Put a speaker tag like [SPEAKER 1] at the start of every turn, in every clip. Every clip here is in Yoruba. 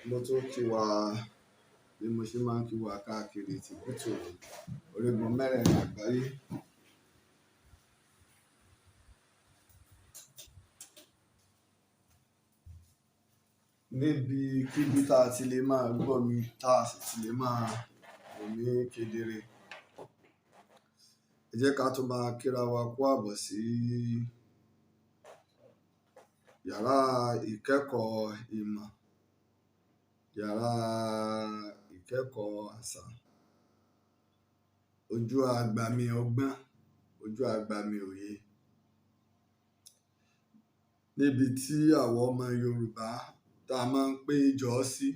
[SPEAKER 1] mo tún kí wa bí mo ṣe máa ń kí wa káàkiri tìbútò orígun mẹ́rẹ̀ẹ̀rin àgbáyé. Níbikíbi tá a ti lè máa gbọ́ mi, tá a sì ti lè máa wò mí kedere. Ẹ jẹ́ ká tún máa kíra wa kú àbọ̀ sí yàrá ìkẹ́kọ̀ọ́ ìmọ̀, yàrá ìkẹ́kọ̀ọ́ àṣà, ojú agbami ọgbọ́n, ojú agbami òye. Níbi tí àwọn ọmọ Yorùbá tá a máa ń péjọ sí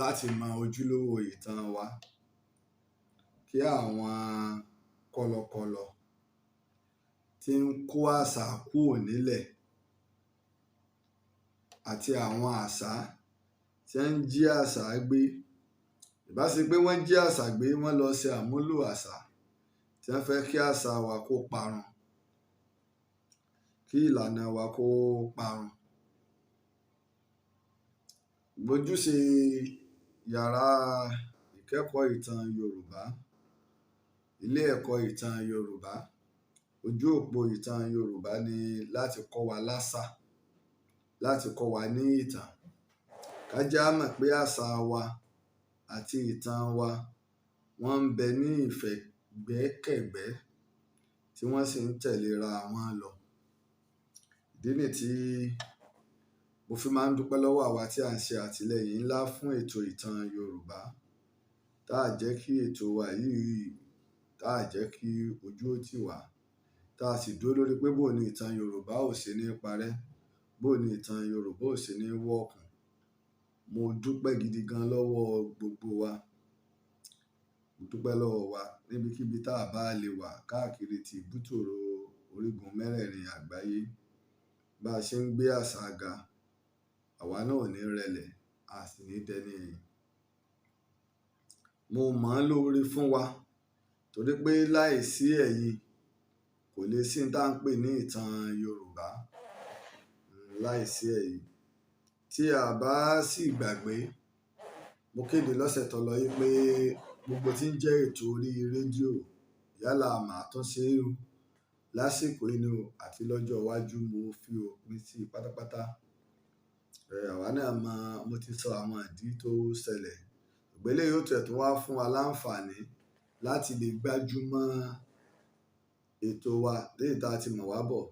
[SPEAKER 1] láti mọ ojúlówó ìtàn wa, kí àwọn kọ̀lọ̀kọ̀lọ̀ tí ń kó àṣà kúrò nílẹ̀ àti àwọn àṣà tí ń jí àṣà gbé. Ìbá ṣe pé wọ́n jí àṣà gbé, wọ́n lọ ṣe àmúlò àṣà tí wọ́n fẹ́ kí àṣà wa kó parun, kí ìlànà wa kó parun. Bójúṣe yàrá ìkẹ́kọ̀ọ́ ìtàn Yorùbá, ilé ẹ̀kọ́ ìtàn Yorùbá, ojú òpó ìtàn Yorùbá ni láti kọ́ wa láṣà, láti kọ́ wa ní ìtàn. Ká já mọ̀ pé àṣà wa àti ìtàn wa wọ́n ń bẹ ní ìfẹ̀gbẹ́kẹ̀gbẹ́ tí wọ́n sì ń tẹ̀léra wọn lọ. Ìdí nìyí tí mo fi máa ń dúpẹ́ lọ́wọ́ àwa tí à ń ṣe àtìlẹ́yìn ńlá fún ètò ìtàn Yorùbá. Tá à jẹ́ kí ètò wa yìí, tá à jẹ́ kí ojú ó tì wá, tá a sì dúró lórí pé bó ni ìtàn Yorùbá ò ṣe ní parẹ́, bó ni ìtàn Yorùbá ò ṣe ní wọ́ọ̀kùn. Mo dúpẹ́ gidi gan lọ́wọ́ gbogbo wa. Mo dúpẹ́ lọ́wọ́ wa níbikíbi tá a bá lè wà káàkiri tìbútò orígun mẹ́rẹ̀ẹ̀rin àgbáyé. Bá a ṣe ń gbé àṣà ga, àwa náà ò ní rẹlẹ̀, a sì ní dẹni ẹ̀yìn. Mo mọ̀ ọ́n lórí fún wa torí pé láìsí ẹ̀yin kò lè sí ní tá à ń pè ní ìtàn Yorùbá. Láìsí ẹ̀yin tí a bá sì gbàgbé, mo kéde lọ́sẹ̀ tó lọ yìí pé gbogbo tí ń jẹ́ ètò orí rédíò yálà màá tún ṣe é lásìkò inú àti lọ́jọ́ iwájú, mo fi òpin sí pátápátá. Àwa náà mo ti sọ àwọn ìdí tó ṣẹlẹ̀. Ìgbélé yóò tẹ̀ tún wá fún wa láǹfààní láti lè gbájúmọ́ ètò wa léyìí tá a ti mọ̀ wá bọ̀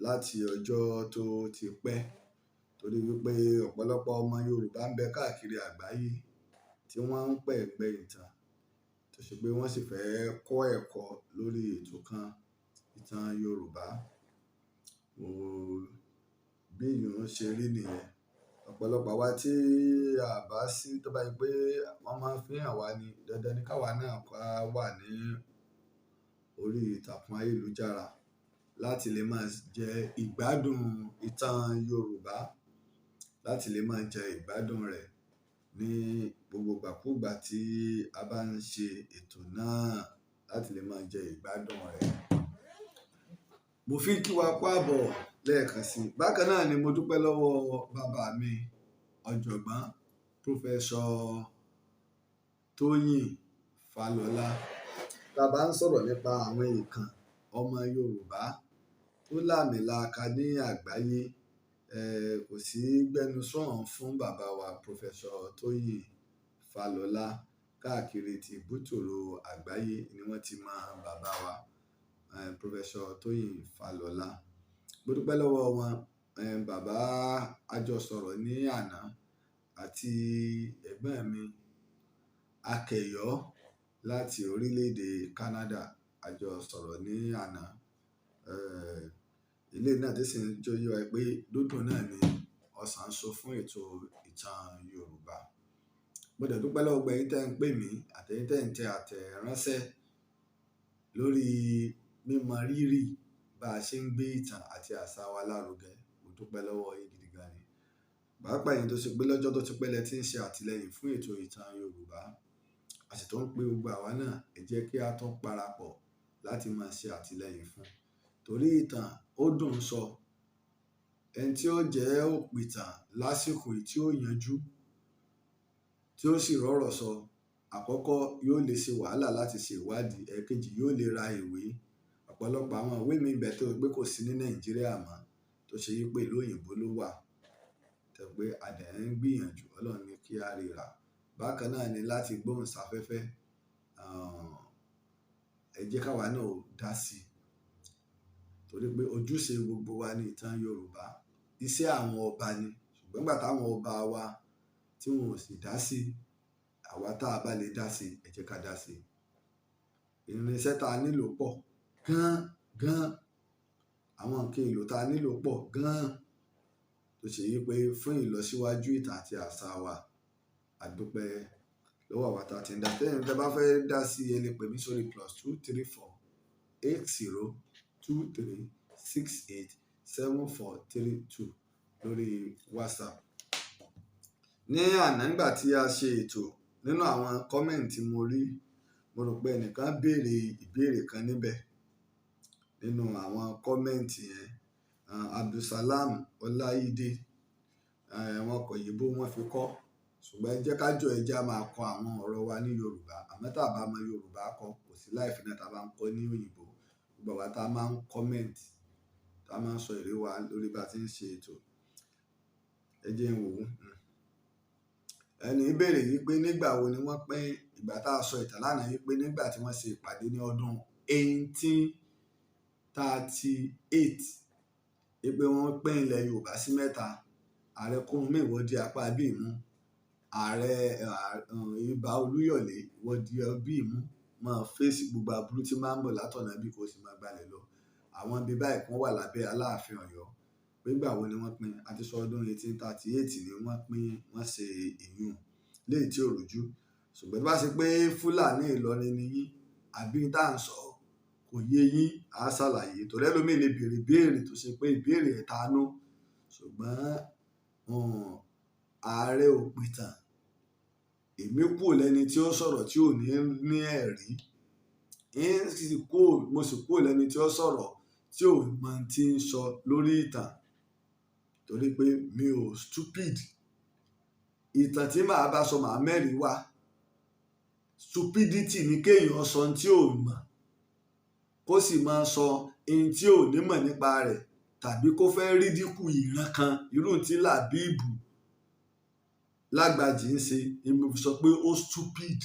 [SPEAKER 1] láti ọjọ́ tó ti pẹ́. Torí wípé ọ̀pọ̀lọpọ̀ ọmọ Yorùbá ń bẹ káàkiri àgbáyé tí wọ́n ń pẹ̀gbẹ́ ìtàn, tó ṣe pé wọ́n sì fẹ́ kọ́ ẹ̀kọ́ lórí ètò kan, ìtàn Yorùbá. Bí ìyẹn ṣe rí nìyẹn. Ọ̀pọ̀lọpọ̀ àwa tí a bá sí, tó bá yẹ pé wọ́n máa ń fi hàn wá ní dandan ní káwa náà wà ní orí ìtàkùn ayélujára láti lè máa jẹ ìgbádùn ìtàn Yorùbá, láti lè máa jẹ ìgbádùn rẹ̀ ní gbogbo ìgbàkúùgbà tí a bá ń ṣe ètò náà, láti lè máa jẹ ìgbádùn rẹ̀. Mo fi kí wa kú àbọ̀ lẹ́ẹ̀kan sí. Bákan náà ni mo dúpẹ́ lọ́wọ́ bàbá mi, ọ̀jọ̀gbọ́n Professor Tóyìn Fálọlá. Tá a bá ń sọ̀rọ̀ nípa àwọn ìkàn ọmọ Yorùbá tó láàmìlaka ní àgbáyé, kò sí gbẹnusọ̀n fún bàbá wa Professor Tóyìn Fálọlá. Káàkiri tìbútò àgbáyé ni wọ́n ti mọ bàbá wa Professor Tóyìn Fálọlá. Mo dúpẹ́ lọ́wọ́ wọn. Bàbá àjọsọ̀rọ̀ ní àná àti ẹ̀gbọ́n mi Akẹyọ láti orílẹ̀-èdè Canada àjọsọ̀rọ̀ ní àná. Ilé náà tí sì ń jẹ́ yé wa pé dúndùn náà ni ọsàn so fún ètò ìtàn Yorùbá. Mo dẹ̀ dúpẹ́ lọ́wọ́ gbogbo ẹ̀yin tẹ́ ń pè mí àtẹ̀yin tẹ́ ń tẹ àtẹ̀ránṣẹ́ lórí mímọ rírì bá a ṣe ń gbé ìtàn àti àṣà wa lárugẹ. Mo dúpẹ́ lọ́wọ́ yín gidi gan ni. Pàápàá ẹ̀yin tó ṣe pé lọ́jọ́ tó ti pẹ́ lẹ tí ń ṣe àtìlẹ́yìn fún ètò ìtàn Yorùbá. A sì tún ń pe gbogbo àwa náà, ẹ jẹ́ kí a tún parapọ̀ láti máa ṣe àtìlẹ́yìn fún. Torí ìtàn ó dùn sọ. Ẹni tí ó jẹ́ òpìtàn lásìkò tí ó yanjú tí ó sì rọ́rọ̀ sọ. Àkọ́kọ́, yóò lè ṣe wàhálà láti ṣe ìwádìí. Ẹ̀kejì, yóò lè ra ìwé. Ọ̀pọ̀lọpọ̀ àwọn ìwé mi bẹ tó pé kò sí ní Nàìjíríà mọ́, tó ṣe wípé ìlú òyìnbó ló wà, tẹ́ pé a dẹ̀ ń gbìyànjú, Ọlọ́run ní kí a rí rà. Bákan náà ni láti gbóhùn sáfẹ́fẹ́. Ẹ jẹ́ káwa náà ó dá sí i, torí pé ojúṣe gbogbo wa ní ìtàn Yorùbá. Iṣẹ́ àwọn ọba ni, ṣùgbọ́n nígbà táwọn ọba wa tí wọn ò sì dá sí i, àwa tá a bá lè dá sí i, ẹ jẹ́ ká dá sí i. Irinṣẹ́ tá a nílò pọ̀ gan-an, àwọn nǹkan èlò tá a nílò pọ̀ gan-an, tó ṣe wípé fún ìlọsíwájú ìtàn àti àṣà wa. A dúpẹ́ lọ́wọ́ àwa tá a ti ń dá. Tẹ́yìn tẹ́ bá fẹ́ dá sí i, ẹ lè pè mí sórí +234 8023 68 7432 lórí WhatsApp. Ní àná nígbà tí a ṣe ètò, nínú àwọn kọ́mẹ̀ǹtì mo rí, mo rò pé ẹnìkan béèrè ìbéèrè kan níbẹ̀ nínú àwọn kọ́mẹ̀ǹtì yẹn. Abdulsalam Ọláìdé, wọn kọ Ìyìnbó wọn fi kọ́, ṣùgbọ́n ẹ jẹ́ ká jọ ẹja máa kọ àwọn ọ̀rọ̀ wa ní Yorùbá. Àmọ́ tá a bá mọ Yorùbá kọ, kò sí láìfi náà tá a bá ń kọ ní òyìnbó. Gbogbo àwa tá a máa ń kọ́mẹ̀ǹtì, tá a máa ń sọ èrè wa lórí bá ti ń ṣe ètò. Ẹ jẹ́ ń wò ó. Ẹni béèrè wípé nígbà wo ni wọ́n pín, ìgbà tá a sọ ìtàn lánàá wípé nígbà tí wọ́n ṣe ìpàdé ní ọdún 1838, wípé wọ́n pín ilẹ̀ Yorùbá sí mẹ́ta. Ààrẹ Kúrúnmí wọ́n di apá bí ìmú, ààrẹ Ìbà Olúyọ̀lé wọ́n di bí ìmú, máa fèsì gbogbo aburú tí máa ń bọ̀ látọ̀nà bí kò sì máa gbalẹ̀ lọ. Àwọn ibi báyìí kan wà lábẹ́ Aláàfin Ọ̀yọ́. Pé ìgbà wo ni wọ́n pín? A ti sọ ọdún 1838 ni wọ́n pín, wọ́n ṣe ìyún léyìí tí ò rújú. Ṣùgbọ́n tó bá ṣe pé Fúlàní Ìlọrin ni yín, àbí tá à ń sọ kò yé yín, á ṣàlàyé. Torí ẹlòmíì lè béèrè béèrè tó ṣe pé ìbéèrè ẹ̀tanú, ṣùgbọ́n Ààrẹ ò pìtàn. Èmi kúrò lẹ́ni tí ó sọ̀rọ̀ tí ò ní ẹ̀rí. Mo sì kúrò lẹ́ni tí ó sọ̀rọ̀ tí ò mọ tí ń sọ lórí ìtàn, torí pé mi ò stupid. Ìtàn tí màá bá sọ màá mẹ́rin wá. Stupidity ni kéèyàn sọ ohun tí ò mọ̀, kó sì máa sọ ohun tí ò ní mọ̀ nípa rẹ̀, tàbí kó fẹ́ rídíkù ìran kan, irú tí Làbíbù Lágbàjì ń ṣe. Èmi sọ pé ó stupid.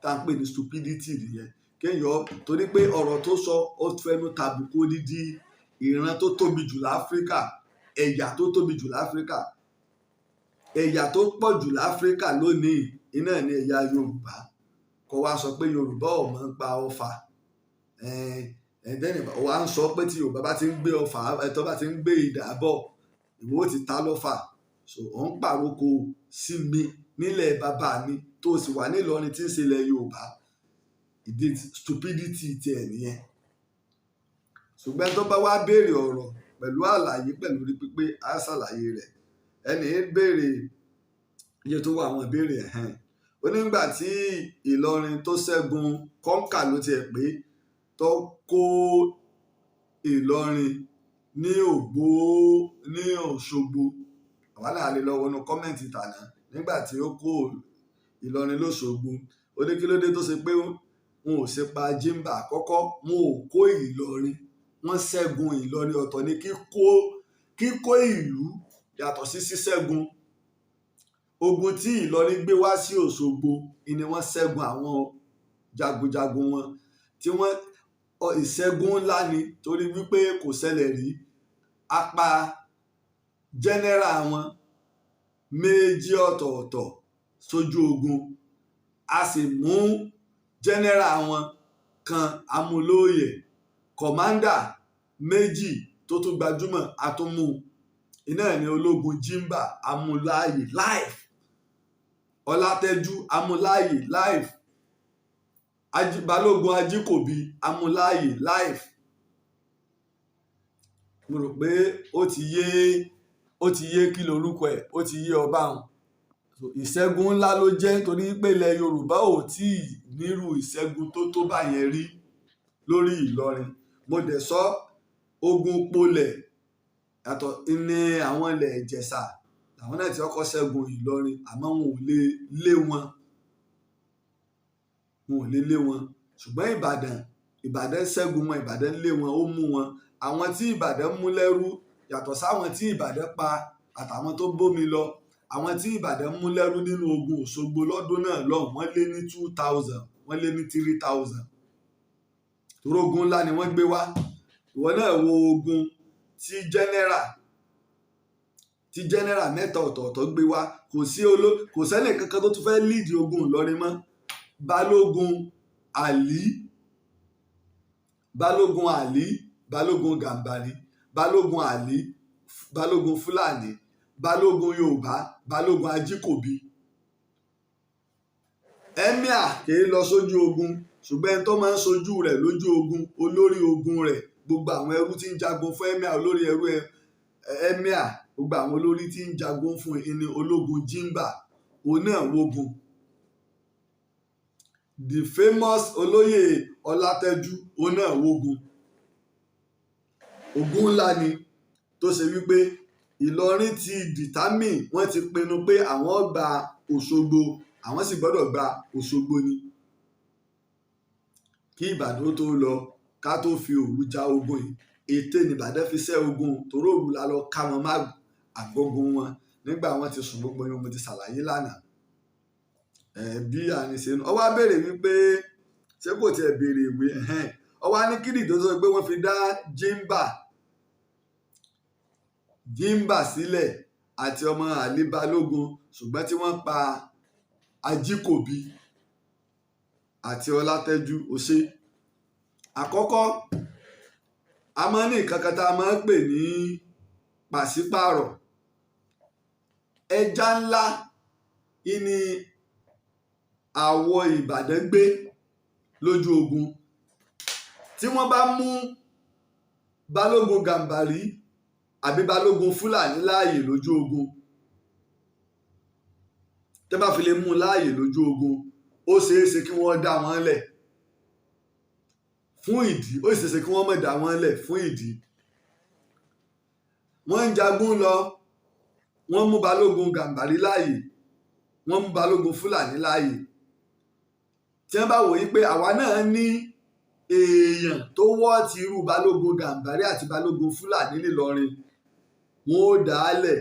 [SPEAKER 1] Tá à ń pè ní stupidity nìyẹn. Kéèyàn, torí pé ọ̀rọ̀ tó sọ ó fẹnu tàbùkù odidi ìran tó tóbi jù láfíríkà, ẹ̀yà tó tóbi jù láfíríkà, ẹ̀yà tó pọ̀ jù láfíríkà lónìí, iná ní ẹ̀yà Yorùbá. Kó wá sọ pé Yorùbá ò mọ̀ ń pa ọfà. Ẹ̀ẹ́dẹ́nì wa ń sọ pé tí Yorùbá bá ti ń gbé ọfà, ẹ̀tọ́ bá ti ń gbé idà bọ̀, ìwọ ó ti ta lọ́fà. So ò ń pàrókò sí mi nílẹ̀ bàbá mi tó sì wà ní Ìlọrin tí ń ṣe ilẹ̀ Yorùbá. Ìdí stupidity tiẹ̀ nìyẹn. Ṣùgbọ́n tó bá wá béèrè ọ̀rọ̀ pẹ̀lú àlàyé, pẹ̀lú orí pípé, á ṣàlàyé rẹ̀. Ẹni béèrè iye tó wà àwọn ìbéèrè ẹ̀hẹ́n. Ó ní nígbà tí Ìlọrin tó ṣẹ́gun kọ́ńkà ló tiẹ̀ pé, tó kó Ìlọrin ní Òṣogbo. Àwa náà lè lọ wọnú kọ́mẹ̀ǹtì tàná. Nígbà tí ó kó Ìlọrin lóṣogbo, ó ní kí ló dé tó ṣe pé wọn ò ṣe pa Jímbà àkọ́kọ́, wọn ò kó Ìlọrin, wọ́n ṣẹ́gun Ìlọrin. Ọ̀tọ̀ ni kíkó ìlú yàtọ̀ sí ṣíṣẹ́gun. Ogun tí Ìlọrin gbé wá sí Òṣogbo ni wọ́n ṣẹ́gun àwọn jagunjagun wọn, tí wọ́n ìṣẹ́gun ńlá ni, torí wípé kò ṣẹlẹ̀ rí. Apá jẹ́nẹ́rà wọn méjì ọ̀tọ̀ọ̀tọ̀ sójú ogun, a sì mú jẹ́nẹ́rà wọn kan amúlóòyè, kọ̀mándà méjì tó tún gbajúmọ̀ àtúnmú. Iná ní ológun Jímbà amúláàyè live, Ọlátẹ́jú amúláàyè live, Balogun Ajíkòbí amúláàyè live. Mo rò pé ó ti yé kí lorúkọ ẹ̀, ó ti yé ọba hàn. Ìṣẹ́gun ńlá ló jẹ́, torí pé ilẹ̀ Yorùbá ò tí ì nírú ìṣẹ́gun tó báyẹn rí lórí Ìlọrin. Mo dẹ̀ sọ ogun polẹ̀ yàtọ̀ ní àwọn ilẹ̀ Ìjẹ̀ṣà àwọn náà ti kọ́kọ́ ṣẹ́gun Ìlọrin àmọ́ wọn ò lè lé wọn ṣùgbọ́n Ìbàdàn ṣẹ́gun wọn, Ìbàdàn lé wọn, ó mú wọn. Àwọn tí Ìbàdàn mú lẹ́rú yàtọ̀ sáwọn tí Ìbàdàn pa àtàwọn tó bómi lọ, àwọn tí Ìbàdàn mú lẹ́rú nínú ogun Òṣogbo lọ́dún náà lọ́hùn wọ́n lé ní 2000, wọ́n lé ní 3000. torí ogun ńlá ni wọ́n gbé wá. Ìwọ náà wo ogun tí jẹ́nẹ́rà mẹ́ta ọ̀tọ̀ọ̀tọ̀ gbé wá. Kò sẹ́nì kankan tó tún fẹ́ líìdì ogun Ìlọrin mọ́. Balogun Ali, Balogun Gàmbàrí, Balogun Ali, Balogun Fúlàní, Balogun Yorùbá, Balogun Ajíkòbí. Emir kìí lọ sójú ogun ṣùgbọ́n ẹni tó máa ń sojú rẹ̀ lójú ogun, olórí ogun rẹ̀, gbogbo àwọn ẹrú tí ń jagun fún Emir, olórí ẹrú Emir, gbogbo àwọn olórí tí ń jagun fún ẹni ológun Jimba, òun náà wogun. The famous olóyè Ọlátẹ́jú, òun náà wogun. Ogun ńlá ni tó ṣe wípé Ìlọrin ti determine, wọ́n ti pinnu pé àwọn gba Òṣogbo, àwọn sì gbọ́dọ̀ gba Òṣogbo ni kí Ìbàdàn tó lọ, ká tó fi òru ja ogun yìí. Ète ni Ìbàdàn fi ṣẹ́ ogun, torí òru la lọ ká wọn má àgbógun wọn nígbà wọn ti sùn. Gbogbo yẹn mo ti ṣàlàyé lánàá. Bí àní ṣe ó wá béèrè wípé ṣé kò tiẹ̀ béèrè ìwé, ó wá ní kíni tó sọ pé wọ́n fi dá Jimba sílẹ̀ àti ọmọ Ali Balógun, ṣùgbọ́n tí wọ́n pa Ajíkòbí àti Ọlátẹ́jú. Òṣè àkọ́kọ́, a máa ní nǹkan kan tá a máa ń pè ní pàṣípààrọ̀. Ẹja ńlá ìní àwọ̀ Ìbàdàn gbé lójú ogun. Tí wọ́n bá mú Balógun Gàmbàrí àbí Balógun Fúlàní láàyè lójú ogun, tẹ́ bá fi lè mú láàyè lójú ogun, ó ṣeéṣe kí wọ́n dá wọn lẹ̀ fún ìdí, ó ṣeéṣe kí wọ́n má dá wọn lẹ̀ fún ìdí. Wọ́n ń jagun lọ, wọ́n mú Balógun Gàmbàrí láàyè, wọ́n mú Balógun Fúlàní láàyè. Tí wọ́n bá wò yí pé àwa náà ní èèyàn tó wọ́ọ̀tì irú Balógun Gàmbàrí àti Balógun Fúlàní l'Ílọrin, wọn ó dá a lẹ̀,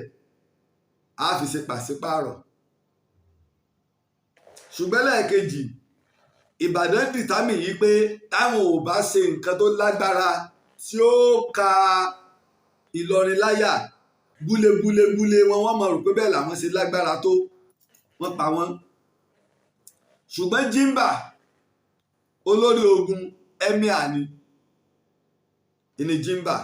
[SPEAKER 1] á fi ṣe pàṣípààrọ̀. Ṣùgbọ́n lẹ́ẹ̀kejì, Ìbàdàn dìtámì yìí pé táwọn ò bá ṣe nǹkan tó lágbára tí ó ka Ìlọrin láyà, gúlégúlégúlé wọ́n máa rò pé bẹ́ẹ̀ làwọn ṣe lágbára tó, wọ́n pa wọ́n. Ṣùgbọ́n Jimba, olórí ogun Emir ni Jimba.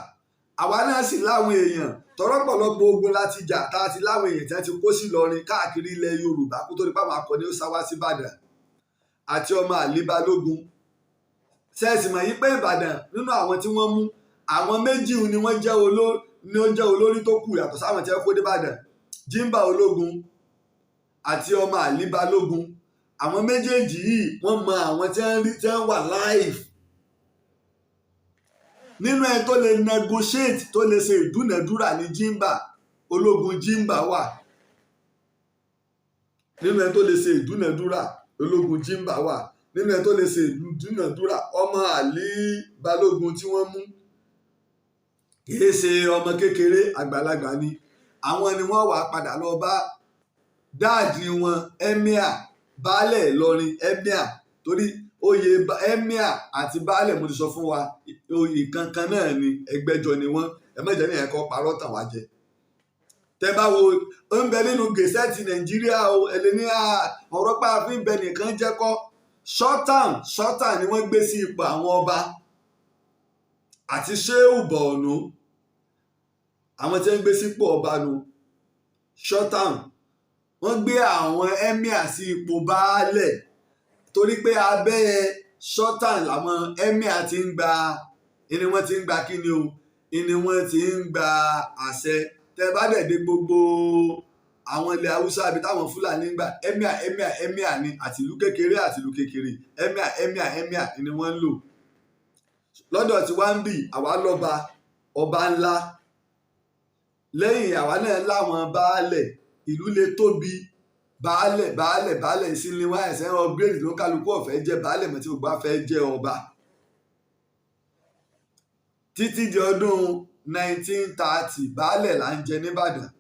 [SPEAKER 1] Àwa náà sì láwọn èèyàn tọ́rọ́pọ̀lọpọ̀ ogun láti jà, tá a ti láwọn èèyàn tí wọ́n ti kó sí Ìlọrin káàkiri ilẹ̀ Yorùbá kó tó di páwọn akọni ó sá wá sí Ìbàdàn àti ọmọ Ali Balógun. Ṣẹ́ẹ̀sì mọ̀ yí pé Ìbàdàn nínú àwọn tí wọ́n mú, àwọn méjì ni wọ́n jẹ́ olórí tó kù yàtọ̀ sáwọn tí wọ́n kó dé Ìbàdàn. Jimba ológun àti ọmọ Ali Balógun, àwọn méjèèjì yìí wọ́n mọ àwọn tí wọ́n wà live. Nínú ẹ tó lè negotiate, tó lè ṣe ìdúnàdúrà ní Jimba, ológun Jimba wà. Nínú ẹ tó lè ṣe ìdúnàdúrà, ológun Jimba wà. Nínú ẹ tó lè ṣe ìdúnàdúrà, ọmọ Ali Balógun tí wọ́n mú kìí ṣe ọmọ kékeré, àgbàlagbà ni. Àwọn ni wọ́n wà padà lọ bá dáàdì wọn Emir, baálẹ̀ Ìlọrin Emir, torí oyè Emir àti baálẹ̀ mo ti sọ fún wa, oyè kankan náà ni, ẹgbẹ́jọ ni wọ́n. Ẹ má jẹ́ ní ẹ̀kọ́ parọ́ tàn wá jẹ. Tẹ́ bá wo ó ń bẹ nínú gẹ̀ẹ́sẹ̀tì Nàìjíríà o, ẹlẹ́ni ọ̀rọ̀ pàápàá ń bẹ nìkan jẹ́ kọ́. Sultan ni wọ́n gbé sí ipò àwọn ọba àti Ṣéhù Bọ̀ọ̀nù, àwọn tí wọ́n gbé sípò ọba nu. Sultan wọ́n gbé àwọn Emir sí ipò baálẹ̀ torí pé abẹ́ Sultan làwọn Emir ti ń gba, ìní wọ́n ti ń gba kíni o, ìní wọ́n ti ń gba àṣẹ. Tẹ́ bá dẹ̀ dé gbogbo àwọn ilẹ̀ Haúsá àbí táwọn Fúlàní ń gbà, Emir ni, àti ìlú kékeré àti ìlú kékeré, Emir ni wọ́n ń lò. Lọ́dọ̀ tí wá ń bì, àwa lọ́ba, ọba ńlá. Lẹ́yìn àwa náà láwọn baálẹ̀ ìlú lè tóbi baálẹ̀ ìsinmi wá ẹ̀sẹ̀ upgrade ló kálukú ọ̀fẹ́ jẹ́ baálẹ̀ mọ́ tí gbogbo afẹ́ jẹ́ ọba títí di ọdún 1930 baálẹ̀ là ń jẹ nìbàdàn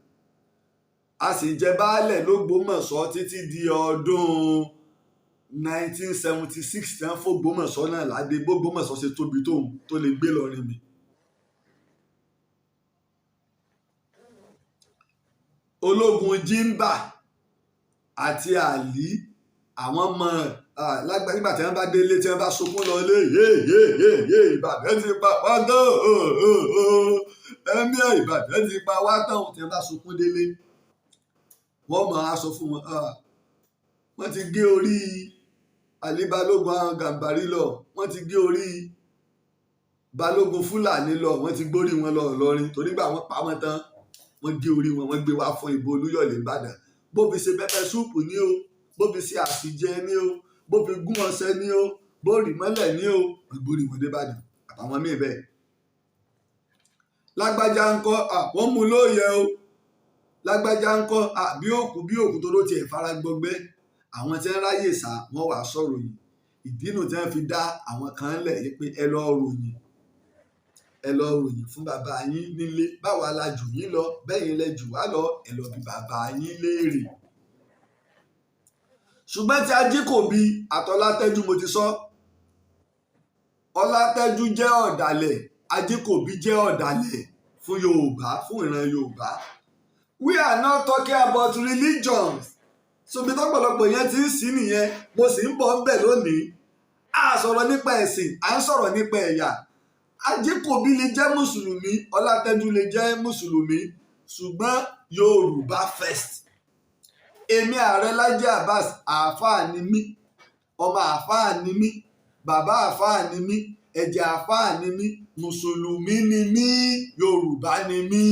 [SPEAKER 1] a sì jẹ baálẹ̀ lÓgbómọ̀ṣọ́ títí di ọdún 1976 tí wọ́n f'Ògbómọ̀ṣọ́ náà ládé b'Ògbómọ̀ṣọ́ ṣe tóbi tó lè gbé lọ́rin mi. ológun Jimba àti àlí àwọn ọmọ nígbà tí wọ́n bá délé tí wọ́n bá sunkún lọ lé yé Ìbàdàn ti pa wá tán ẹ̀mí Ìbàdàn ti pa wá tán tí wọ́n bá sunkún délé wọ́n máa sọ fún wọn wọ́n ti gé orí àlí Balógun àwọn Gàmbàrí lọ wọ́n ti gé orí Balógun Fúlàní lọ wọ́n ti gbórí wọn lọ Ìlọrin torí gbà wọ́n pa wọ́n tán wọ́n gé orí wọn wọ́n gbé wá fún ìbò Olúyọ̀lé Ìbàdàn bó fi ṣe pẹpẹ súùpù ní o bó fi ṣe àsìjẹ ní o bó fi gún ọṣẹ ní o bó rì mọ́lẹ̀ ní o wọ́n gbórí wọn dé Ìbàdàn àtàwọn míì bẹ́ẹ̀. lágbájá ńkọ́ wọ́n mú lóye o lágbájá ńkọ́ bí òkú tó ló tiẹ̀ fara gbọgbẹ́ àwọn tí wọ́n ráyè sá wọ́n wàá sọ̀rọ̀ yìí ìdínú tí wọ́n fi dá àwọn kan lẹ̀ yìí pé ẹ lọ ròyìn fún bàbá yín nílé báwa la jù yín lọ bẹ́yìn lẹ jù wá lọ ẹ lọ bí bàbá yín léèrè. ṣùgbọ́n tí Ajíkòbí àtọlátẹ́jú mo ti sọ Ọlátẹ́jú jẹ́ ọ̀dàlẹ̀ Ajíkòbí jẹ́ ọ̀dàlẹ̀ fún Yorùbá fún ìran Yorùbá. We are not talking about religions. Sobi tọ́pọ̀lọpọ̀ yẹn ti ń sí nìyẹn mo sì ń bọ̀ ń bẹ̀ lónìí. A sọ̀rọ̀ nípa ẹ̀sìn à ń sọ̀rọ̀ nípa ẹ̀yà. Ajíkòbí lè jẹ́ mùsùlùmí Ọlátẹ́jú lè jẹ́ mùsùlùmí ṣùgbọ́n Yorùbá first. Èmi Ààrẹ Laji Abbas àáfàá ni mí ọmọ àáfàá ni mí bàbá àáfàá ni mí ẹ̀jẹ̀ àáfàá ni mí mùsùlùmí ni mí Yorùbá ni mí.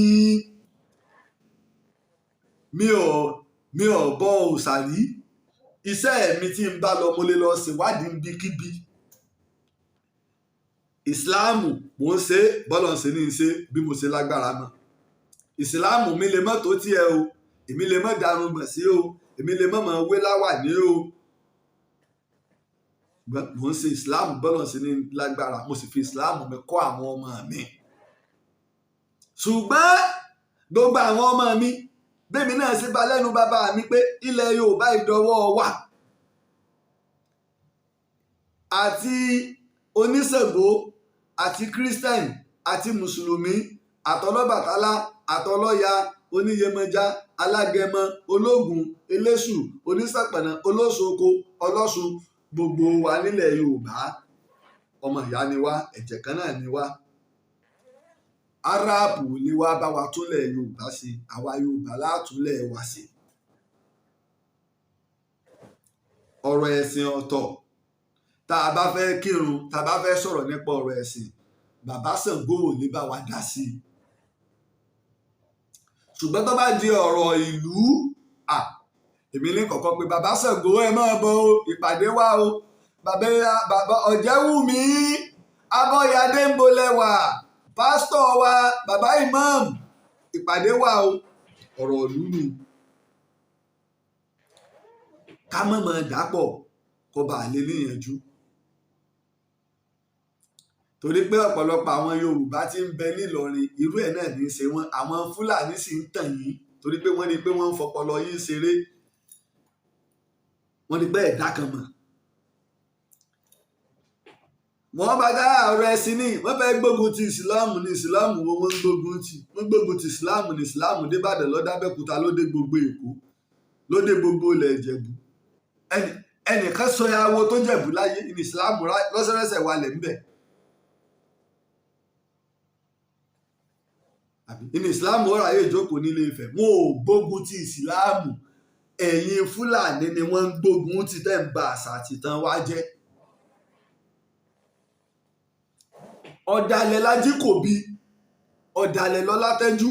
[SPEAKER 1] mi ò bọ òòṣà rí iṣẹ́ mi tí ń bá lọ mo lè lọ ṣèwádìí níbikíbi. Ìsìláàmù mò ń ṣe bọ́lọ̀ ń ṣe ní í ṣe bí mo ṣe lágbára mọ́. Ìsìláàmù mi lè mọ́ tó tiẹ̀ o èmi lè mọ́ darun gbọ̀n sí o èmi lè mọ́ mọ́ wé láwàní o mò ń ṣe Ìsìláàmù bọ́lọ̀ ń ṣe ní lágbára mo sì fi Ìsìláàmù mi kọ́ àwọn ọmọ mi. ṣùgbọ́n gbogbo àwọn ọmọ mi bẹ́ẹ̀mi náà ṣe bá lẹ́nu bàbá mi pé ilẹ̀ Yorùbá ìdọ́wọ́ wà àti oníṣègùn àti Christian àti mùsùlùmí àtọlọ́bàtálá àtọlọ́ya oníyemọja alágẹmọ ológun eléṣù oníṣàpẹ̀nà olóṣogbo ọlọ́ṣun gbogbo wa nílẹ̀ Yorùbá ọmọ ìyá ni wá ẹ̀jẹ̀ kan náà ni wá. Áráàbù ni wá bá wa túnlẹ̀ Yorùbá ṣe àwa Yorùbá látúnlẹ̀ wa ṣe. ọ̀rọ̀ ẹ̀sìn ọ̀tọ̀ tá a bá fẹ́ kírun tá a bá fẹ́ sọ̀rọ̀ nípa ọ̀rọ̀ ẹ̀sìn bàbá Ṣàngó ò ní bá wa dá sí i. ṣùgbọ́n tó bá di ọ̀rọ̀ ìlú èmi ní kọ̀kọ́ pé bàbá Ṣàngó ẹ máa bọ̀ o ìpàdé wa o bàbá Ọ̀jẹ̀wùmí Abọ́yadé ń bolẹ̀ wà pásítọ̀ wa bàbá imam ìpàdé wa o ọ̀rọ̀ ìlú nù ká mọ̀mọ́ dàpọ̀ kó bá lè níyànjú. torí pé ọ̀pọ̀lọpọ̀ àwọn Yorùbá tí ń bẹ nílọrin irú ẹ̀ náà ní í ṣe wọn àwọn Fúlàní sì ń tàn yín torí pé wọ́n ní pé wọ́n ń fọpọlọ yín ṣeré wọ́n ní pé ẹ̀dá kan mọ̀. wọ́n bá dá ọ̀rọ̀ ẹ̀sìn ní wọ́n fẹ́ gbógun ti ìsìláàmù ní ìsìláàmù wo wọ́n gbógun ti wọ́n gbógun ti ìsìláàmù ní ìsìláàmù débàdàn lọ́dàbẹ́kúta lóde gbogbo Èkó lóde gbogbo ilẹ̀ Ìjẹ̀bú ẹnìkan sọ ìyàwó tó jẹ̀bú láyé ní ìsìláàmù lọ́sẹ̀rẹ̀sẹ̀ wà lẹ̀ ń bẹ̀. ní ìsìláàmù ọ̀rọ̀ ayé ìjókòó nílé Ifẹ̀ wọn ò gbógun ti ìsìláàmù ẹ̀yin Fúlàní ni wọ́n ń gbógun ti tẹ̀ ń ba àṣà àtìtàn wa jẹ́. ọ̀dàlẹ̀ l'Ajíkòbí ọ̀dàlẹ̀ l'Ọlátẹ́jú.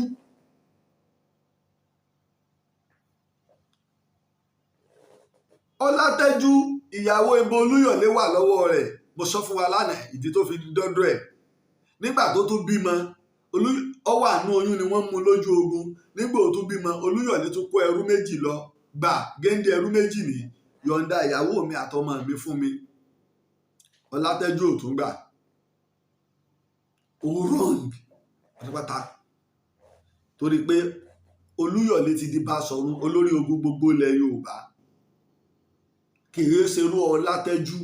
[SPEAKER 1] Ọlátẹ́jú ìyàwó ibo Olúyọ̀lé wà lọ́wọ́ rẹ̀ mo sọ fún wa lánàá ìdí tó fi dọ́dọ̀ ẹ̀ nígbà tó tún bímọ ó wà nínú oyún ni wọ́n mú lójú ogun nígbà tó bímọ Olúyọ̀lé tún kó ẹrú méjì lọ gbà géńdé ẹrú méjì ní yọ̀ǹda ìyàwó mi àtọmọ mi fún mi Ọlátẹ́jú ò tún gbà ó wrong pátápátá torí pé Olúyọ̀lé ti di Basọ̀run olórí ogun gbogbo ilẹ̀ Yorùbá kì í ṣerú Ọlátẹ́jú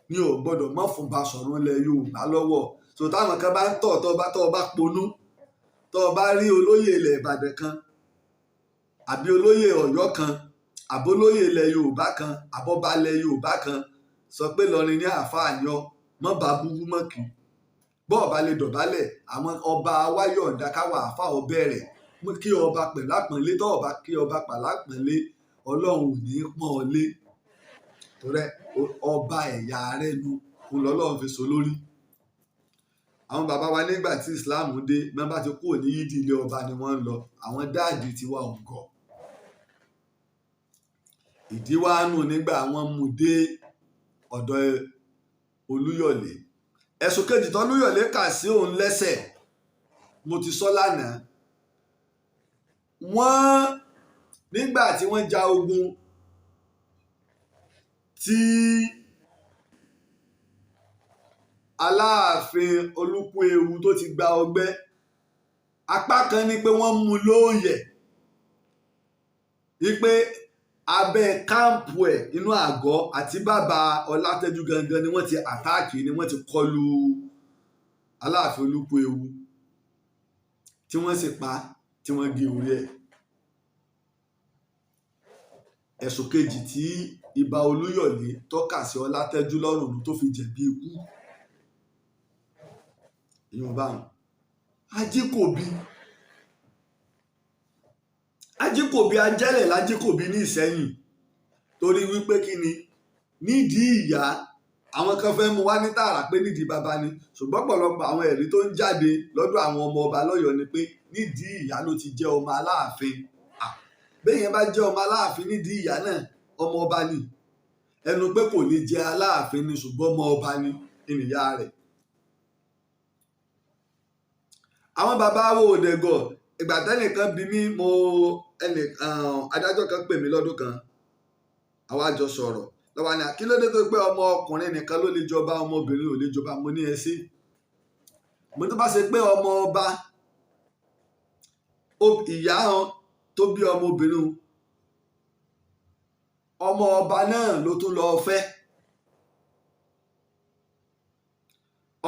[SPEAKER 1] ní ò gbọ́dọ̀ mọ́ fún Basọ̀run ilẹ̀ Yorùbá lọ́wọ́ so táwọn kan bá ń tọ́ ọ bá ponú tó o bá rí olóyè ilẹ̀ Ìbàdàn kan àbí olóyè Ọ̀yọ́ kan àbí olóyè ilẹ̀ Yorùbá kan àbọ̀bá ilẹ̀ Yorùbá kan sọ pé Ìlọrin ní àáfàá yan mọ́ bá búrú mọ́ kì í bọ́ọ̀ bá lè dọ̀bálẹ̀ àwọn ọba wáyọ̀ ọ̀dà káwọn àáfàá ọbẹ̀rẹ̀ kí ọba pẹ̀lú àpọ́nlé tọ́ọ̀ bá kí ọba pẹ̀lú àpọ́nlé Ọlọ́run ò ní pọ́n ọ lé torí ọba ẹ̀yà rẹ̀ nu òun lọ́lọ́run fi so lórí àwọn bàbá wa nígbà tí Islam dé mẹ́bà ti kúrò ní yídì ilé ọba ni wọ́n ń lọ àwọn dáàdì ti wà òǹgọ̀ ìdíwáánù nígbà wọ́n mú dé ọ̀dọ̀ Olúyọ̀lé ẹ̀sùn kejì tó Olúyọ̀lé kà sí òun lẹ́sẹ̀ mo ti sọ lánàá wọ́n nígbà tí wọ́n ja ogun tí Aláàfin Olúkúewu tó ti gba ọgbẹ́ apá kan ní pé wọ́n mú lóòyẹ̀ wípé abẹ́ káàmpù ẹ̀ inú àgọ́ àti bàbá Ọlátẹ́jú gangan ni wọ́n ti àtáàkì ni wọ́n ti kọlu Aláàfin Olúkúewu tí wọ́n sì pa tí wọ́n gé orí ẹ̀ ẹ̀sùn kejì tí Ìbà Olúyọ̀lé tọ́ka sí Ọlátẹ́jú lọ́rùn tó fi jẹ̀bi ikú Yorùbá Ajíkòbí ajẹ́lẹ̀ lájíkòbí ní Ìṣẹ́yìn torí wípé kí ni nídìí ìyá àwọn kan fẹ́ mú wá ní tààrà pé nídìí bàbá ni ṣùgbọ́n pọ̀lọpọ̀ àwọn ẹ̀rí tó ń jáde lọ́dọ̀ àwọn ọmọ ọba lọ́yọ̀ọ́ ni pé nídìí ìyá ló ti jẹ́ ọmọ Aláàfin béèyàn bá jẹ́ ọmọ Aláàfin nídìí ìyá náà ọmọ ọba ni ẹnu pé kò lè jẹ́ Aláàfin ni ṣùgbọ́n ọmọ ọba ni ìnìyá rẹ̀. àwọn bàbá wo òdẹ̀gọ̀ ìgbà tẹ́nìkan bí mi mo adájọ́ kan pè mí lọ́dún kan àwa jọ sọ̀rọ̀ lọ́wọ́ ni kí ló dé tó pé ọmọ ọkùnrin nìkan ló lè jọba ọmọbìnrin ò lè jọba mo ní ẹ sí mo tó bá ṣe pé ọmọ ọba ìyá tó bí ọmọbìnrin ọmọ ọba náà ló tún lọ fẹ́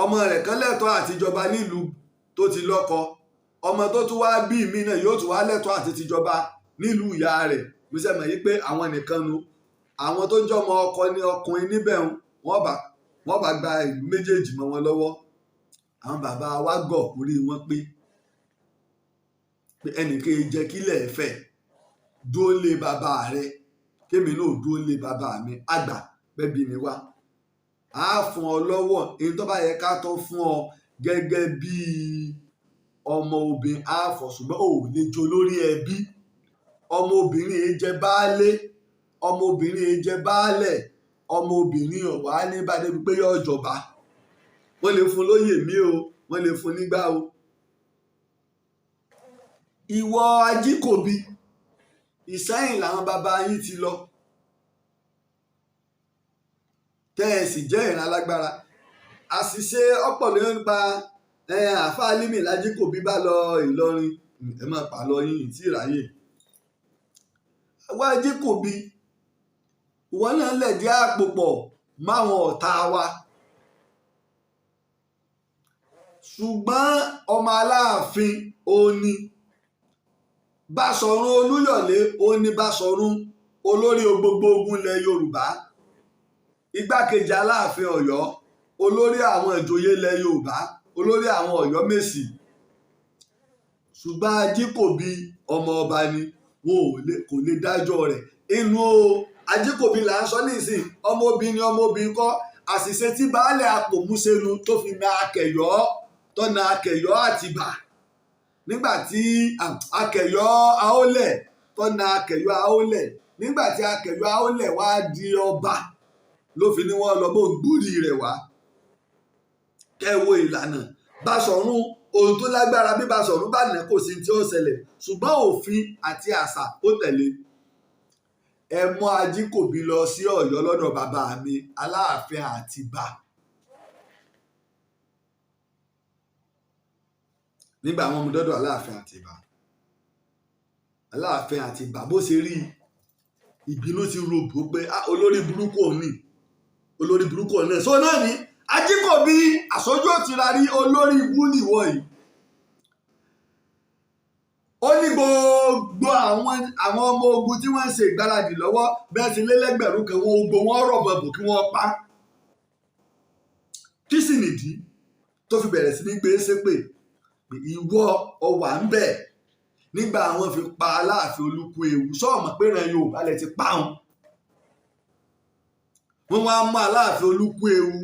[SPEAKER 1] ọmọ rẹ̀ kan lẹ́tọ̀ọ́ àtijọba nílùú tó ti lọ́kọ ọmọ tó tún wá bí mi náà yóò tún wá lẹ́tọ̀ọ́ àti tìjọba nílùú ìyá rẹ̀ mo ṣe mọ̀ yí pé àwọn nìkan nu àwọn tó jọmọ ọkọ ní ọkùnrin níbẹ̀ wọ́n bá gba ìlú méjèèjì mọ́ wọn lọ́wọ́ àwọn bàbá wa gọ̀ orí wọn pé ẹnìkan jẹ́ kílẹ̀ ẹ̀fẹ̀ dúró lé bàbá rẹ̀ kémi náà dúró lé bàbá mi àgbà bẹ́bí ni wá á fún ọ lọ́wọ́ èyí tó bá yẹ ká tó fún ọ gẹ́gẹ́ bí ọmọ obìnrin á fọ̀ ṣùgbọ́n ò lè jo lórí ẹbí ọmọ obìnrin yìí jẹ́ baálé ọmọ obìnrin yìí jẹ́ baálẹ̀ ọmọ obìnrin ọ̀wá ní bá débi pé yóò jọba wọ́n lè fún lóyè mí o wọ́n lè fún nígbà o. ìwọ Ajíkòbí Ìṣẹ́yìn làwọn bàbá yín ti lọ tẹ́ ẹ sì jẹ́ ìran alágbára àṣìṣe ọ̀pọ̀lọpọ̀ nípa àáfàá Límì l'Ajíkòbí bá lọ Ìlọrin ẹ máa pa lọ yín tí ìráyè wá Ajíkòbí ìwọ náà lẹ̀dí àpò pọ̀ máwọn ọ̀tá wa ṣùgbọ́n ọmọ Aláàfin òní Báṣọ̀run Olúyọ̀lé òní Báṣọ̀run olórí gbogbo ogun ilẹ̀ Yorùbá igbákejì Aláàfin Ọ̀yọ́ olórí àwọn ìjòyè ilẹ̀ Yorùbá olórí àwọn Ọ̀yọ́mèsì ṣùgbọ́n Ajíkòbí ọmọ ọba ni wọn kò lè dájọ́ rẹ̀ inú Ajíkòbí là ń sọ nísìn ọmọbìnrin kọ́ àṣìṣe tí baálẹ̀ Apòmúṣẹ́nu tó fi na Akẹ̀yọ́ tọ́nà Akẹ̀yọ́ Àtìbà nígbà tí Akẹ̀yọ́ Àólẹ̀ tọ́nà Akẹ̀yọ́ Àólẹ̀ nígbà tí Akẹ̀yọ́ Àólẹ̀ wá di ọba ló fi ní wọ́n lọ bó ń gbórí rẹ̀ wá kẹ́wọ́ ìlànà Báṣọ̀run ohun tó lágbára bí Basọ̀rún bá nà kò sí tí ó ṣẹlẹ̀ ṣùgbọ́n òfin àti àṣà ó tẹ̀lé. Ẹ mú Ajíkòbí lọ sí Ọ̀yọ́ lọ́dọ̀ bàbá mi Aláàfin Àtìbà. Nígbà wọn mú dọ́dọ̀ Aláàfin Àtìbà bó ṣe rí ìbínú ti rògbò pé olórí burúkú òní náà sọ náà ní Ajíkòbí àsọjú òtira rí olórí ibú nìwọ yìí. Ó ní gbogbo àwọn ọmọ ogun tí wọ́n ń ṣe ìgbáradì lọ́wọ́ bẹ́ẹ̀ ti lé lẹ́gbẹ̀rún kan wọn gbogbo wọn rọ̀ bọ̀bọ̀ kí wọ́n pa. Kí sì nìdí tó fi bẹ̀rẹ̀ sí ní gbé ṣépè ìwọ ọwà ń bẹ̀ nígbà àwọn fi pa Aláàfin Olúkúewu sọ́ọ̀mọ̀ pé ìran Yorùbá lẹ ti pa wọn. Wọ́n wá mú Aláàfin Olúkúewu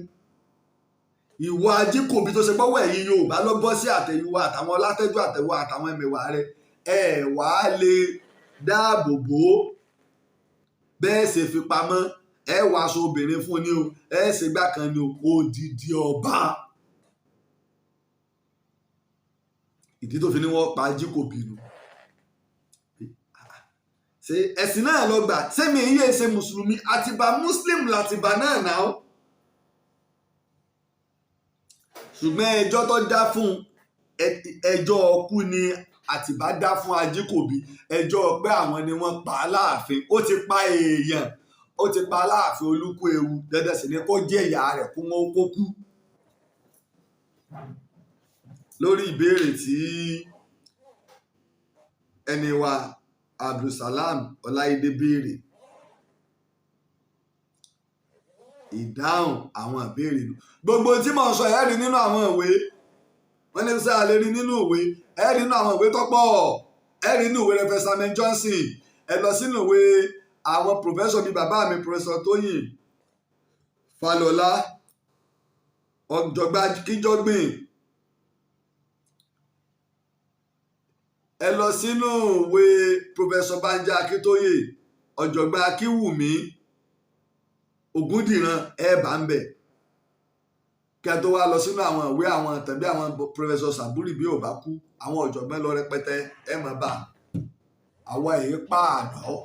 [SPEAKER 1] ìwọ Ajíkòbí tó ṣe pọ́wọ́ ẹ̀yìn Yorùbá lọ bọ́ sí àtẹ̀yìnwá àtàwọn Ọlátẹ́jú àtẹ̀wọ́ àtàwọn ẹ̀mẹ̀wà rẹ̀ wà á lè dáàbò bò ó bẹ́ẹ̀ ṣe fi pamọ́ wà aṣọ obìnrin fún ni o ṣe gbá kan ni o odidi ọba. Ìdí tó fi ní wọ́n pa Ajíkòbí nù. Ṣé ẹ̀sìn náà lọ gbà sẹ́mi iye ṣe mùsùlùmí Àtìbà Muslim l'Àtìbà náà náà. Ṣùgbọ́n ẹjọ́ tó dá fún ẹjọ́ ọkú ni Àtìbà dá fún Ajíkòbí ẹjọ́ pé àwọn ni wọ́n pa Aláàfin ó ti pa èèyàn ó ti pa Aláàfin Olúkúewu dandan sì ni kó jẹ́ ìyá rẹ̀ kó wọ́n kó kú. Lórí ìbéèrè tí ẹni wa Abdulsalam Ọláìdé béèrè ìdáhùn àwọn ìbéèrè gbogbo tí mo sọ ẹ rí nínú àwọn ìwé wọn ní sáà lè rí nínú ìwé ẹ rí nínú àwọn ìwé tó pọ̀ ẹ rí nínú ìwé Rev. Samuel Johnson ẹ lọ sínú ìwé àwọn pòfẹ́sọ̀ bíi bàbá mi Professor Tóyìn Fálọlá ọ̀jọ̀gbọ́n Kíjọ́gbìn ẹ lọ sínú ìwé Professor Banji Akíntóyè ọ̀jọ̀gbọ́n Akínwùmí Ògúndìran bá ń bẹ̀ kí a tó wá lọ sínú àwọn ìwé àwọn tàbí àwọn Professor Sàbúrì bí ò bá kú àwọn ọ̀jọ̀gbọ́n lọ rẹpẹtẹ mọ̀ bá àwa èyí pààlọ́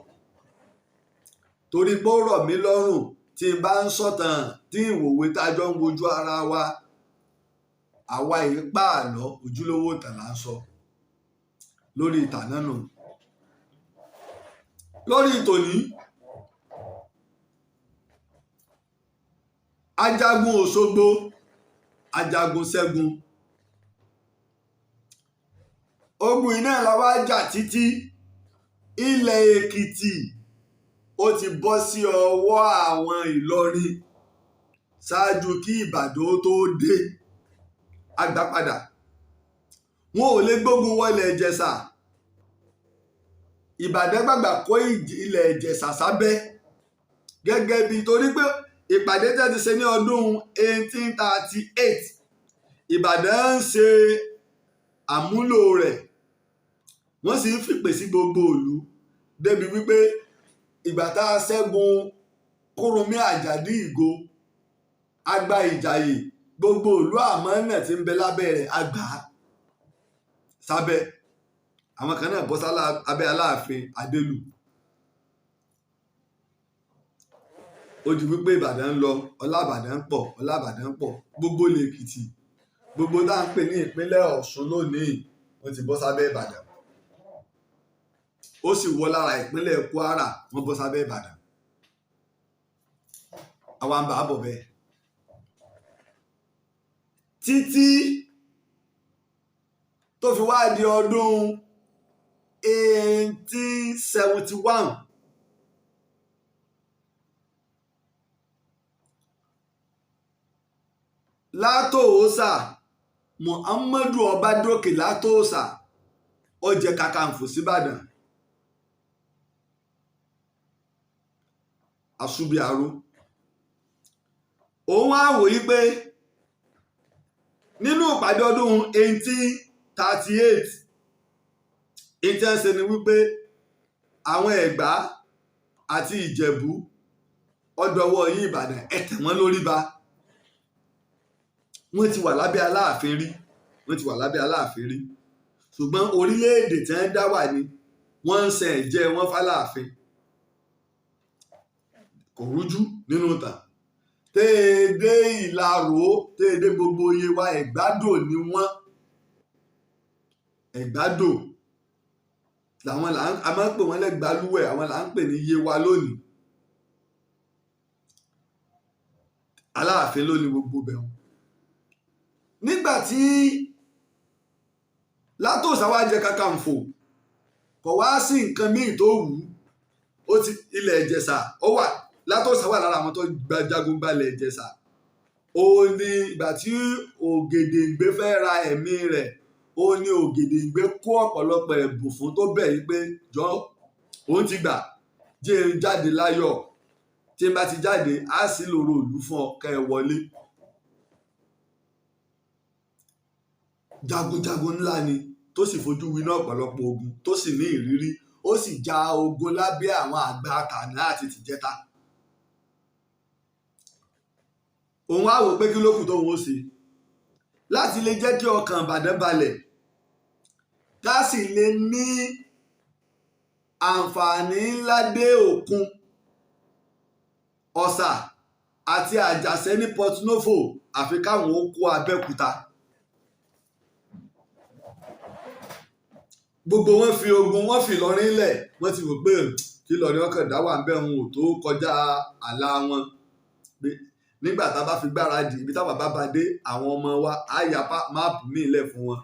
[SPEAKER 1] torí pé ó rọ̀ mí lọ́rùn tí n bá ń sọ̀tàn tí ìwòwe tájọ́ ń wojú ara wa àwa èyí pààlọ́ ojúlówó ìtàn là ń sọ lórí ìtàn náà nù. Lórí ìtòní ajagun Òṣogbo ajagun Ṣẹ́gun ogun iná làwa jà títí ilẹ̀ Èkìtì ó ti bọ́ sí ọwọ́ àwọn Ìlọrin ṣáájú kí Ìbàdàn tó dé agbápadà wọn ò lè gbógun wọlé Ìjẹ̀ṣà Ìbàdàn gbàgbà kó ilẹ̀ Ìjẹ̀ṣà sábẹ́ gẹ́gẹ́ bí torí pé ìpàdé tẹ́ ti ṣe ní ọdún 1838 Ìbàdàn ń ṣe àmúlò rẹ̀ wọ́n sì ń fìpè sí gbogbo ìlú débi wípé ìgbà tá a ṣẹ́gun Kúrúnmí Àjàdí Ìgò àgbà Ìjàyè gbogbo ìlú àmọ́nà tí ń bẹ lábẹ́ rẹ̀ àgbà sábẹ́ àwọn kan náà bọ́ sábẹ́ Aláàfin Adélù. Ó di wípé Ìbàdàn ń lọ Ọlábàdàn ń pọ̀ Ọlábàdàn ń pọ̀ gbogbo ilẹ̀ Èkìtì gbogbo tá à ń pè ní ìpínlẹ̀ Ọ̀ṣun lónìí wọ́n ti bọ́ sábẹ́ Ìbàdàn ó sì wọ lára ìpínlẹ̀ Kwara wọ́n bọ́ sábẹ́ Ìbàdàn àwa ń bá a bọ̀ bẹ́ẹ̀ títí tó fi wá di ọdún 1871 Látòósà Muhammadu Ọbádókè Látòósà ó jẹ kàkàǹfò síbàdàn àṣùbíàrú òun á wòye pé nínú ìpàdé ọdún 1838 ìtẹ́sẹ̀ ni wípé àwọn Ẹ̀gbá àti Ìjẹ̀bú ọdọwọ́ yín Ìbàdàn ẹ tẹ̀ wọ́n lórí ba wọ́n ti wà lábẹ́ Aláàfin rí wọ́n ti wà lábẹ́ Aláàfin rí ṣùgbọ́n orílẹ̀-èdè tí wọ́n dá wà ní wọ́n ń san ẹ̀jẹ́ wọn f'Aláàfin kò rújú nínú ìtàn téèdé Ìlaró téèdé gbogbo Yewa Ẹ̀gbádò ni wọ́n Ẹ̀gbádò làwọn a máa ń pè wọ́n lẹ́gbàlúwẹ̀ àwọn là ń pè ní Yewa lónìí Aláàfin ló ní gbogbo bẹ̀ wọn. Nígbà tí Látòsà wá jẹ Kakanfò kò wá sí nǹkan míì tó wù ú ó ti ilẹ̀ Ìjẹ̀ṣà ó wà Látòsà wà lára àwọn tó jagun gbalẹ̀ Ìjẹ̀ṣà ó ní ìgbà tí Ògèdèngbé fẹ́ ra ẹ̀mí rẹ̀ ó ní Ògèdèngbé kó ọ̀pọ̀lọpọ̀ ẹ̀bùn fún tó bẹ̀ yí pé jọ òun ti gbà jẹ́ ń jáde láyọ̀ tí n bá ti jáde á sì lòrò òlú fún ọ kẹ́ ẹ wọlé. Jagunjagun ńlá ni tó sì fojú winá ọ̀pọ̀lọpọ̀ ogun tó sì ní ìrírí ó sì ja ogun lábẹ́ àwọn àgbà tàná àti tìjẹta. Òun á wò pé kí ló kù tóun ó ṣe láti lè jẹ́ kí ọkàn Ìbàdàn balẹ̀ ká sì lè ní àǹfààní ńlá dé òkun Ọ̀sà àti Àjàṣẹ́ ní Port Novo àfi káwọn ó kó Abẹ́òkúta. Gbogbo wọn fi ogun wọn fi Ìlọrin lẹ̀ wọ́n ti wò pé kí Ìlọrin ọkàn dá wà ń bẹ̀ wọn ò tó kọjá àlà wọn pé nígbà tá a bá fi gbáradì ibi táwọn bá bá dé àwọn ọmọ wa á ya máàpù míì lẹ̀ fún wọn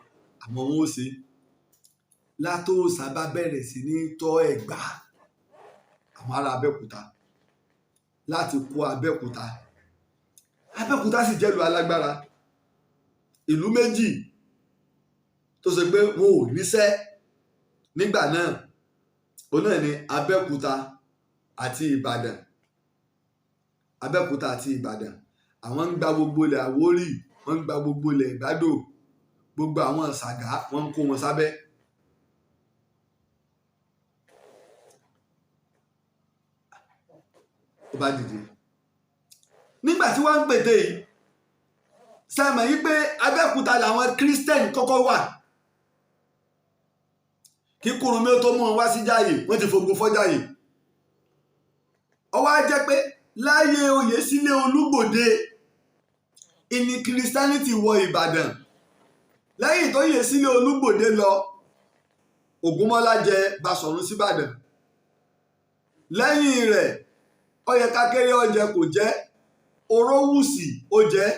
[SPEAKER 1] àmọ́ wọn ó ṣe. Látòsà bá bẹ̀rẹ̀ sí ní tọ́ Ẹ̀gbá àwọn ará Abẹ́òkúta láti kó Abẹ́òkúta. Abẹ́òkúta sì jẹ́ ìlú alágbára ìlú méjì tó ṣe pé wọn ò níṣẹ́ nígbà náà òun náà ni Abẹ́òkúta àti Ìbàdàn. Abẹ́òkúta àti Ìbàdàn àwọn ń gba gbogbo ilẹ̀ Àwórì wọ́n ń gba gbogbo ilẹ̀ Ìgbádò gbogbo àwọn Ṣàgá wọ́n ń kó wọn sábẹ́. Ó bá dìde nígbà tí wọ́n ń pète yìí sẹ́mọ̀ yí pé Abẹ́òkúta làwọn Kírísítẹ́nì kọ́kọ́ wà kí Kúrúnmí ó tó mú wọn wá sí Jáyè wọ́n ti fògo fọ́ Jáyè. Ó wá jẹ́ pé láyé Oyèsílẹ̀ Olúgbòde ìní Christianity wọ Ìbàdàn lẹ́yìn tó Oyèsílẹ̀ Olúgbòde lọ Ògúnmọ́lá jẹ Basọ̀rún síbàdàn lẹ́yìn rẹ̀ Ọ̀yẹ̀kákéré ọ̀jẹ̀ kò jẹ́ Orówùsì ó jẹ́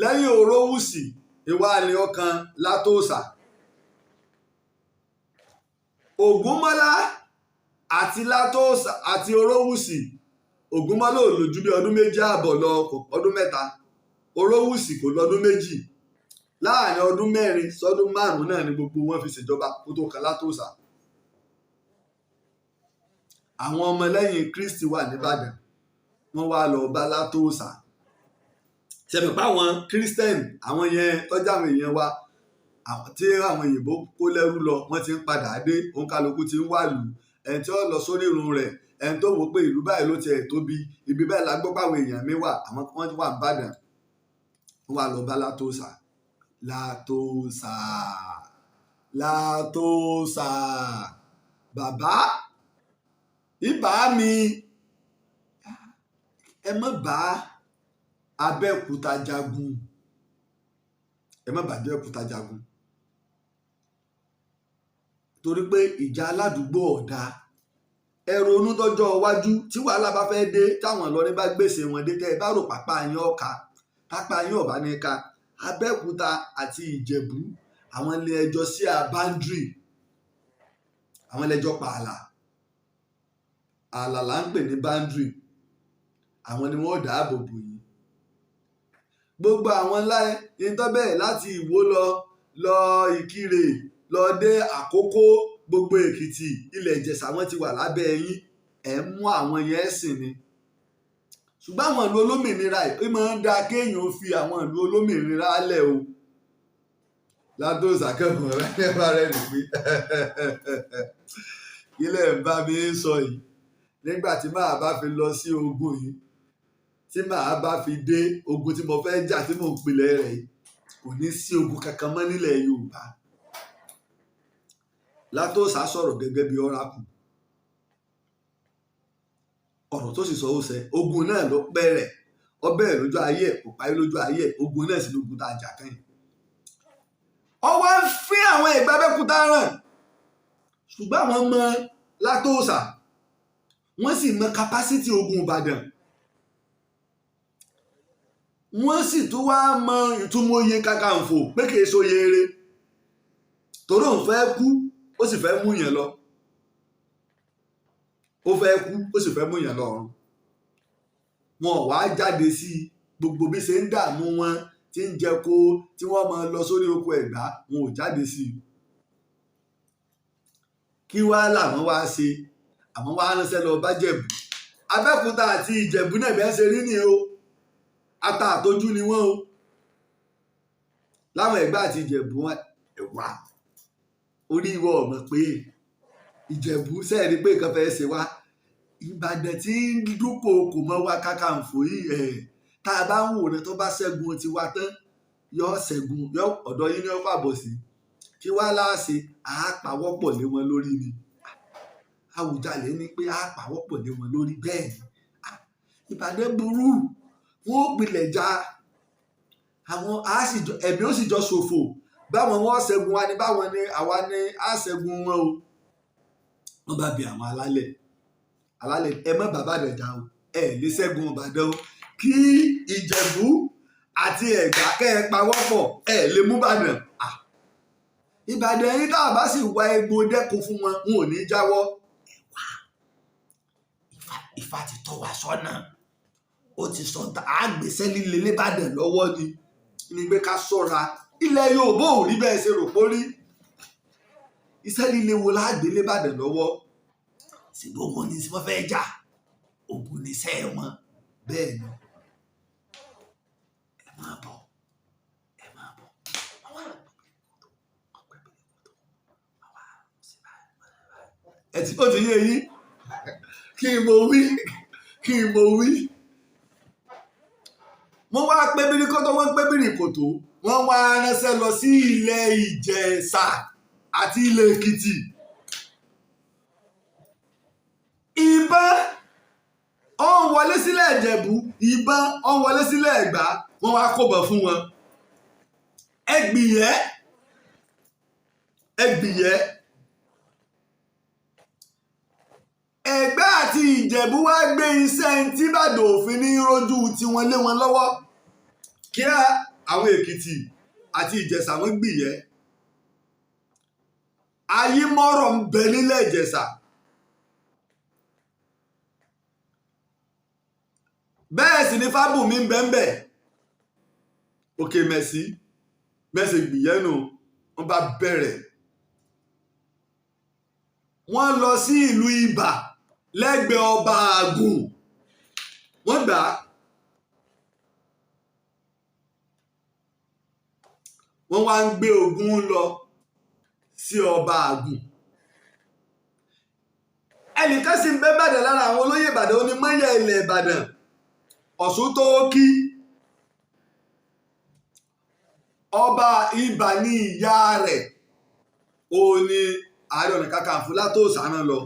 [SPEAKER 1] lẹ́yìn Orówùsì ìwàlẹ̀ ọkàn Látòsà. Ògúnmọ́lá àti Látòsà àti Orówùsì Ògúnmọ́lá ò lò ju bí ọdún méjì ààbọ̀ lọ ọdún mẹ́ta Orówùsì kò lọ́dún méjì láàrin ọdún mẹ́rin sọ́dún márùn-ún náà ni gbogbo wọn fi ṣèjọba kó tó kan Látòsà. Àwọn ọmọlẹ́yìn Kristi wà nìbàdàn wọ́n wá lọ bá Látòsà ṣẹ̀mí pa àwọn Kírísítẹ́nì àwọn yẹn tọ́jú àwọn èèyàn wa tí àwọn òyìnbó kó lẹ́rú lọ wọ́n ti ń padà dé òǹkàlùkù ti ń wà lù ẹni tí ó lọ sórí irun rẹ̀ ẹni tó wò pé ìlú báyìí ló tiẹ̀ tóbi ibi báyìí la gbọ́ pàwọn èèyàn mi wà àwọn wọ́n wà nìbàdàn wọ́n wá lọ bá Látòsà. Látòsà Látòsà bàbá ìbá mi ẹ má bá Abẹ́òkúta jagun ẹ má bá Abẹ́òkúta jagun torí pé ìjà aládùúgbò ọ̀dà ẹ ronú tọ́jọ́ iwájú tí wàhálà bá fẹ́ dé táwọn Ìlọrin bá gbèsè wọn dé tẹ́ ẹ bá rò pápá yín ọ̀ka pápá yín ọ̀bá ní ká Abẹ́òkúta àti Ìjẹ̀bú àwọn ilé ẹjọ́ sí àbándrì àwọn ilé ẹjọ́ pààlà ààlà là ń pè ní bándrì àwọn ni wọ́n dáàbò bò yín gbogbo àwọn ńlá ìtọ́bẹ̀ láti Ìwó lọ Ìkirè lọ dé Àkókó gbogbo Èkìtì ilẹ̀ Ìjẹ̀ṣà wọn ti wà lábẹ́ yín ẹ̀ ń mú àwọn yẹn sìn ni ṣùgbọ́n àwọn ìlú olómìnira ẹ̀ máa ń da kéèyàn fi àwọn ìlú olómìnira lẹ̀ o. Látòsà kẹ́kọ̀ọ́ rẹ̀ bá rẹ̀ nìgbé ilẹ̀ ń bá mi sọ yìí nígbà tí màá bá fi lọ sí ogun yìí tí màá bá fi dé ogun tí mo fẹ́ jà tí mò ń pilẹ̀ rẹ̀ yìí kò ní sí ogun kankan mọ́ nílẹ̀ Yorùbá. Látòsà sọ̀rọ̀ gẹ́gẹ́ bí ọ̀rákù, ọ̀rọ̀ tó sì sọ ó ṣẹ. Ogun náà ló bẹ̀rẹ̀, ó bẹ̀rẹ̀ lójú ayé ẹ̀, kò parí lójú ayé ẹ̀. Ogun náà sì lógun tá a jà kẹ́yìn. Ó wá ń fín àwọn Ẹ̀gbá Abẹ́òkúta ràn, ṣùgbọ́n àwọn mọ Látòsà, wọ́n sì mọ capacity ogun Ìbàdàn, wọ́n sì tún wá mọ ìtumọ̀ oyè Kakanfò pé kìí ṣoyè eré, torí òun fẹ́ kú ó sì fẹ́ mú yàn lọ, ó fẹ́ kú ó sì fẹ́ mú yàn lọ ọ̀run. Wọn ò wá jáde sí gbogbo bí ṣe ń dààmú wọn tí ń jẹ kó tí wọ́n máa lọ sórí oko Ẹ̀gbá, wọn ò jáde sí i. Kí wá làwọn wá ṣe? Àwọn wá ránṣẹ́ lọ bá Jẹ̀bú. Abẹ́òkúta àti Ìjẹ̀bú náà bẹ́ẹ̀ ṣe rí ni o, ata àtọ́jú ni wọ́n o. Láwọn Ẹ̀gbá àti Ìjẹ̀bú wọn ẹ̀wà orí ìwọ ọmọ pé Ìjẹ̀bú sẹ́ẹ̀rí pé nǹkan fẹ́ ṣe wá. Ìbàdàn tí ń dúnkòokò mọ́ wa Kakanfò yìí tá a bá ń wò náà tó bá ṣẹ́gun ti wa tán yọ ṣẹ́gun yọ ọ̀dọ̀ yín ní ó fàbọ̀ sí. Kí wá láàṣẹ àápawọ́pọ̀ lé wọn lórí ni. Àwùjalè ní pé àápawọ́pọ̀ lé wọn lórí bẹ́ẹ̀ ni. Ìbàdàn burú, wọn ò pilẹ̀ já àwọn ẹ̀mí ó sì jọ ṣòfò. Báwọn wọn ṣẹ́gun wa ni báwọn ni àwa ni á ṣẹ́gun wọn o. Wọ́n bá bi àwọn alálẹ̀ ẹ má bàbá rẹ̀ jà o, ẹ lè ṣẹ́gun Ìbàdàn o. Kí Ìjẹ̀bú àti Ẹ̀gbá kẹ́ ẹ pawọ́pọ̀ ẹ lè mú Ìbàdàn. Ìbàdàn yìí tá a bá sì wá egbò dẹ́kun fún wọn ò ní jáwọ́. Ifá ti tọ́ wa sọ́nà, ó ti sọ àgbèsẹ́ líle l'Íbàdàn lọ́wọ́ ni pé ká ṣọ́ra. Ilẹ̀ Yorùbá ò rí bẹ́ẹ̀ ṣe rò pórí. Iṣẹ́ líle wo láàgbé l'Íbàdàn lọ́wọ́? Ṣùgbọ́n ogun ni wọ́n fẹ́ jà, ogun ni iṣẹ́ wọn. Bẹ́ẹ̀ ni ẹ máa bọ̀. Ó ti yé yín kí n mo wí. Wọ́n wá pé bírí kótó, wọ́n pé bírí kòtó, wọ́n wá ránṣẹ́ lọ sí ilẹ̀ Ìjẹ̀ṣà àti ilẹ̀ Èkìtì. Ìbọn ó ń wọlé sílẹ̀ Ìjẹ̀bú, ìbọn ó ń wọlé sílẹ̀ Ẹ̀gbá, wọ́n wá kóbọ̀ fún wọn. Ẹgbìyẹ́ Ẹ̀gbá àti Ìjẹ̀bú wá gbé iṣẹ́ tí Ìbàdàn òfin ní rojú tiwọn lé wọn lọ́wọ́. Kí àwọn Èkìtì àti Ìjẹ̀ṣà wọ́n gbìyẹ́. Ayímọ́rọ̀ ń bẹ nílẹ̀ Ìjẹ̀ṣà. Bẹ́ẹ̀ sì ni Fábùnmí ń bẹ ń bẹ. Òkè Mẹ̀sí gbìyẹ́ nù, wọ́n bá bẹ̀rẹ̀. Wọ́n lọ sí ìlú Ibà lẹ́gbẹ̀ẹ́ ọba Àgùn, wọ́n gbà á. Wọ́n wá ń gbé ogun lọ sí ọba Àgùn. Ẹnìkan sì ń bẹ Ìbàdàn lára àwọn olóyè Ìbàdàn, onímọ̀yẹ̀ ilẹ̀ Ìbàdàn, Ọ̀ṣúntóókí. Ọba Ibà ní ìyá rẹ̀, òun ni Ààrẹ Ọ̀nà Kakanfò Látòsà rán lọ.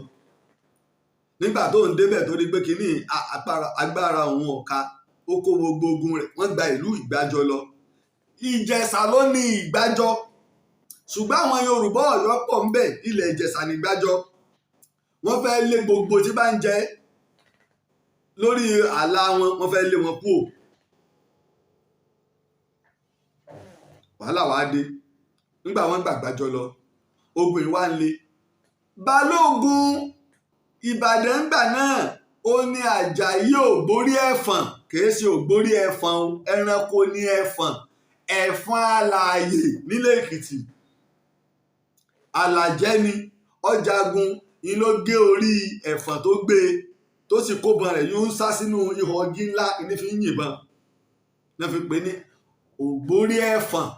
[SPEAKER 1] Nígbà tó ń débẹ̀ tó rí pé kínní agbára òun ọ̀ka, ó kó gbogbo ogun rẹ̀, wọ́n gba ìlú Ìgbàjọ lọ. Ìjẹ̀ṣà ló ní Ìgbàjọ, ṣùgbọ́n àwọn Yorùbá Ọ̀yọ́ pọ̀ ń bẹ, ilẹ̀ Ìjẹ̀ṣà ní Ìgbàjọ. Wọ́n fẹ́ lé gbogbo tí bá ń jẹ lórí ààlà wọn, wọ́n fẹ́ lé wọn kúrò. Wàhálà wá dé nígbà wọ́n gbàgbàjọ lọ, ogun ìwá ń le. Balógun Ìbàdàn gbà náà ó ní Àjàyí Ògbóríẹ̀fọ̀n, kìí ṣe Ògbóríẹ̀fọ̀n o, ẹranko ní ẹ̀fọ̀n, ẹ̀fọ̀n alààyè nílẹ̀ Èkìtì. Àlàjẹ́ ni ọjàgun ni ló gé orí ẹ̀fọ̀n tó gbé tó sì kóbọn rẹ̀ yóò ń sá sínú ihò ọgí ńlá ní fi ń yìnbọn. Wọ́n fi pè ní Ògbóríẹ̀fọ̀n.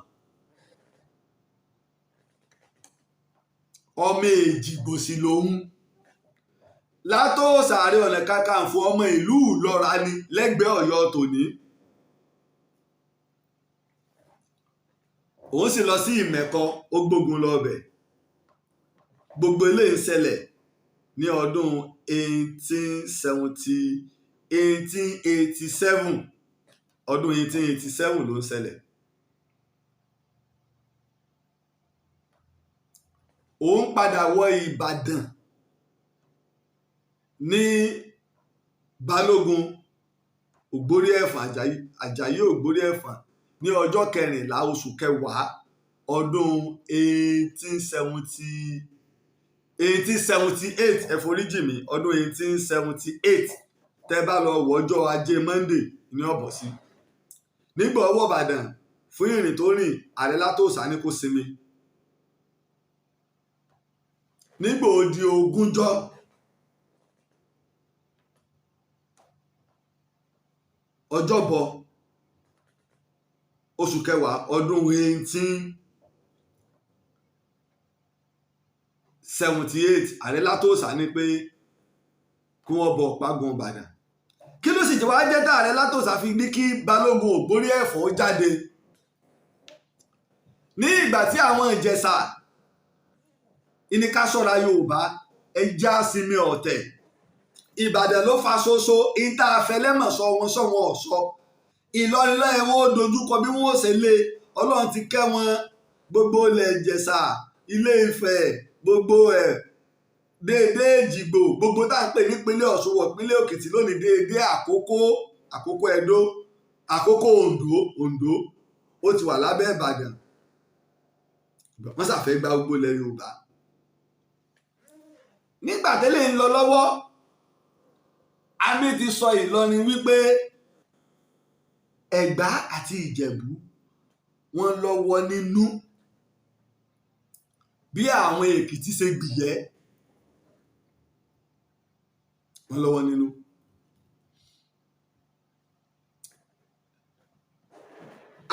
[SPEAKER 1] Ọmọ Èjìgbò sì lòun. Látòsà Ààrẹ Ọ̀nà Kakanfò ọmọ ìlú Ìlọra ni lẹ́gbẹ̀ẹ́ Ọ̀yọ́ tòní. òun sì lọ sí ìmẹ̀kọ ó gbógun lọ bẹ̀. Gbogbo eléyìí ń ṣẹlẹ̀ ní ọdún 1887 ọdún 1887 ló ń ṣẹlẹ̀. Òun padà wọ Ìbàdàn ní Balogun Ogboriefon Àjàyí Ogboriefon ní ọjọ́ 14 oṣù kẹwàá ọdún 1878 ẹ foríjì mí ọdún 1878 tẹ́ bá lọ wọ ọjọ́ ajé Monday ní ọ̀bọ̀ sí. Nígbà ọwọ́ Ìbàdàn fún ìrìn tó rìn Ààrẹ látòsà ní kó sinmi. Nígbà ó di ogúnjọ́ ọjọ́bọ̀ oṣù kẹwàá ọdún 1878 Ààrẹ látòsà ní pé kí wọ́n bọ págun Ìbàdàn. Kí ló sì jẹ́ wá jẹ́ tá Ààrẹ látòsà fi ní kí Balógun Ogboriefon jáde ní ìgbà tí àwọn Ìjẹ̀ṣà ìníká ṣọ́ra Yorùbá ẹja sinmi ọ̀tẹ̀. Ìbàdàn ló fa ṣoṣo ìta àfẹlẹ́mọ̀ sọ wọn sọ̀wọ́n ọ̀ṣọ́. Ìlọrin lọ́yẹ̀ wọn ó dojúkọ bí wọ́n ó ṣe lé. Ọlọ́run ti kẹ́ wọn gbogbo ilẹ̀ Ìjẹ̀ṣà Ilé Ifẹ̀ gbogbo ẹ̀ déédéé Èjìgbò gbogbo tá à ń pè nípínlẹ̀ Ọ̀ṣun wọ̀ ìpínlẹ̀ Òkìtì lónìí déédéé Àkókó Ẹdó Àkókó Oǹdó ó ti wà lábẹ́ Ìbàdàn. Wọ́n ṣàfẹ́ gba gbogbo ilẹ̀ Yorùbá. Nígbà tẹ́lẹ̀ ń lọ lọ́wọ́ àmì ti sọ Ìlọrin wípé Ẹ̀gbá àti Ìjẹ̀bú wọ́n lọ́wọ́ nínú bí àwọn Èkìtì ṣe gbìyẹ́ wọ́n lọ́wọ́ nínú.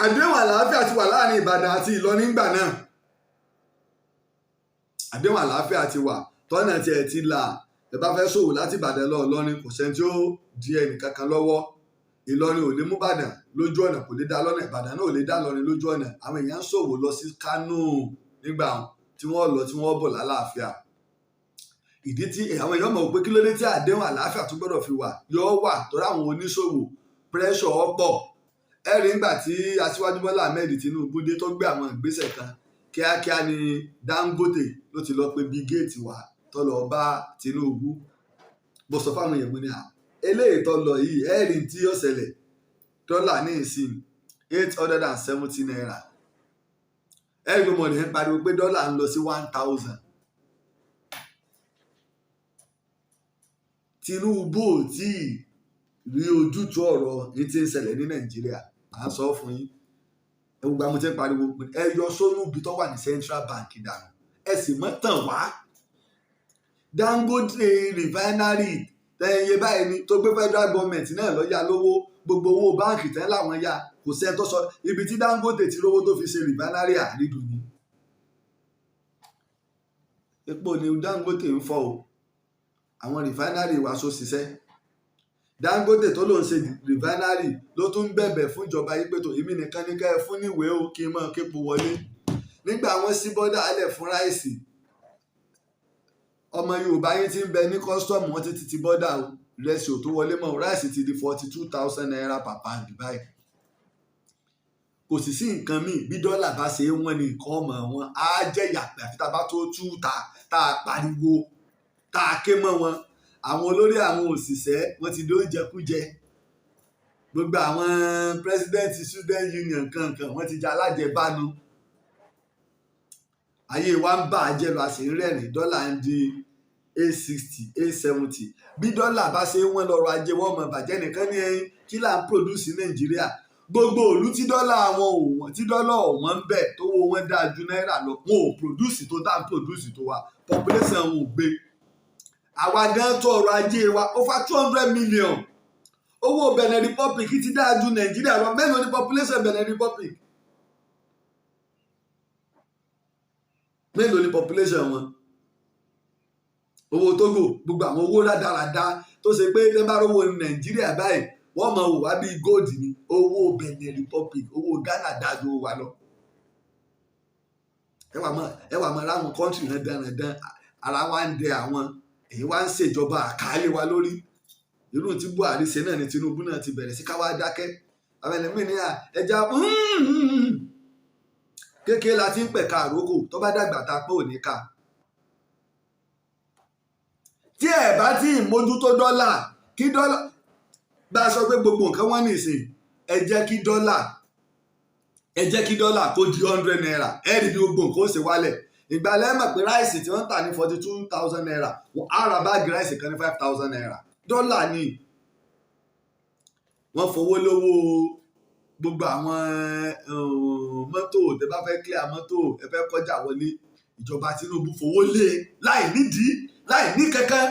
[SPEAKER 1] Àdéhùn àlàáfíà ti wà láàrin Ìbàdàn àti Ìlọrin nígbà náà. Àdéhùn àlàáfíà ti wà tọ́nà tiẹ̀ ti là. Ẹ bá fẹ́ ṣòwò láti Ìbàdàn lọ Ìlọrin kò sẹ́ni tí ó di ẹnìkankan lọ́wọ́. Ìlọrin ò lè mú Ìbàdàn lójú ọ̀nà kò lè dá lọ́nà. Ìbàdàn náà ò lè dá Ìlọrin lójú ọ̀nà. Àwọn èèyàn ń ṣòwò lọ sí Kánò nígbà tí wọ́n lọ tí wọ́n bọ̀ lálàáfíà. Ìdí tí àwọn èèyàn mọ̀ pé kí ló dé tí àdéhùn àlàáfíà tó gbọ́dọ̀ fi wà yóò wà torí àwọn oníṣòwò pressure ọ̀pọ̀. Ẹ rí nígbà tí Aṣíwájú Bọ́lá Ahmed Tinubu dé tó gbé àwọn ìgbésẹ̀ kan kíákíá ni Dangote ló ti lọ pé bí géètì wà tó lọ bá Tinubu. Mo sọ fáwọn èèyàn mo ní eléyìí tó lọ yìí ẹ rí tí yóò ṣẹlẹ̀ dọ́là ní ìsìn 870 naira. Ẹ rí gbọmọ ní pariwo pé dọ́là ń lọ sí 1000. Tinubu ò tí ì rí ojútùú ọ̀rọ̀ yìí tí ń ṣẹlẹ̀ ní Nàìjíríà. À ń sọ fún yín ẹ gbogbo àwọn tí ń pariwo ẹ yọ sólùbí tó wà ní Central Bank dànù ẹ sì mọ́ tàn wá. Dangote refinery tẹ̀yẹ báyìí ni tó gbé federal government náà lọ yá lówó gbogbo owó báǹkì tẹ́ láwọn yá kò sẹ́ni tó sọ ibi tí Dangote ti rówó tó fi ṣe refinery àrídùn ni. Epo ni Dangote ń fọ o àwọn refinery wa so ṣiṣẹ́. Dangote tó ló ń ṣe refinery ló tún bẹ̀bẹ̀ fún ìjọba yìí pé tó èmi nìkan ní ká ẹ fún níwèé o kí n mọ̀ képo wọlé. Nígbà wọn sí bọ́dà alẹ̀ fún ráìsì ọmọ Yorùbá yín ti ń bẹ ní kọ́sítọ́ọ̀mù wọn títí ti bọ́dà o ìrẹsì ò tó wọlé mọ́ ráìsì ti di 42,000 naira per pound báyìí. Kò sì sí nǹkan míì bí dọ́là bá ṣe wọ́n ní nǹkan ọmọ wọn á jẹ́ yàpẹ̀ àfi tá a bá tó tú tá a pariwo tá a ké mọ́ wọn. Àwọn olórí àwọn òṣìṣẹ́ wọ́n ti dó jẹkújẹ gbogbo àwọn president student union kankan wọ́n ti jẹ alájẹbánu. Ayé wa ń bà á jẹ́ lọ àṣẹ rẹ́rìn dọ́là ń di 860 870 bí dọ́là bá ṣe wọ́n lọ́rọ̀ ajé wọ́n mọ̀ bàjẹ́ nìkan ní ẹyin kí là ń produce Nàìjíríà. Gbogbo òlu tí dọ́là wọn ò wọ́n tí dọ́là ọ̀wọ́n ń bẹ̀ tó wo wọn dáa ju náírà lọ wọn ò produce tó dá ń produce tó wa population wọn ò gbé. Àwa gan tó ọrọ̀ ajé wa over 200 million owó Benin Republic ti dáa ju Nàìjíríà lọ mélòó ni population Benin Republic mélòó ni population wọn. Owó Togo gbogbo àwọn owó rádaràda tó ṣe pé ẹ bá rówó Nàìjíríà báyìí wọ́n mọ̀ wò wá bíi gold ni owó Benin Republic owó Ghana dájú wà lọ. ẹ wà mọ láwọn kọ́ńtì náà dandan ara wa ń dẹ àwọn èyí wá ń ṣèjọba àkàlẹ̀ wa lórí irú tí Buhari ṣe náà ni Tinubu náà ti bẹ̀rẹ̀ sí ká wá dákẹ́ àwọn ẹlẹ́mìí ní ẹja kékeré la ti ń pẹ̀ka àrókò tó bá dàgbà ta pé òní ká tí ẹ bá tí ì mójútó dọ́là kí dọ́là bá a sọ pé gbogbo nǹkan wọ́n nìsín ẹ jẹ́ kí dọ́là kó di 100 naira ẹ rí bí gbogbo nǹkan ó ṣe wálẹ̀ ìgbà lẹ́mọ̀ pé ráìsì tí wọ́n ń tà ní 42,000 naira á ra báàgì ráìsì kan ní 5,000 naira dọ́là ni wọ́n fowó lówó gbogbo àwọn mọ́tò tẹ́ bá fẹ́ clear mọ́tò ẹ fẹ́ kọjá wọlé ìjọba Tinubu fowó lé láì nídìí láì ní kankan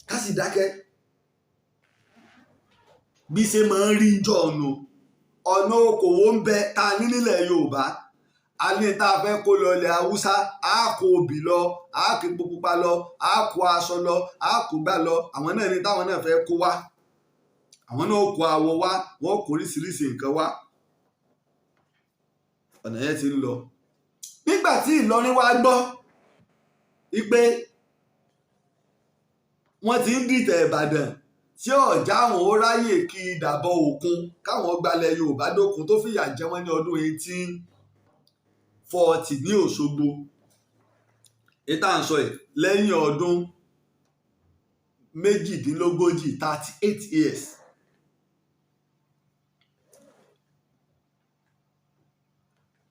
[SPEAKER 1] ká sì dákẹ́ bí ṣe máa ń rí ìjọ ọ̀nà okòwò ń bẹ tá a ní nílẹ̀ Yorùbá a ní tá a fẹ́ kó lọ ilẹ̀ Haúsá a kó obì lọ a kó epo pupa lọ a kó aṣọ lọ a kó gbá lọ àwọn náà ní táwọn náà fẹ́ kó wá àwọn náà kó awọ wá wọn kó oríṣiríṣi nǹkan wá ọ̀nà yẹn ti ń lọ nígbà tí Ìlọrin wá gbọ́ wípé wọ́n ti ń dìtẹ̀ Ìbàdàn tí ọ̀já àwọn ó ráyè kí ìdàbọ̀ òkun káwọn gbalẹ̀ Yorùbá dókun tó fìyà jẹ wọ́n ní ọdún 1840 ní Òṣogbo ètà ń sọ ẹ̀ lẹ́yìn ọdún méjìdínlógójì 38 years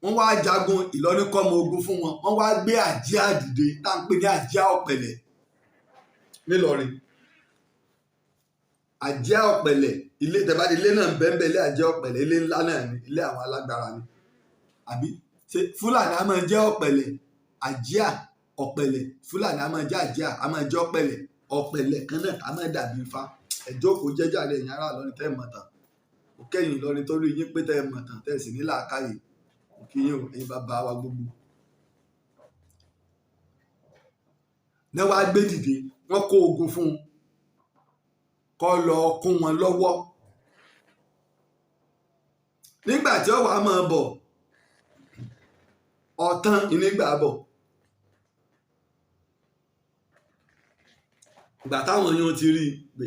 [SPEAKER 1] wọ́n wá jagun Ìlọrin kọ́mọ ogun fún wọn wọ́n wá gbé àjíà dìde tá à ń pè ní àjíà ọ̀pẹ̀lẹ̀ nílọrin àjíà ọ̀pẹ̀lẹ̀ ilé tẹ̀bádé ilé náà bẹ́ẹ̀ ilé àjíà ọ̀pẹ̀lẹ̀ ilé ńlá náà ni ilé àwọn alágbára ni àbí ṣe Fúlàní a máa jẹ́ ọ̀pẹ̀lẹ̀ àjíà ọ̀pẹ̀lẹ̀ Fúlàní a máa jẹ́ àjíà a máa jẹ́ ọ̀pẹ̀lẹ̀ kan náà a máa dàbí Ifá ẹjọ́ kò jẹ́jà rẹ̀ ẹ̀yìn ará Ìlọrin tẹ́ mọ̀tàn ó kẹ́yìn Ìlọrin torí yín pé tẹ́ mọ̀tàn tẹ́ sì ní làákàyè kí yín o ẹ̀yin bàbá wa gbogbo náà wá gbé dìde wọ́n kó ogun fún un kó lọ kún wọn lọ́wọ́ nígbà tí ó wàá máa bọ̀ ọ̀tán ìnígbà bọ̀ ìgbà táwọn yóò ti rí pé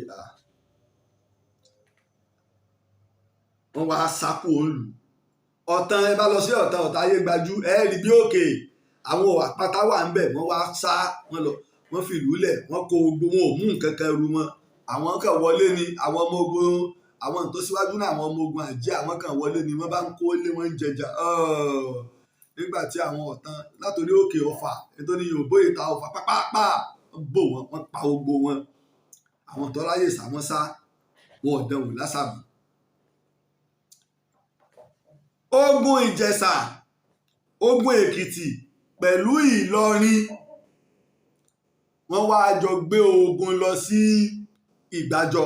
[SPEAKER 1] wọ́n wá sákò òǹlù ọ̀tán ẹ bá lọ sí ọ̀tán ayé gbajú ẹ rí bí òkè àwọn àpáta wà ń bẹ̀ wọ́n wá sá wọ́n lọ wọ́n fi ìlú lẹ̀ wọ́n kó gbogbo wọn ò mú nǹkan kan ru wọn àwọn kan wọlé ni àwọn ọmọ ogun àwọn tó síwájú náà àwọn ọmọ ogun àjẹ́ àwọn kan wọlé ni wọ́n bá ń kó lé wọn ń jẹjà nígbà tí àwọn ọ̀tán látòrí òkè Ọ̀fà nítorí Yorùbá ìta Ọ̀fà pápápá bò wọ́n pa gbogbo wọn àwọn tó ráyè sá wọn sá wọn ò dẹ̀wò lásàbí. Ogun Ìjẹ̀ṣà ogun Èkìtì pẹ̀lú Ìlọrin wọ́n wá jọ gbé ogun lọ sí Ìgbàjọ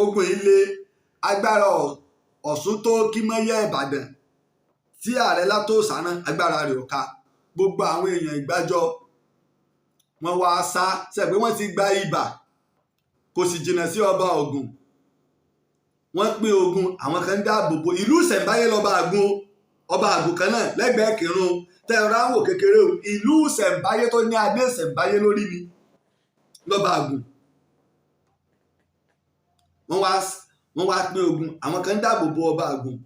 [SPEAKER 1] ogun ilé agbára Ọ̀ṣun tó kí mọ́yẹ́ Ìbàdàn tí Ààrẹ Látòsánà agbára rẹ̀ ò ká gbogbo àwọn èèyàn Ìgbàjọ wọ́n wá sá sẹ́pẹ́ wọ́n ti gba ibà kò sì jìnnà sí ọba Ògùn wọ́n pín ogun àwọn kan dáàbò bo ìlú ìṣẹ̀ǹbáyé lọ́ba Àgùn ọba Àgùn kan náà lẹ́gbẹ̀ẹ́ Kírun tẹ̀ra wò kékeré o ìlú ìṣẹ̀ǹbáyé tó ní adé ìṣẹ̀ǹbáyé lórí ni lọ́ba Àgùn wọ́n wá pín ogun àwọn kan dáàbò bo ọba Àgùn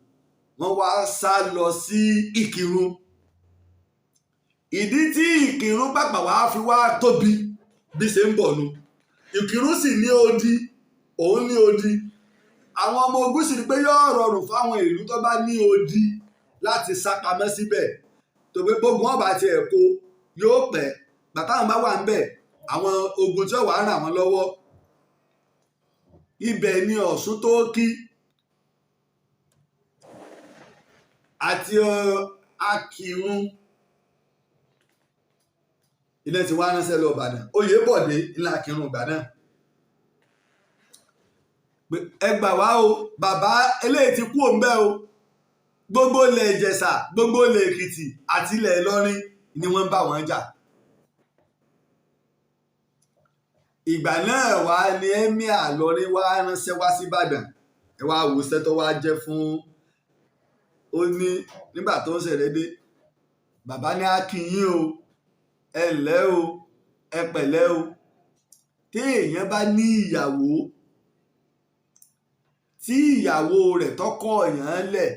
[SPEAKER 1] wọ́n wá sá lọ sí Ìkírun ìdí tí Ìkírun pàpà wá fi wá tóbi bí ṣe ń bọ̀ nu Ìkírun sì ní odi òun ní odi àwọn ọmọ ogun sì rí pé yóò rọrùn fáwọn ìlú tó bá ní odi láti sá pamọ́ síbẹ̀ tó pé gbogbo ọba àti ẹ̀kọ́ yóò pẹ́ bàtà àwọn bá wà ń bẹ̀ àwọn ogun tí ó wà ràn wọ́n lọ́wọ́ ibẹ̀ ni Ọ̀ṣun tó kí àti Akírun ilé tí wàá ránṣẹ́ lọ Ìbàdàn Oyèbọ̀dé ńlá Akírun ìgbà náà ẹ gbà wá o bàbá eléyìí ti kú òǹbẹ o gbogbo ilẹ̀ Ìjẹ̀ṣà gbogbo ilẹ̀ Èkìtì àti ilẹ̀ Ìlọrin ni wọ́n ń bá wọn jà ìgbà náà wá ní Emir Ìlọrin wá ránṣẹ́ wá sí Ìbàdàn ẹ wá wò sẹ́tọ́ wá jẹ́ fún ó ní nígbà tó ń ṣẹ̀rẹ̀ dé bàbá ní a kí yín o ẹ ǹlẹ́ o ẹ pẹ̀lẹ́ o téèyàn bá ní ìyàwó tí ìyàwó rẹ̀ tọkọ èèyàn lẹ̀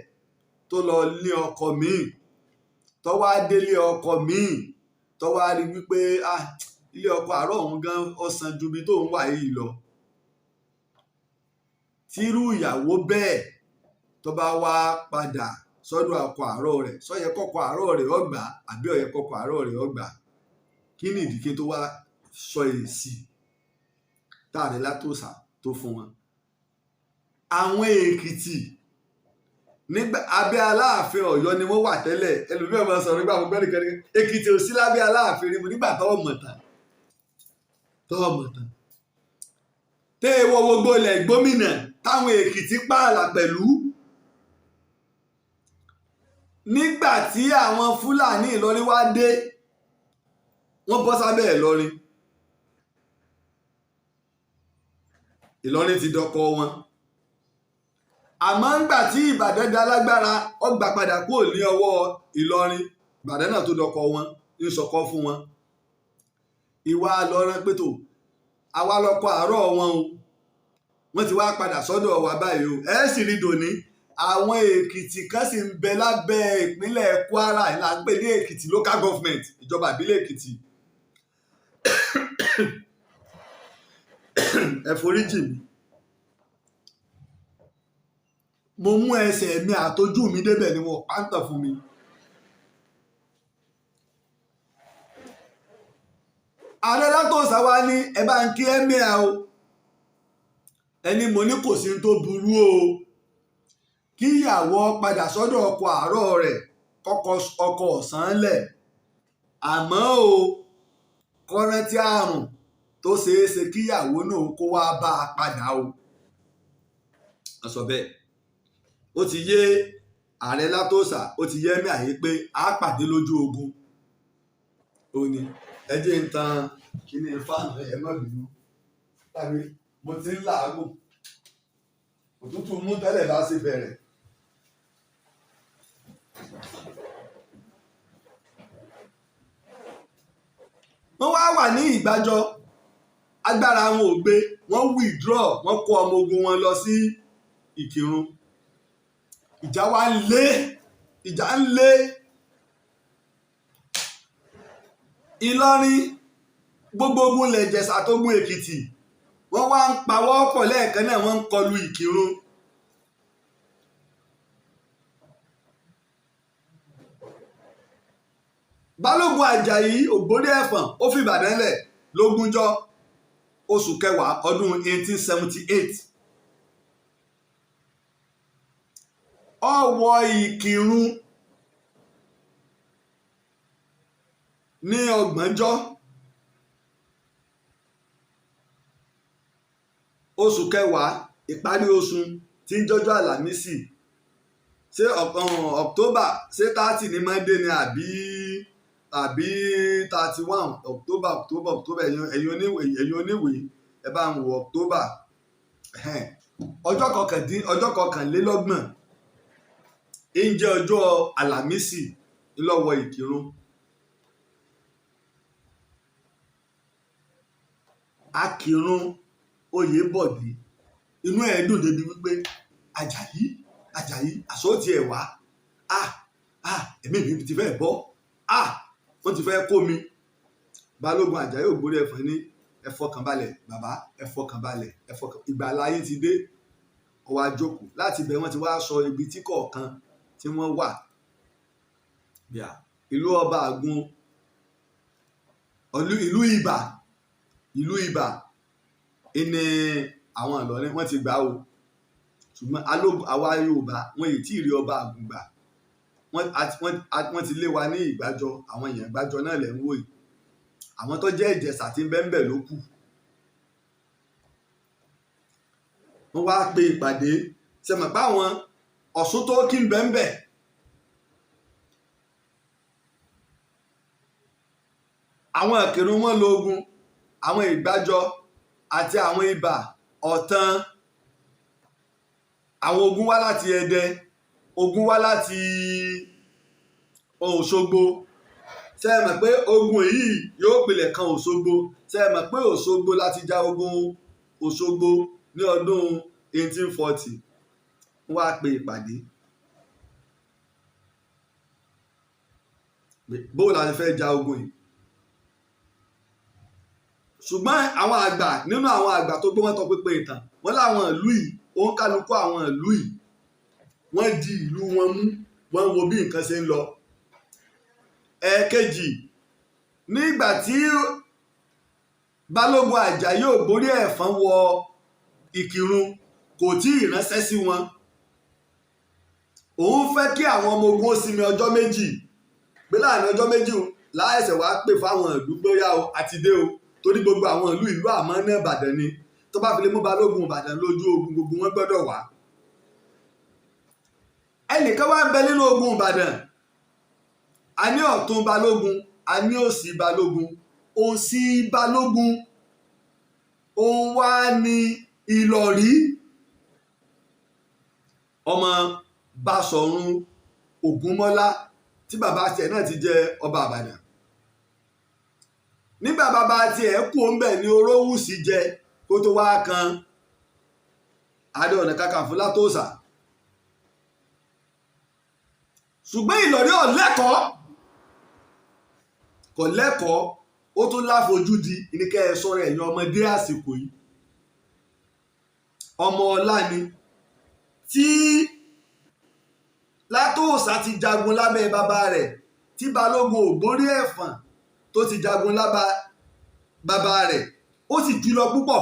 [SPEAKER 1] tó lọ lé ọkọ míì tó wá délé ọkọ míì tó wá rí wípé ilé ọkọ àárọ̀ òun gan ọ̀sán ju ibi tóun wà yìí lọ tírú ìyàwó bẹ́ẹ̀ tó bá wá padà sọ́dọ̀ ọkọ àárọ̀ rẹ̀ sọ́yẹ kọ́kọ́ àárọ̀ rẹ̀ ọgbà àbí ọ̀yẹ kọ́kọ́ àárọ̀ rẹ̀ ọgbà kí ni ìdíkẹ tó wá sọ èsì táàrí látòsà tó fún wọn. àwọn Èkìtì nígbà abẹ́ Aláàfin Ọ̀yọ́ ni wọ́n wà tẹ́lẹ̀ ẹlòmíràn máa sọ̀rọ̀ nígbà gbogbo ẹnìkan Èkìtì ò sí lábẹ́ Aláàfin rí mu nígbà tọ́wọ́ mọ̀ tán tẹ́ ẹ wọ gbogbo ilẹ̀ gómìnà táwọn Èkìtì pààlà pẹ̀lú nígbà tí àwọn Fúlàní Ìlọrin wá dé wọ́n bọ́ sábẹ́ Ìlọrin ti dọkọ wọn àmọ́ ńgbà tí Ìbàdàn dá lágbára ó gbà padà kúrò ní ọwọ́ Ìlọrin Ìbàdàn náà tó dọkọ wọn ń sọkọ fún wọn ìwà lọ́rán pẹ̀tò àwa lọkọ àárọ̀ wọn o wọ́n ti wá padà sọ́dọ̀ wa báyìí o ẹ sì rí dòní àwọn Èkìtì kan sì ń bẹ lábẹ́ ìpínlẹ̀ Kwara là ń pè ní Èkìtì local government ìjọba ìbílẹ̀ Èkìtì ẹ foríjì mi mo mú ẹsẹ̀ mi àtọjú mi débẹ̀ ni wọ́n pàǹtàn fún mi. Ààrẹ Látòsà wá ní ẹ bá ń kí ẹ́míà o ẹni mo ní kò sí tó burú o kí ìyàwó padà sọ́dọ̀ ọkọ àárọ̀ rẹ̀ kọ́kọ́ ọkọ ọ̀sán lẹ̀ àmọ́ o kọ́rántí àrùn tó ṣeé ṣe kíyàwó náà kó wá bá a padà o. wọ́n sọ bẹ́ẹ̀ ó ti yé Ààrẹ Látòsà ó ti yé ẹ́míà yìí pé a pàdé lójú ogun ó ní ẹ jẹ́ ń tan kíní fáànù ẹ má bínú tàbí mo ti ń làágùn òtútù mú tẹ́lẹ̀ bá ṣe bẹ̀rẹ̀. wọ́n wá wà ní ìgbàjọ agbára wọn ò gbé wọ́n withdraw wọ́n kó ọmọ ogun wọn lọ sí Ìkìrun ìjà ń lé Ìlọrin gbogbo ogun ilẹ̀ Ìjẹ̀ṣà tó gún Èkìtì wọ́n wá ń pawọ́ pọ̀ lẹ́ẹ̀kan náà wọ́n ń kọlu Ìkìrun. Balógun Àjàyí Ogboriefon ó fi Ìbàdàn lẹ̀ lógúnjọ́ oṣù kẹwàá ọdún 1878. ó wọ Ìkìrun ní ọgbọ̀njọ́ oṣù kẹwàá ìparí oṣù tí ń jọjọ́ àlàmísì ṣé October ṣé 30 ní Monday ni àbí 31 October ẹ̀yin oníwèé ẹ bá ń wo October ọjọ́ kọkànlélọ́gbọ̀n ń jẹ́ ọjọ́ àlàmísì ńlọ́wọ́ Ìkìrun. Akìrun Oyèbọ̀dé inú ẹ̀ dùn débi wípé Àjàyí àsọ́ọ̀tì ẹ̀ wá ẹ̀mí mi ti fẹ́ bọ́ wọ́n ti fẹ́ kó mi. Balógun Àjàyí Ogboriefon ní ẹ fọkànbalẹ̀ bàbá ẹ fọkànbalẹ̀ ìgbà láyé ti dé ó wá jókòó láti bẹ̀ wọ́n ti wá sọ ibi tí kọ̀ọ̀kan tí wọ́n wà ìlú ọba àgùn ìlú Ìbà ìní àwọn Ìlọrin wọ́n ti gbà o ṣùgbọ́n àwa Yorùbá wọn yìí tí ì rí ọba àgùn gbà wọ́n ti lé wa ní Ìgbàjọ àwọn èèyàn Ìgbàjọ náà lẹ́ ń wò yìí àwọn tó jẹ́ Ìjẹ̀ṣà tí ń bẹ́ńbẹ̀ ló kù. wọ́n wá pe ìpàdé sẹ́mọ̀ pé àwọn Ọ̀ṣun tó kí ń bẹ́ńbẹ̀ àwọn Ìkìrun wọn lo ogun àwọn Ìgbàjọ àti àwọn Ìbà Ọ̀tàn àwọn ogun wá láti Ẹdẹ ogun wá láti Òṣogbo ṣe é mọ̀ pé ogun yìí yóò pilẹ̀ kan Òṣogbo ṣe é mọ̀ pé Òṣogbo láti ja ogun Òṣogbo ní ọdún 1840 wọ́n á pe ìpàdé bó la ti fẹ́ ja ogun yìí ṣùgbọ́n àwọn àgbà nínú àwọn àgbà tó gbé wọn tọ pípé ìtàn wọn láwọn ìlú yìí òun kálukú àwọn ìlú yìí wọ́n di ìlú wọn mú wọ́n wo bí nǹkan ṣe ń lọ. ẹ̀ẹ̀kejì nígbà tí Balógun Àjàyí Ògbóríẹ̀fọ́n wọ Ìkìrun kò tí ì ránṣẹ́ sí wọn òun fẹ́ kí àwọn ọmọ ogun ó sinmi ọjọ́ méjì pé láàrin ọjọ́ méjì láìsẹ̀ wá pè fáwọn ìlú pé yá o àti dé o torí gbogbo àwọn ìlú àmọ́ náà Ìbàdàn ni tó bá fi lè mú Balógun Ìbàdàn lójú ogun gbogbo wọn gbọ́dọ̀ wá. ẹnìkan wá ń bẹ nínú ogun Ìbàdàn a ní ọ̀tún Balógun a ní òsì Balógun òsì Balógun òun wá ní Ìlọ̀rí ọmọ Basọ̀run Ògúnmọ́lá tí bàbá tiẹ̀ náà ti jẹ́ ọba Ìbàdàn nígbà bàbá tiẹ̀ kú ń bẹ̀ ní Orówùsì jẹ kó tó wá kan Ààrẹ Ọ̀nà Kakanfò Látòsà ṣùgbọ́n Ìlọ̀rí ò lẹ́kọ̀ọ́ kò lẹ́kọ̀ọ́ ó tún láfojúdi ìníkẹ́ ẹ sọ̀rọ̀ ẹ̀yìn ọmọdé àsìkò yìí ọmọ ọlá ni tí Látòsà ti jagun lábẹ́ bàbá rẹ̀ tí Balógun Ògbóríẹ̀fọ́n tó ti jagun lábẹ́ bàbá rẹ̀ ó sì jù lọ púpọ̀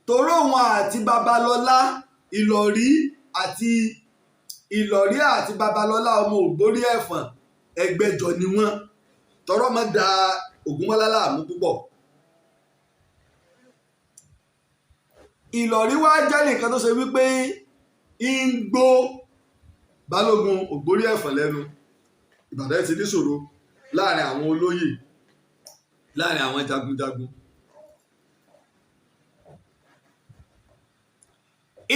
[SPEAKER 1] toró wọn àti Babalọ́lá Ìlọ̀rí àti Babalọ́lá ọmọ Ògbóríẹ̀fọ́n ẹgbẹ̀jọ ni wọ́n tọrọ mọ́ da Ògúnmọ́lá láàmú púpọ̀. Ìlọ̀rí wá jẹ́ nìkan tó ṣe wípé ń gbó Balógun Ògbóríẹ̀fọ́n lẹ́nu Ìbàdàn ti níṣòro láàrin àwọn olóyè láàrin àwọn jagunjagun.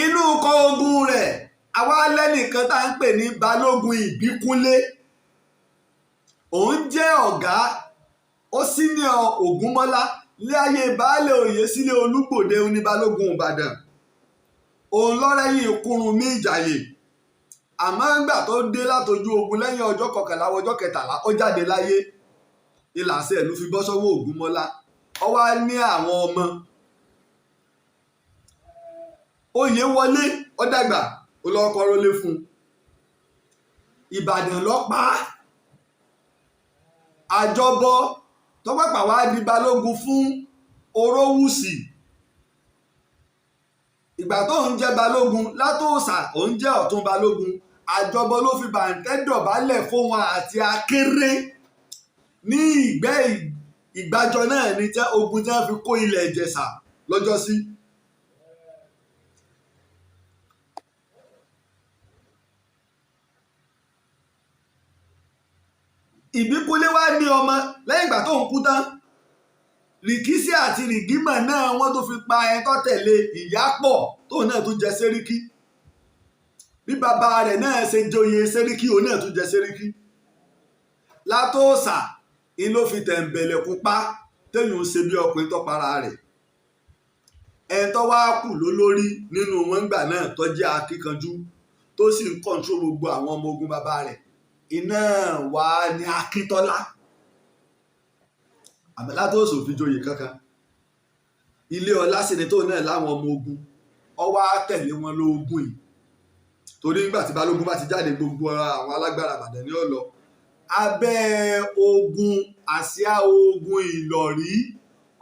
[SPEAKER 1] inú kọ ogun rẹ̀ àwa lẹ́nìkan tá à ń pè ní Balógun Ìbíkúnlé òun jẹ́ ọ̀gá ó senior Ògúnmọ́lá láyé baálé òye sílé Olúgbòde ní Balógun Ìbàdàn òun lọ́rẹ́yìn Kúrúnmí Ìjàyè àmọ́ ńgbà tó dé látojú ogun lẹ́yìn ọjọ́ 11 ọjọ́ 13 ó jáde láyé ìlàsẹ ìlú fi bọ́ sọ́wọ́ Ògúnmọ́lá ó wá ní àwọn ọmọ oyè wọlé ó dàgbà ó lọ́ọ́ kọ́ rólé fún un Ìbàdàn lọ́pàá àjọbọ tó pàpà wá di Balógun fún Orówùsì ìgbà tó ń jẹ́ Balógun Látòsà òun jẹ́ ọ̀tún Balógun àjọbọ ló fi bàǹtẹ́ dọ̀bálẹ̀ fún wọn àti Akéré ní ìgbàjọ náà ní ogun tí wọ́n fi kó ilẹ̀ Ìjẹ̀ṣà lọ́jọ́sí. Ìbíkúnlé wá ní ọmọ lẹ́yìn ìgbà tó ń kú tán Rìkísí àti Rìgímọ̀ náà wọ́n tó fi pa ẹni tó tẹ̀lé Ìyápọ̀ tóun náà tún jẹ Séríkí bí bàbá rẹ̀ náà ṣe joyè Séríkí òun náà tún jẹ Séríkí. Látòsà in ló fi tẹ̀m̀bẹ̀lẹ̀kún pa téèyàn ń ṣe bí ọkùnrin tó para rẹ̀ ẹni tó wá kù lólórí nínú wọn gbà náà tó jẹ́ akíkanjú tó sì ń kọ̀ǹtró gbogbo àwọn ọmọ ogun bàbá rẹ̀ iná wà ní Akíntọ́lá àmọ́ Látòsà ò fi joyè kankan ilé ọlá sì ni tóun náà láwọn ọmọ ogun ó wá tẹ̀lé wọn lóògùn yìí torí nígbà tí Balógun bá ti jáde gbogbo àwọn alágbára Ìbàdàn ní ọ̀lọ́ abẹ́ ogun àsíá ogun Ìlọ̀rí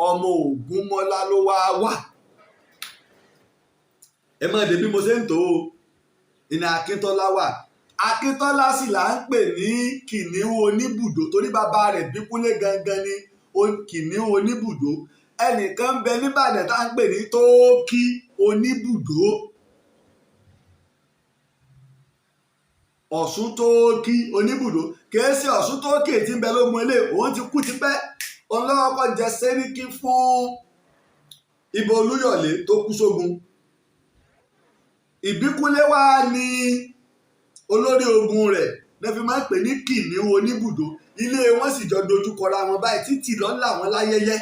[SPEAKER 1] ọmọ Ògúnmọ́lá ló wà ẹ mọ̀ dé bí mo ṣe ń tó o ìní Akíntọ́lá wà Akíntọ́lá sì là ń pè ní kìnìún oníbùdó torí bàbá rẹ̀ Bíkúnlé gangan ni kìnìún oníbùdó ẹnìkan ń bẹ nìbàdàn tá à ń pè ní Tóókì oníbùdó Ọ̀ṣun Tóókì oníbùdó kìí ṣe Ọ̀ṣun Tóókì tí ń bẹ lógun ilé òun ti kú tipẹ́ òun lọ́wọ́ kọ́ jẹ Séríkí fún Ìbò Olúyọ̀lé tó kú sógun ìbíkúnlé wá ní olórí ogun rẹ̀ ló fi máa ń pè ní kìnìún oníbùdó. Ilé wọn sì jọ dojúkọra wọn báyìí títí lọ́la wọn láyẹyẹ.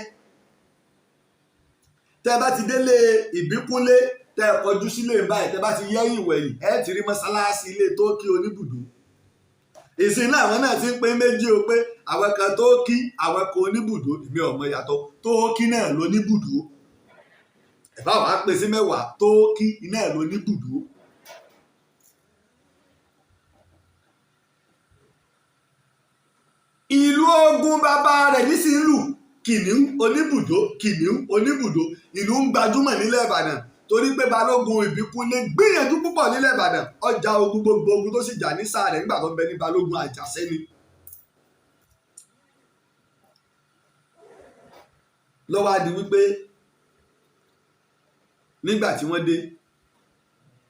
[SPEAKER 1] Tẹ́ bá ti délé ìbíkúnlé tẹ́ kọjú sílé báyìí, tẹ́ bá ti yẹ́yìn wẹ̀yìn ẹ ti rí mọ́sálásí ilé tókí oníbùdó. ìsìn náà àwọn náà ti ń pín méjì o, pé àwọn kan tókí àwọn kan oníbùdó. èmi ọmọ yàtọ̀, tókí náà ló níbùdó. ẹ̀fà wàá pè sí mẹ́wàá, tókí náà ló níbùdó. ìlú ogun bàbá rẹ̀ nísìlú kìnìún oníbùdó, kìnìún oníbùdó. ìlú ń gbajúmọ̀ nílẹ̀ Ìbàdàn torí pé Balógun Ìbíkúnlé gbìyànjú púpọ̀ nílẹ̀ Ìbàdàn. ọjà ogun, gbogbo ogun tó sì jà ní sáà rẹ̀ nígbà tó ń bẹ ní Balógun Àjàṣẹ́ ni. ló wá di wípé nígbà tí wọ́n dé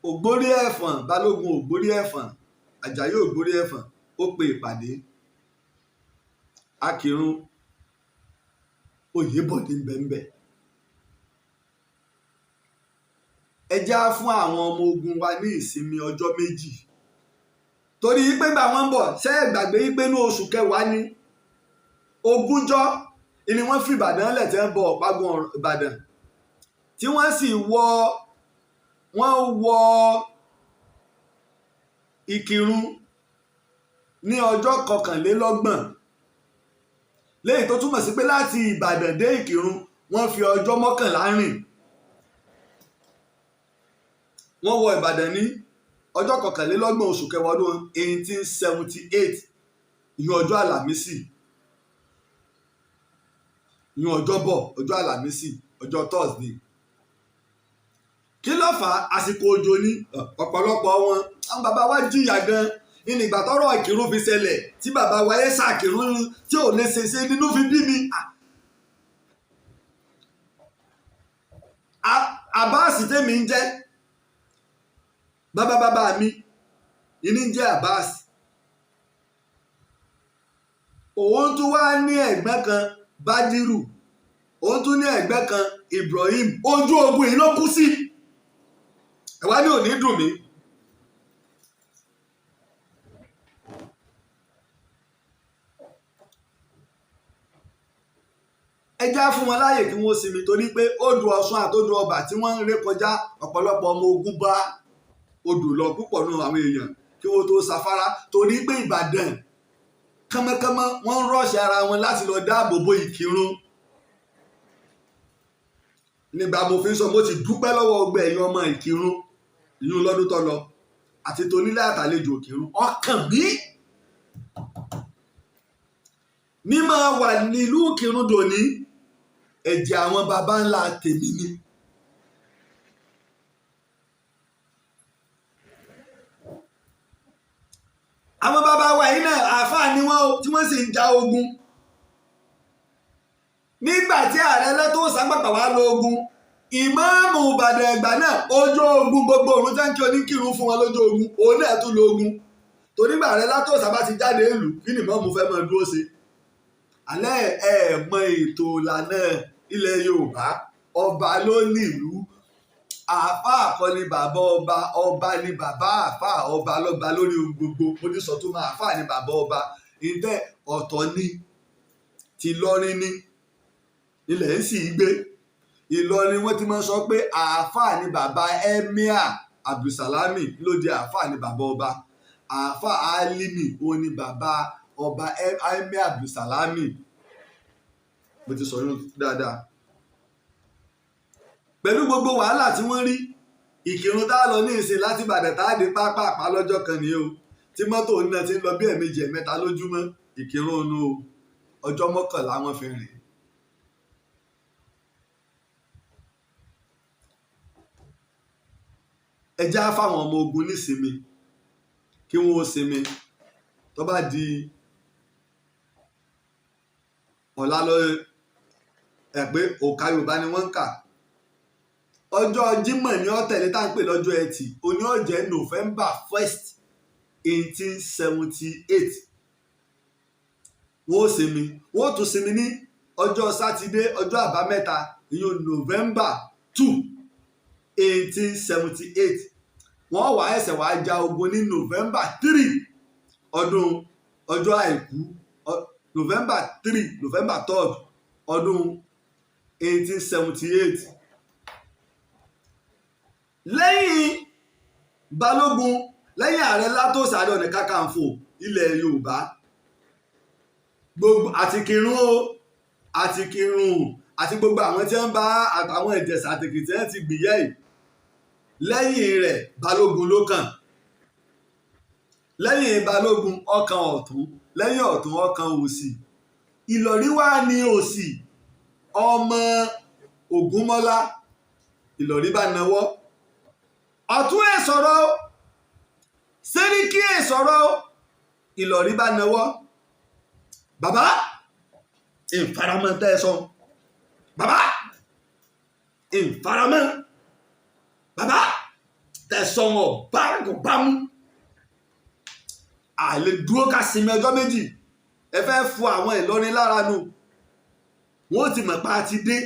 [SPEAKER 1] Ogboriefon, Balógun Ogboriefon, Àjàyí Ogboriefon ó pe ìpàdé. Akírun, Oyèbọ̀dé ńbẹ̀ńbẹ̀. ẹ já fún àwọn ọmọ ogun wa ní ìsinmi ọjọ́ méjì torí pé gbà wọ́n ń bọ̀ ṣé ẹ gbàgbé pé ní oṣù kẹwàá ní ogúnjọ́ ni wọ́n fi Ìbàdàn lẹ̀ tẹ́ ń bọ ọ̀págun Ìbàdàn tí wọ́n sì wọ Ìkìrun ní ọjọ́ 21 léyìí tó túmọ̀ sí pé láti Ìbàdàn dé Ìkìrun wọ́n fi ọjọ́ 11 rìn. wọ́n wọ Ìbàdàn ní ọjọ́ 21 oṣù kẹwàá ọdún 1878 ìyún ọjọ́ àlàmísì, ìyún ọjọ́bọ̀, ọjọ́ àlàmísì, ọjọ́ Thursday. kí ló fà á? àsìkò òjò ní ọ̀pọ̀lọpọ̀ wọn. àwọn bàbá wa jìyà gan ní ìgbà tọ́rọ̀ Ìkìrun fi ṣẹlẹ̀ tí bàbá wa ẹ̀ ṣàkìrun tí ò lè ṣe nínú fi bí mi. Abbas tèmi ń jẹ́ bàbá mi ìní ń jẹ́ Abbas. òun tún wá ní ẹ̀gbẹ́ kan Bádírù, òun tún ní ẹ̀gbẹ́ kan Ibrahim. ojú ogun yìí ló kú sí. ẹ̀wá ní òní dùn mí. ẹ já fún wọn láàyè kí wọ́n sinmi torí pé odò Ọ̀ṣun àtodò Ọbà tí wọ́n ń ré kọjá ọ̀pọ̀lọpọ̀ ọmọ ogun bá odò lọ púpọ̀ nù àwọn èèyàn kí wọ́n tó sáfárá torí pé Ìbàdàn kánmọ́kánmọ́ wọ́n ń rọ́ọ̀ṣì ara wọn láti lọ dáàbò bo Ìkìrun. nígbà mo fi ń sọ mo ti dúpẹ́ lọ́wọ́ ọgbẹ́ ẹ̀yin ọmọ Ìkìrun ìyún lọ́dún tó lọ àti tonílé àtàlejò Ìkìrun. ọkàn mi mímọ́ wà nílùú Ìkìrun dòní ẹ̀jẹ̀ àwọn baba ńlá tèmi ni. àwọn baba wa yìí náà àáfàá ni wọ́n tí wọ́n sì ń ja ogun. nígbà tí Ààrẹ lẹ́tọ́ sàgbàgbà wá lọ ogun, ìmáàmù Ìbàdàn ẹ̀gbà náà ojú ogun gbogbo òrùn jẹ́ kí oníkírun fún wọn lójú ogun, òun náà tún lọ ogun. torí gbà Ààrẹ lẹ́tọ́ sàbá ti jáde ìlú kí ni ìmáàmù fẹ́ máa dúró ṣe. alẹ́ ẹ̀ mọ ètò ìlànà ilẹ̀ Yorùbá, ọba ló nílùú, àáfàá kọ́ ni bàbá ọba, ọba ni bàbá àáfàá, ọba lọ́ba lórí ohun gbogbo. mo ní sọ tó máa àáfàá ni bàbá ọba. ìdẹ́ ọ̀tọ̀ ni ti Ìlọrin ni ilẹ̀ ń sì gbé. Ìlọrin wọ́n ti máa sọ pé àáfàá ni bàbá Emir Abdulsalami ló di àáfàá ni bàbá ọba. àáfàá Alimi òun ni bàbá ọba Emir Abdulsalami. mo ti sọ yín dáadáa. pẹ̀lú gbogbo wàhálà tí wọ́n rí, Ìkìrun tá a lọ ní ìsìn láti Ìbàdàn tá a dé pápá lọ́jọ́ kan nìyẹn o, tí mọ́tò náà ti ń lọ bí ẹ̀ẹ̀mejì ẹ̀mẹ́ta lójúmọ́. Ìkìrun òun o, ọjọ́ 11 wọ́n fi rìn. ẹ já fáwọn ọmọ ogun nísinmi kí wọ́n ó sinmi. tó bá di ọ̀la lọ ẹ̀ pé òǹkà Yorùbá ni wọ́n ń kà. ọjọ́ Jímọ̀ ni ó tẹ̀lé tá à ń pè lọ́jọ́ Ẹtì, òní ó jẹ́ November 1st 1878. wọ́n ó sinmi, wọ́n ó tún sinmi ní ọjọ́ Sátidé, ọjọ́ Àbámẹ́ta, ìyẹn November 2 1878. wọ́n wá ẹsẹ̀ wá ja ogun ní November 3 ọjọ́ àìkú November 3 ọdún 1878. lẹ́yìn Balógun, lẹ́yìn Ààrẹ Látòsí Ààrẹ Ọ̀nà Kakanfò ilẹ̀ Yorùbá gbogbo àti Kírun àti gbogbo àwọn tí wọ́n bá àtàwọn Ìjẹ̀ṣà àtèkìtì ti gbìyẹ́ yìí, lẹ́yìn rẹ̀ Balógun ló kàn. lẹ́yìn Balógun ọkàn ọ̀tún, lẹ́yìn ọ̀tún ọkàn òsì. Ìlọrin wá ní òsì, ọmọ Ògúnmọ́lá. Ìlọrin bá nawọ́, ọ̀tún ẹ̀ sọ̀rọ̀, Sẹ́ríkì ẹ̀ sọ̀rọ̀, Ìlọrin bá nawọ́. Bàbá ìfaramọ́ tẹ́ ẹ sọ, bàbá ìfaramọ́, bàbá tẹ̀sán ọ̀bá kò bá mú. àlè dúró ká sinmi ọjọ́ méjì, ẹ fẹ́ fún àwọn Ìlọrin lára nù. wọ́n ti mọ̀ pa ti dé,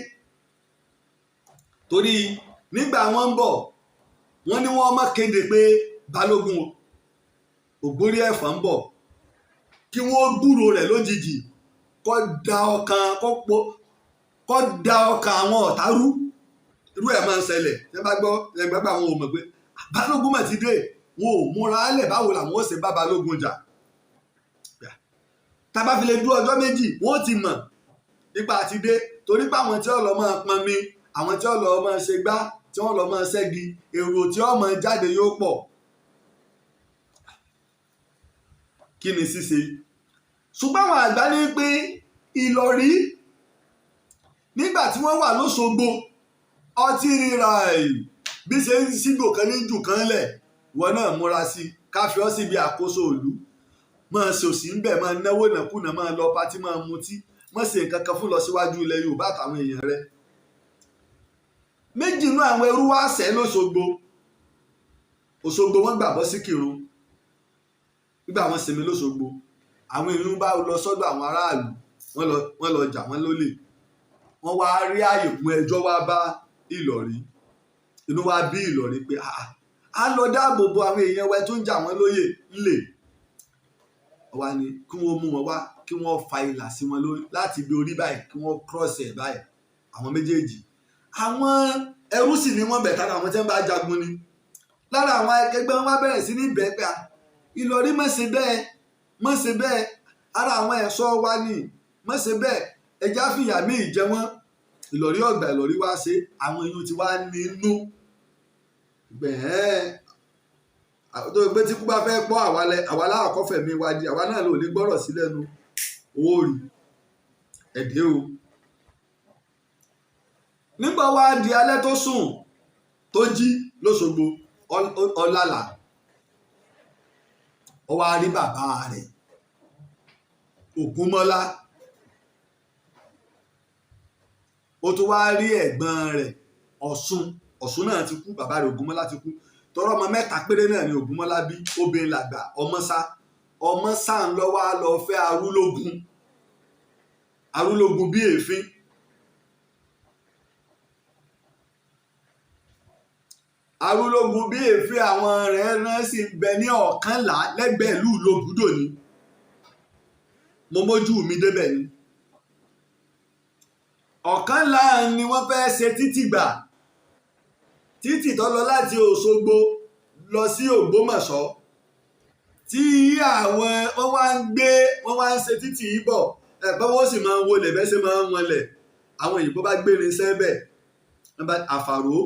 [SPEAKER 1] torí nígbà wọ́n ń bọ̀ wọ́n ní wọ́n má kéde pé Balógun Ogboriefon ń bọ̀, kí wọ́n gbúrò rẹ̀ lójijì kó da ọkàn àwọn ọ̀tá rú. irú ẹ̀ máa ń ṣẹlẹ̀ tẹ́ bá gbọ́ ẹgbẹ́gbẹ́ àwọn ò mọ̀ pé Balógun mà ti dé, wọn ò múra lẹ̀ báwo làwọn ó ṣe bá Balógun jà. tá bá fi lè dúró ọjọ́ méjì wọ́n ti mọ̀ nípa ti dé, torí pé àwọn tí ó lọ máa pọn mi, àwọn tí ó lọ máa ṣe gbá, tí wọ́n lọ máa ṣẹ́gi, èrò tí ó máa jáde yóò pọ̀. kí ni ṣíṣe? ṣùgbọ́n àwọn àgbà ní pé Ìlọrin nígbà tí wọ́n wà lóṣogbo, ọtí rírà bí ṣe ń sígbò kan ní jù kan lẹ̀, ìwọ náà múra sí i, káfí ọ́ síbi àkóso ìlú, máa ṣòṣì ń bẹ̀, máa náwó nàkúnà, máa lọ patí, máa mutí, máa ṣe nǹkan kan fún lọ síwájú ilẹ̀ Yorùbá àtàwọn èèyàn rẹ̀. méjì inú àwọn ẹrú wá ṣẹ́ lóṣogbo. Òṣogbo wọ́n gbàbọ́ sí Kírun, nígbà wọ́n sinmi lóṣogbo, àwọn èèyàn bá lọ sọ́dọ̀ àwọn aráàlú, wọ́n lọ jà wọ́n lólè, wọ́n wá rí ààyè mú ẹjọ́ wá bá Ìlọrin. inú wa bí Ìlọrin pé a lọ dáàbò bo àwọn èèyàn wa tó ń jà wọ́n lóyè ńlẹ̀. wá ní kí wọ́n mú wọn wá, kí wọ́n fa ìlà sí wọn lórí láti ibi orí báyìí, kí wọ́n cross ẹ̀ báyìí. àwọn méjèèjì, àwọn ẹrú sì ni wọ́n bẹ̀ tára àwọn tí wọ́n bá jagun ni. lára àwọn akẹgbẹ́ wọn wá bẹ̀rẹ̀ sí ní bẹ́ẹ̀ pé Ìlọrin má ṣe bẹ́ẹ̀, má ṣe bẹ́ẹ̀, ara àwọn ẹ̀ṣọ́ wa ni, má ṣe bẹ́ẹ̀, ẹja fìyà míì jẹ wọ́n. Ìlọrin ọgbà, Ìlọrin wá ṣe, àwọn èèyàn ti wá nínú gbẹ̀ẹ́ tó gbé tí kú bá fẹ́ pọ́ àwa láàkọ́ fẹ̀mí wa di, àwa náà ló ní gbọ́rọ̀ sí lẹ́nu owó rí ẹ̀dẹ́ o. nígbà wá di alẹ́ tó sùn tó jí lóṣogbo, ọlálà, ó wá rí bàbá rẹ̀ Ògúnmọ́lá, ó tún wá rí ẹ̀gbọ́n rẹ̀ Ọ̀ṣun náà ti kú, bàbá rẹ̀ Ògúnmọ́lá ti kú. tọrọ ọmọ mẹ́ta péré náà ni Ògúnmọ́lá bí, obìnrin làgbà Ọmọ́sá ń lọ wá lọ fẹ́ Arúlógún bí èéfín. Arúlógún bí èéfín àwọn rẹ̀ náà sì ń bẹ ní Ọ̀kànlá lẹ́gbẹ̀ẹ́ ìlú Lòbúdò ni, mo mójú mi débẹ̀ ni. Ọ̀kànlá ni wọ́n fẹ́ ṣe títì gbà, títì tó lọ láti Òṣogbo lọ sí Ògbómọ̀ṣọ́, tí àwọn wọ́n wá ń ṣe títì yìí bọ̀, ẹ̀gbọ́n wọn sì máa ń wọlé bẹ́ẹ̀ ṣe máa ń wọlé. àwọn òyìnbó bá gbérin sẹ́bẹ̀, àfàró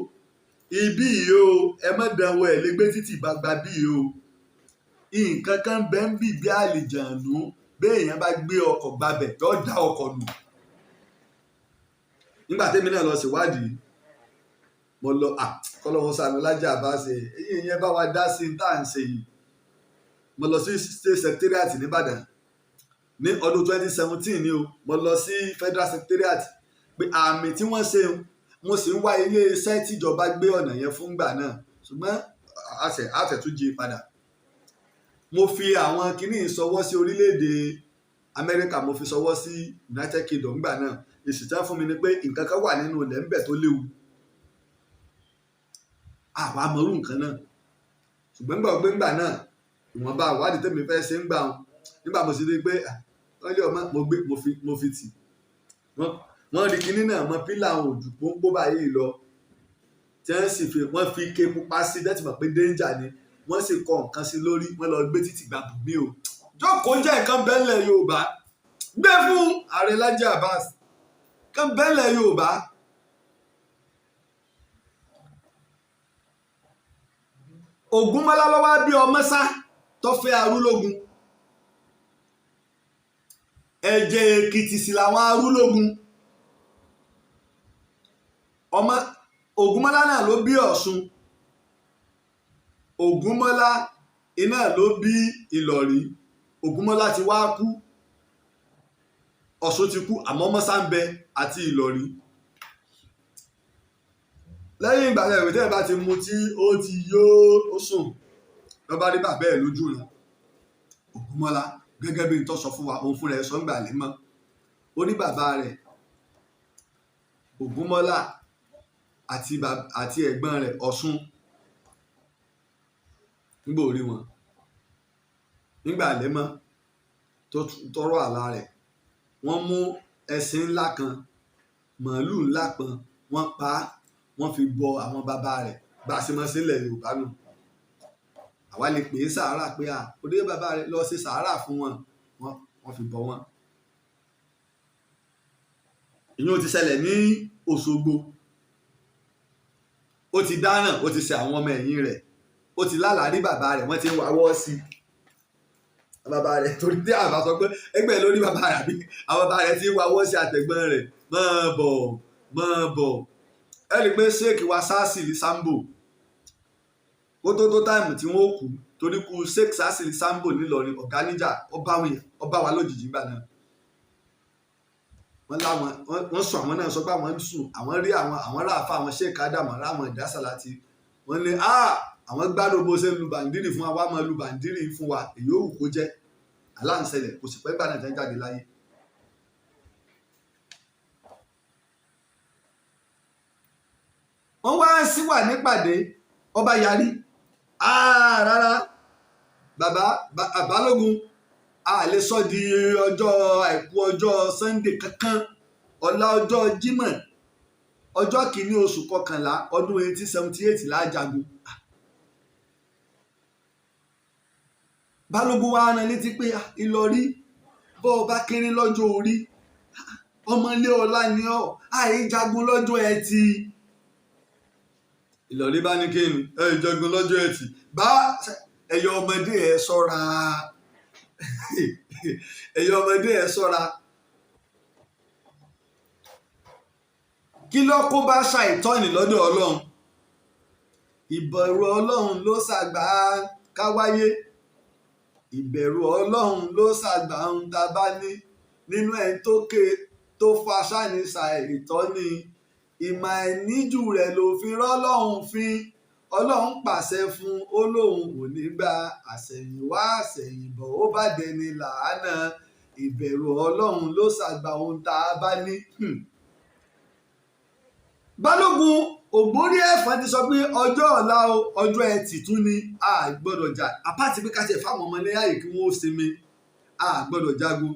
[SPEAKER 1] ibí yìí o, ẹ má dánwò ẹ̀ lé gbé títì gbagba bí yìí o, nǹkan kan bẹ́ẹ̀ ń bì bí àlìjànú, béèyàn bá gbé ọkọ̀ gbabẹ̀ yóò dá ọkọ̀ nù. nígbà tẹ́mi náà lọ ṣèwádìí, mo lọ kọ́lọ́wọ́ sànú Laji Abbas, èyí ìyẹn bá wa dá sí tá à ń ṣe yìí. mo lọ sí state secretariat nìbàdàn ní ọdún 2017 ni o, mo lọ sí federal secretariat pé àmì tí wọ́n ṣe, mo sì ń wá ilé iṣẹ́ tíjọba gbé ọ̀nà yẹn fún gbà náà, ṣùgbọ́n àtẹ̀túnjì padà. mo fi àwọn kinní ìṣọwọ́ sí orílẹ̀-èdè Amẹ́ríkà, mo fi ṣọwọ́ sí United Kingdom gbà náà. èsì tí wọ́n fún mi ni pé nǹkan kan wà nínú ilẹ̀ ńbẹ̀ tó léwu, àwa mọ̀rú nǹkan náà. ṣùgbọ́n gbà náà ìwọ̀nba àwádìí tèmi fẹ́ ṣe ń gbà wọn nígbà mo sì rí pé wọ́n lé ọmọ mo fi tì wọ́n rí kinní náà mọ pílà àwọn òjò pọ́npó báyìí lọ tí wọ́n fi ike pupa sí dẹ́tí mọ̀ pé danger ni wọ́n sì kọ nǹkan sí lórí wọ́n lọ gbé títì gbà bùnmí o jókòó jẹ́ nǹkan bẹ́ẹ̀lẹ̀ Yorùbá gbé fún Ààrẹ Laji Abbas nǹkan bẹ́ẹ̀lẹ̀ Yorùbá. Ògúnmọ́lá ló wá bí ọmọ sá tó fẹ́ Arúlógún ẹ̀jẹ̀ Èkìtì sí làwọn Arúlógún ọmọ Ògúnmọ́lá náà ló bí Ọ̀ṣun Ògúnmọ́lá iná ló bí Ìlọ̀rí Ògúnmọ́lá ti wá kú Ọ̀ṣun ti kú àmọ́ mọ́sá ń bẹ àti Ìlọ̀rí lẹ́yìn ìgbà rẹ̀ ìwé tẹ́lẹ̀ bá ti mu tí ó ti yó ó sùn lọ́ bá rí bàbá ẹ̀ lójú rẹ̀ Ògúnmọ́lá gẹ́gẹ́ bí n tó sọ fún wa òun fúnra ẹ̀ sọ ń gbà lé mọ́ ó ní bàbá rẹ̀ Ògúnmọ́lá àti ẹ̀gbọ́n rẹ̀ Ọ̀ṣun nígbà orí wọn nígbà lẹ́mọ́ tó tọrọ àlá rẹ̀ wọ́n mú ẹṣin ńlá kan màálù ńlá kan wọ́n pa á wọ́n fi bọ àwọn bàbá rẹ̀ bá a ṣe mọ́ sílẹ̀ Yorùbá nù àwa lè pè é sàárà pé òde bàbá rẹ̀ lọ ṣe sàárà fún wọn wọ́n fi bọ wọn. ìyẹn ti ṣẹlẹ̀ ní Òṣogbo ó ti dáràn ó ti ṣe àwọn ọmọ ẹ̀yìn rẹ̀ ó ti lálàá rí bàbá rẹ̀ wọ́n ti ń wáwọ́ sí bàbá rẹ̀ torí tí àbá sọ pé ẹgbẹ́ lórí bàbá rẹ̀ àbí àwọn bàbá rẹ̀ ti ń wáwọ́ sí àtẹ̀gbọ́n rẹ̀ máa bọ̀ ẹ rí i pé sheik wa sásìlì sambo kó tó táìmù tí wọ́n kú torí kú sheik sásìlì sambo nílọrin ọ̀gá níjà ó bá wa lójijì gbà náà wọ́n sọ àwọn náà sọ pé àwọn ń sùn àwọn rí àwọn ráàfà àwọn sheik ádámù ráwọn ìdásàlátì wọ́n ní àwọn gbádùn bó ṣe ń lu bàǹdírì fún wa wá máa lu bàǹdírì fún wa èyí ò wù kó jẹ́ aláǹṣẹlẹ̀ kò sì pẹ́ gbà náà tẹ́ ń jáde láyé. wọ́n wá sí wà nípàdé ọba yarí rárá bàbá Balogun a lè sọ di ọjọ́ àìkú ọjọ́ Sunday kankan ọ̀la ọjọ́ Jímọ̀ ọjọ́ kìíní oṣù kọkànlá ọdún 1878 lájagun. Balogun wa rán létí pé Ìlọrí bọ́ ọba kéré lọ́jọ́ orí ọmọlé ọlá ni ọ́ àìjagun lọ́jọ́ Ẹtì. Ìlọrí bá ní kéènù ìjagun lọ́jọ́ Ẹtì bá ẹ̀yọ ọmọdé ẹ̀ ṣọ́ra ẹ̀yọ ọmọdé ẹ̀ ṣọ́ra. kí ló kó bá ṣàìtọ́ni lọ́dọ̀ Ọlọ́run ìbẹ̀rù Ọlọ́run ló ṣàgbà káwáyé ìbẹ̀rù Ọlọ́run ló ṣàgbà ń ta bá ní nínú ẹ̀ tó fa ṣáni ṣàìtọ́ni ìmọ̀ ẹ̀níjù rẹ̀ ló fi rọ́lọ́run fín Ọlọ́run pàṣẹ fún olóhùn ò ní gba àṣẹ̀yìnwá àṣẹ̀yìnbọ̀ ó bá dẹni làánà ìbẹ̀rù Ọlọ́run ló ṣàgbà ohun tá a bá ní. Balogun Ogboriefon ti sọ pé ọjọ́ ọ̀la ọjọ́ Ẹtì tún ni a gbọ́dọ̀ jà apáti pé ká tiẹ̀ fáwọn ọmọ ní ààyè kí wọ́n ó sinmi a gbọ́dọ̀ jagun.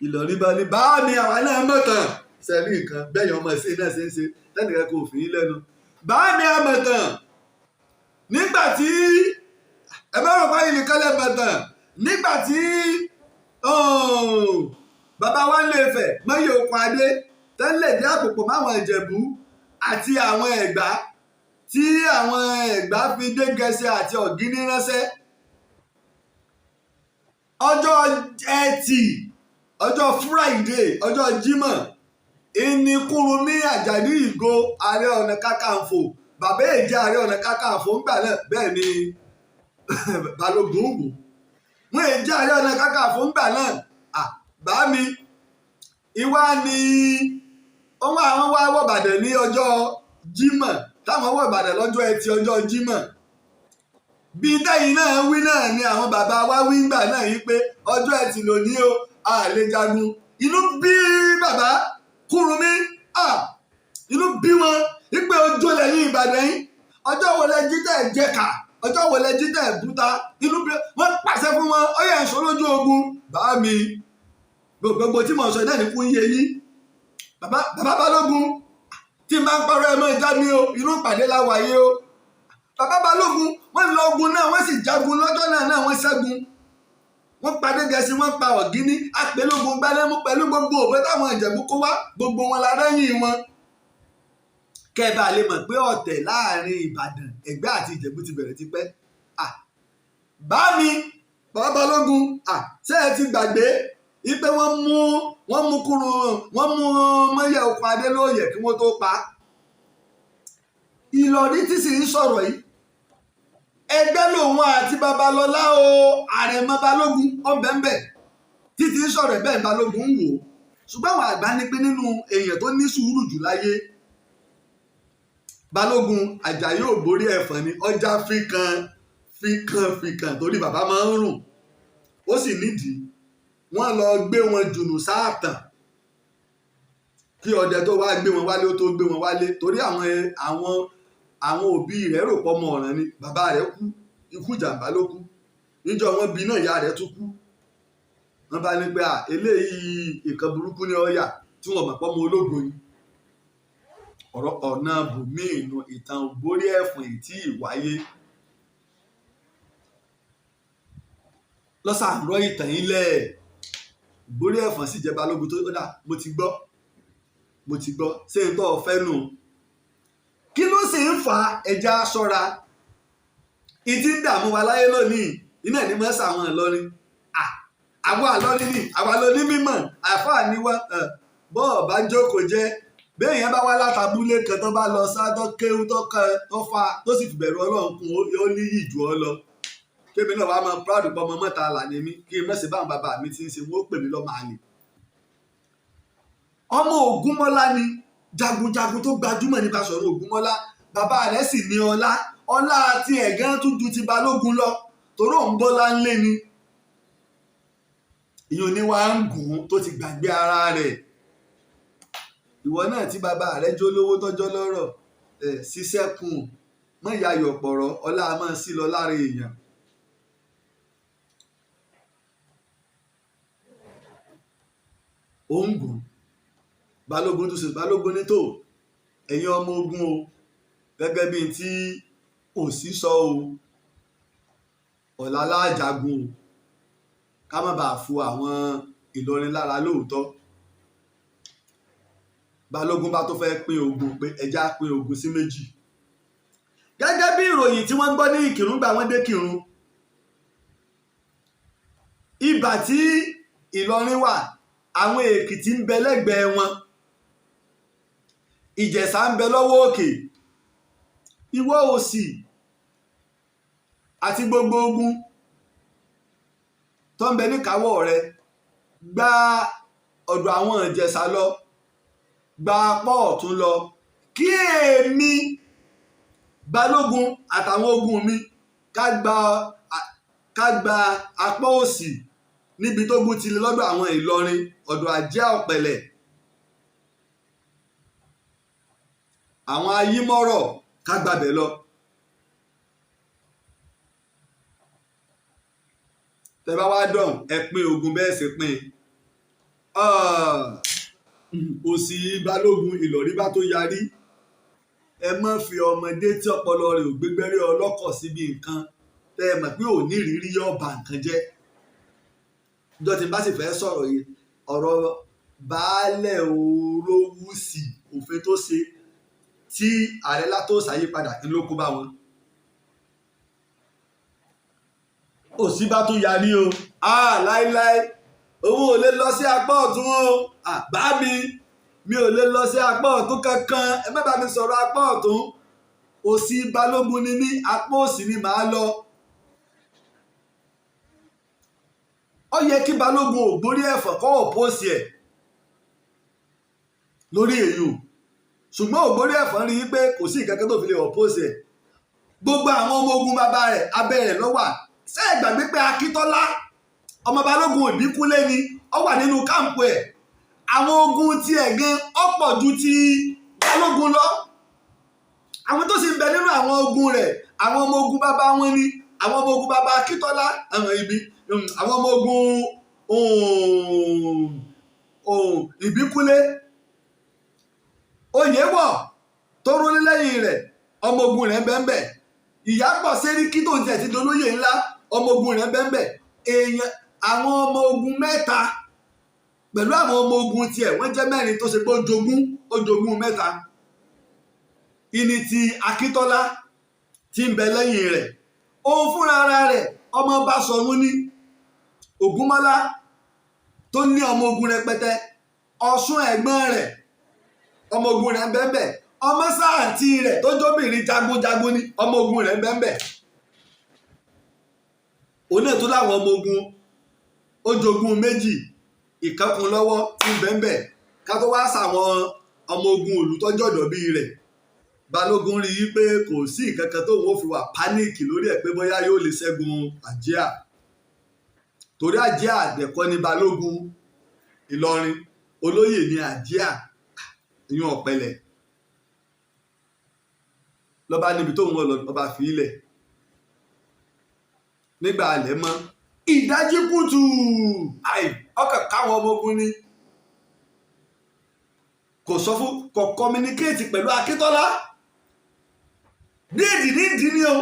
[SPEAKER 1] Ìlọrí bá ní bá mi àwa náà mọ̀tàn sẹ́rí nǹkan bẹ́yàn ọmọ ìsìn náà ṣe ń ṣe tẹ́nìkan kò fi yín lẹ́nu. bá mi àmọ̀tàn nígbà tí ẹ bá rò báyìí nìkan lẹ́mọ̀tàn nígbà tí bàbá wa ń lè fẹ̀ mọ́yè okùn adé tẹ́lẹ̀ dé àpòpọ̀ máwọn Ìjẹ̀bú àti àwọn Ẹ̀gbá tí àwọn Ẹ̀gbá fi dé Gẹ̀ẹ́sì àti Ọ̀gíní ránṣẹ́. ọjọ́ Ẹtì ọjọ́ Friday ọjọ́ Jímọ̀ ìní Kúrúnmí Àjàdí Ìgò Ààrẹ Ọ̀nà Kakanfò bàbá èjì Ààrẹ Ọ̀nà Kakanfò ńgbà náà bẹ́ẹ̀ ni Balogun wù wọ́n èjì Ààrẹ Ọ̀nà Kakanfò ńgbà náà bá mi ìwá ni àwọn wá wọ̀ Ìbàdàn ní ọjọ́ Jímọ̀ táwọn wọ̀ Ìbàdàn lọ́jọ́ Ẹtì ọjọ́ Jímọ̀ bí tẹ́yìn náà wí náà ni àwọn bàbá wa wí ńgbà náà yí pé ọjọ́ Ẹtì lónìí o a lè jagun. Inú bí bàbá Kúrúnmí inú bí wọn wípé ojú lẹ́yìn Ìbàdàn yín ọjọ́ wo lẹ jí tẹ̀ jẹ́ka ọjọ́ wo lẹ jí tẹ̀ búta inú bí wọ́n pàṣẹ fún wọn ó yẹ ẹ̀ṣọ́ lójú ogun bá mi gbogbo tí mo sọ náà ní kún yé yín bàbá Balógun tí n bá ń parọ́ ẹ mọ́ ìjà mi o inú ìpàdé la wáyé o bàbá Balógun wọ́n lọ ogun náà wọ́n sì jagun lọ́jọ́ náà wọ́n ṣẹ́gun wọ́n padé gẹ̀ẹ́sì wọ́n pa Ọ̀gíní apẹ̀lógún gbálẹ́mú pẹ̀lú gbogbo òwe táwọn Ìjẹ̀bú kó wá gbogbo wọn la rẹ́yìn wọn. kẹ́ẹ̀bà lè mọ̀ pé ọ̀tẹ̀ láàrin Ìbàdàn Ẹ̀gbẹ́ àti Ìjẹ̀bú ti bẹ̀rẹ̀ tipẹ́. bá mi bàbá Balógun ṣé ẹ ti gbàgbé wípé wọ́n mú kúrò wọ́n mú mọ́yẹ̀ okùn Adélóyè kí wọ́n tó pa á. Ìlọrin tí sì ń sọ̀rọ̀ yìí ẹgbẹ́ lòun àti Babalọ́lá o Àrẹ̀mọ Balógun ọ̀bẹ̀ǹbẹ̀ títí ń sọ̀rọ̀ ẹ̀bẹ̀ Balógun ń wò ó ṣùgbọ́n àwọn àgbà ní pé nínú èèyàn tó ní sùúrù jù láyé Balógun Àjàyí Ogboriefon ni ọjà fíkan torí bàbá máa ń rùn ó sì nídìí wọ́n lọ gbé wọn jùnù sáàtàn kí ọdẹ tó wá gbé wọn wálé ó tó gbé wọn wálé torí àwọn òbí rẹ̀ rò pọ̀ mọ́ ọ̀ràn ni bàbá rẹ̀ kú ikú ìjàmbá ló kú níjọ́ wọn bí náà ìyá rẹ̀ tún kú wọ́n bá ní pé eléyìí nǹkan burúkú ní ọ̀yà tí wọ́n mọ̀ pọ́ mọ́ ológo ni ọ̀rọ̀ ọ̀nà bùnmí inú ìtàn Ogboriefon tí ìwáyé lọ́sàárọ̀ ìtàn ilẹ̀ Ogboriefon sì jẹ́ Balógun tó dà mo ti gbọ́ ṣé n tó fẹ́ nù kí ló sì ń fa ẹja ṣọ́ra ìdí ń dààmú wa láyé lónìí iná ní mọ́sà àwọn Ìlọrin àwọn àlọ́rin ní àwa ló ní mímọ̀ àfáà ní wá bọ́ọ̀ bá jókòó jẹ́ béèyàn bá wá látàbúlé kan tó bá lọ sádọ́ kéwú tó fa tó sì fìbẹ̀rù Ọlọ́run kún ó ní yìí jù ọ lọ kébì náà wàá máa proud pọ̀ ọmọ mọ́ta là ní mí kí n mẹ́sẹ̀ báwọn bàbá mi ti ń ṣe wọ́n ó pè mí lọ́mọ àlè ọmọ Ògúnmọ́lá ni jagunjagun tó gbajúmọ̀ ní Basọ̀run Ògúnmọ́lá bàbá rẹ̀ sì ní ọlá tí ẹ̀gán tún ju ti Balógun lọ torí òun bọ́lá ńlé ni ìyẹn ni wàá ń gùn tó ti gbàgbé ara rẹ̀ ìwọ náà tí bàbá rẹ̀ jó lówó tọ́jọ́ lọ́rọ̀ ṣiṣẹ́ kùn mọ́ ìyá yọ̀pọ̀rọ̀ ọlá máa sí lọ lára èèyàn. ó ń gùn Balógun tó ṣe Balógun ní tó ẹ̀yin ọmọ ogun o gẹ́gẹ́ bíi tí òsì sọ o ọ̀la láàjagun o ká má bàa fu àwọn Ìlọrin lára lóòótọ́ Balógun bá tó fẹ́ pín ogun pé ẹja pín ogun sí méjì gẹ́gẹ́ bí ìròyìn tí wọ́n ń gbọ́ ní Ìkìrun gbà wọ́n dé Kìrun ibà tí Ìlọrin wà àwọn Èkìtì ń bẹ lẹ́gbẹ̀ẹ́ wọn Ìjẹ̀ṣà ń bẹ lọ́wọ́ òkè Ìwọ̀ Òsì àti gbogbo ogun tó ń bẹ níkàáwọ́ rẹ gba ọ̀dọ̀ àwọn Ìjẹ̀ṣà lọ gba apá ọ̀tún lọ kí èmi Balógun àtàwọn ogun mi ká gba apá òsì níbi tó gún ti lé lọ́dọ̀ àwọn Ìlọrin ọ̀dọ̀ Àjẹ́ Ọ̀pẹ̀lẹ̀ àwọn Ayímọ́rọ̀ ká gbàbẹ̀ lọ. tẹ́ bá wá dọ̀hún ẹ pín ogun bẹ́ẹ̀ ṣe pín òsì Balógun Ìlọrin bá tó yarí ẹ má fi ọmọdé tí ọpọlọ rẹ̀ ò gbégbẹ́rẹ́ ọlọ́kọ̀ síbi nǹkan tẹ́ ẹ mọ̀ pé ò ní ìrírí yóò bà nǹkan jẹ́ ìjọ tí n bá sì fẹ́ sọ̀rọ̀ yìí ọ̀rọ̀ baálẹ̀ Orówùsì òfin tó ṣe tí Ààrẹ Látòsà yí padà kí ló kó bá wọn. òsì bá tún yarí o láíláí òun ò lè lọ sí apá ọ̀tún o bá mi ò lè lọ sí apá ọ̀tún kankan ẹ má bá mi sọ̀rọ̀ apá ọ̀tún òsì Balógun ni mí apá òsì ni màá lọ. ó yẹ kí Balógun Ogboriefon kọ́ òpósì ẹ̀ lórí èyí ṣùgbọ́n Ogboriefon rí i pé kò sí ìkankan tó fi lè òpósì ẹ̀ gbogbo àwọn ọmọ ogun bàbá rẹ̀ abẹ́ rẹ̀ ló wà ṣé ẹ gbàgbé pé Akíntọ́lá ọmọ Balógun Ìbíkúnlé ni ó wà nínú káàmpù ẹ̀ àwọn ogun ti ẹ̀ gan ọ̀pọ̀ ju ti Balógun lọ àwọn tó sì ń bẹ nínú àwọn ogun rẹ̀ àwọn ọmọ ogun bàbá wọn ni àwọn ọmọ ogun bàbá Akíntọ́lá àwọn ọmọ ogun Ìbíkúnlé Oyèwọ̀ tó rólé lẹ́yìn rẹ̀ ọmọ ogun rẹ̀ bẹ́ẹ̀ Ìyábọ̀ Sẹ́ríkí tó ń tẹ̀ sí dolóyè ńlá ọmọ ogun rẹ̀ bẹ́ẹ̀ èèyàn àwọn ọmọ ogun mẹ́ta pẹ̀lú àwọn ọmọ ogun tiẹ̀ wọ́n jẹ́ mẹ́rin tó ṣe pé ó jogún mẹ́ta ìní ti Akíntọ́lá tí ń bẹ lẹ́yìn rẹ̀ òun fúnra ara rẹ̀ ọmọ Báṣọ̀run ní Ògúnmọ́lá tó ní ọmọ ogun rẹpẹtẹ Ọ̀ṣun ẹ̀gbọ́n rẹ̀ ọmọ ogun rẹ̀ bẹ́ẹ̀ ọmọ sáàtì rẹ̀ tó jóbìnrin jagunjagun ní ọmọ ogun rẹ̀ bẹ́ẹ̀ òun náà tó láwọn ọmọ ogun ó jogún méjì ìkankun lọ́wọ́ tí ń bẹ́ẹ̀ ká tó wá sàwọn ọmọ ogun olùtọ́jọ́dọ̀ bíi rẹ̀ Balógun rí i pé kò sí ìkankan tó wọ́n fi wà pánìkì lórí ẹ̀ pé bóyá yóò lè ṣẹ́gun Àjíà torí Àjíà àdẹ̀kọ́ ní Balógun Ìlọrin olóyè ní Àjíà ìyún Ọ̀pẹ̀lẹ̀ lọ́ba níbi tó ń wọ́n lọ́ba fi ilẹ̀ nígbà alẹ́ mọ́ ìdájí kùtù ọkàn káwọn ọmọ ogun ni kò sọ fún kò communicate pẹ̀lú Akíntọ́lá ní ìdí ni o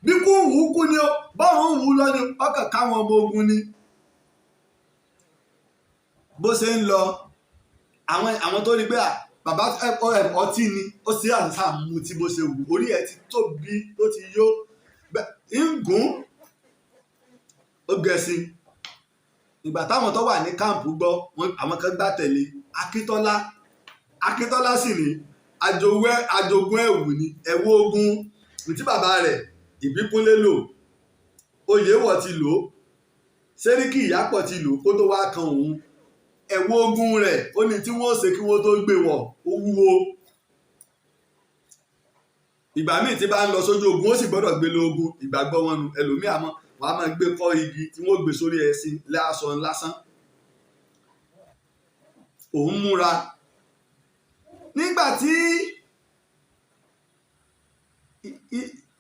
[SPEAKER 1] bí kú wù ú kú ni o bọ́ọ̀rùn wù ú lọ ni ọkàn káwọn ọmọ ogun ni bó ṣe ń lọ àwọn tó rí pé bàbá ọtí ni ó sì àǹsà mú tí bó ṣe wù orí ẹ̀ ti tóbi tó ti yó ń gùn ó gẹ̀ẹ́sì ìgbà táwọn tó wà ní káàmpù gbọ́ àwọn kan gbá tẹ̀lé Akíntọ́lá sì ní àjogún ẹ̀wù ni ẹ̀wù ogun tí bàbá rẹ̀ Ìbíkúnlé lò Oyèwọ̀ ti lò Sẹ́ríkì Ìyápọ̀ ti lò kó tó wá kan òun ẹ̀wù ogun rẹ̀ ó ní tí wọ́n ṣe kí wọ́n tó gbé wọ̀ ó wúwo ìgbà míì tí bá ń lọ sójú ogun ó sì gbọ́dọ̀ gbé lọ ogun ìgbàgbọ́ wọn nu ẹlòmíì àmọ́ wọ́n á máa gbé kọ́ igi tí wọ́n gbé sórí ẹṣin láṣọ lásán òun múra nígbà tí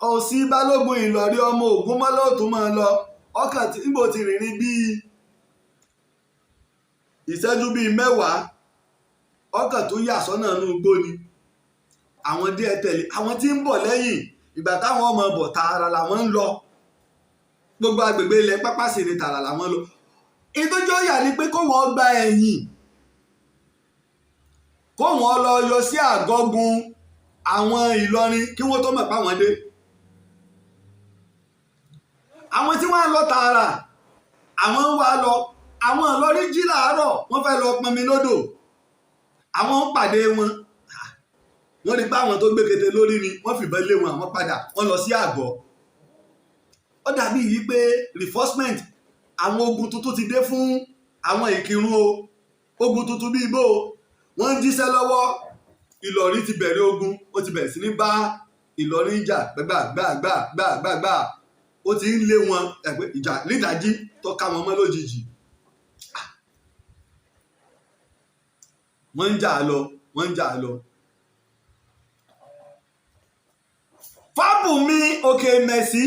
[SPEAKER 1] òsì Balógun Ìlọrin ọmọ Ògúnmọ́lá tó máa lọ ọkàn tí níbo ti rìnrìn bíi ìṣẹ́jú bíi 10 ọkàn tó yà sọ́nà inú igbó ni àwọn díẹ̀ tẹ̀lé àwọn tí ń bọ̀ lẹ́yìn ìgbà táwọn ọmọ bọ̀ tààrà làwọn ń lọ gbogbo agbègbè ilẹ̀ pápá sì ni tààrà làwọn lọ ìtọ́jú ọ̀yà ni pé kó wọ́n gba ẹ̀yìn kó wọ́n lọ yọ sí àgọ́gun àwọn Ìlọrin kí wọ́n tó mọ̀ páwọn dé àwọn tí wọ́n lọ tààrà àwọn ń wá lọ àwọn Ìlọrin jí làárọ̀ wọ́n fẹ́ lọ pọnmi lódò àwọn ń pàdé wọn wọ́n rí pé àwọn tó gbé kété lórí ni wọ́n fìbọn lé wọn àwọn padà wọ́n lọ sí àgọ́ ó dàbí yìí pé reinforcement àwọn ogun tuntun ti dé fún àwọn Ìkìrun o ogun tuntun bíi bó wọ́n ń jíṣẹ́ lọ́wọ́ Ìlọrin ti bẹ̀rẹ̀ ogun ó ti bẹ̀rẹ̀ sí ní bá Ìlọrin jà gbàgbà ó ti ń lé wọn ẹ̀pẹ́ ìjà nídàájí tó ká wọn mọ́ lójijì wọ́n ń jà lọ Fábùnmi Òkèmẹ̀sí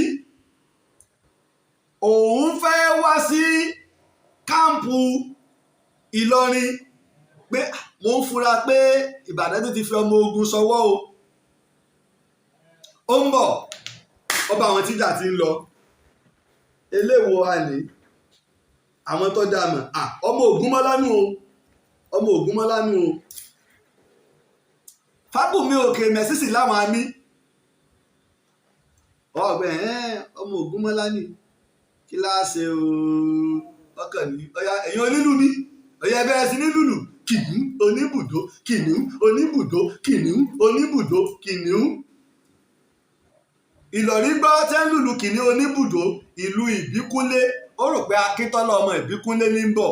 [SPEAKER 1] òun fẹ́ wá sí káàmpù Ìlọrin pé mo ń fura pé Ìbàdàn tó ti fi ọmọ ogun sọwọ́ o ó ń bọ̀ ọba àwọn tíjà ti ń lọ eléwo àní àwọn tó dá mọ̀ ọmọ Ògúnmọ́lá nù o Fábùnmi Òkèmẹ̀sí sì láwọn àmì ọgbẹ ọmọ Ògúnmọ́lá ni kí láàṣẹ ọkàn ní ọyá ẹ̀yin onílù ní ọyá bẹ̀rẹ̀ sí ní lùlù kìnìún oníbùdó kìnìún oníbùdó kìnìún oníbùdó kìnìún Ìlọrin gbọ́ tẹ́ ń lùlù kìnìún oníbùdó ìlú Ìbíkúnlé ó rò pé Akíntọ́lá ọmọ Ìbíkúnlé ní ń bọ̀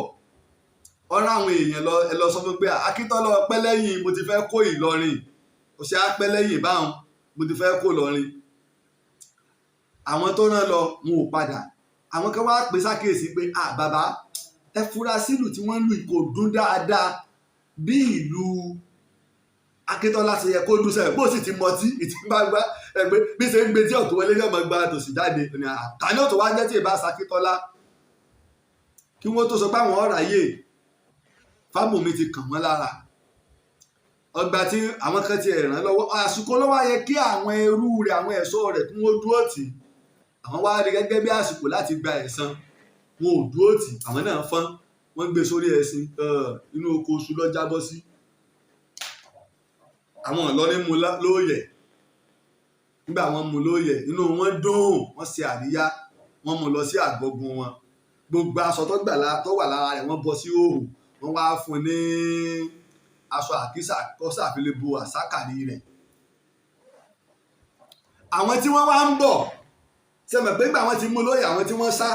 [SPEAKER 1] ọ̀rọ̀ àwọn èèyàn ẹ lọ sọ fún pé Akíntọ́lá ọpẹ́ lẹ́yìn mo ti fẹ́ kó Ìlọrin kò sí apẹ́ lẹ́yìn báwọn mo ti fẹ́ kó Ìlọrin àwọn tó rán lọ wọn ò padà àwọn kan wá pè sákèsí pé bàbá ẹ fura sílùú tí wọ́n lù kò dún dáadáa bí ìlú Akíntọ́lá ti yẹ kó dún sẹ́yìn bó sì ti mọtí ìtì bá gbá ẹgbẹ́ bí ṣe ń gbé tí ọ̀tún wọlé yọ̀mọ̀ gba tòsí jáde tani ó tó wá jẹ́ tí ìbá Akíntọ́lá kí wọ́n tó sọ pé àwọn ọ̀ráyè Fábùnmi ti kàn wọ́n lára ọgbà tí àwọn kan ti ràn lọ́wọ́ àsìkò ló wá yẹ kí àwọn ẹrú rẹ̀ àwọn ẹ̀ṣọ́ rẹ̀ kí wọ́n dúró tì àwọn wá rí gẹ́gẹ́ bí àsìkò láti gba ẹ̀san wọn ò dúró tì àwọn náà fọ́n wọ́n gbé sórí ẹṣin inú oko oṣù lọ jábọ́ sí àwọn Ìlọrin mú lóòyẹ̀ nígbà wọ́n mú lóòyẹ̀ inú wọn dùn wọ́n ṣe àríyá wọ́n mú lọ sí àgbọ̀gùn wọn gbogbo aṣọ tó wà lára rẹ̀ wọ́n bọ́ sí òhù wọ́n wá fún ní aṣọ àkísà kọ́sà fi lè bo àsákàrí rẹ̀ àwọn tí wọ́n wá ń bọ̀ sẹ́mẹ̀ pé nígbà wọ́n ti mú lóòyẹ̀ àwọn tí wọ́n sá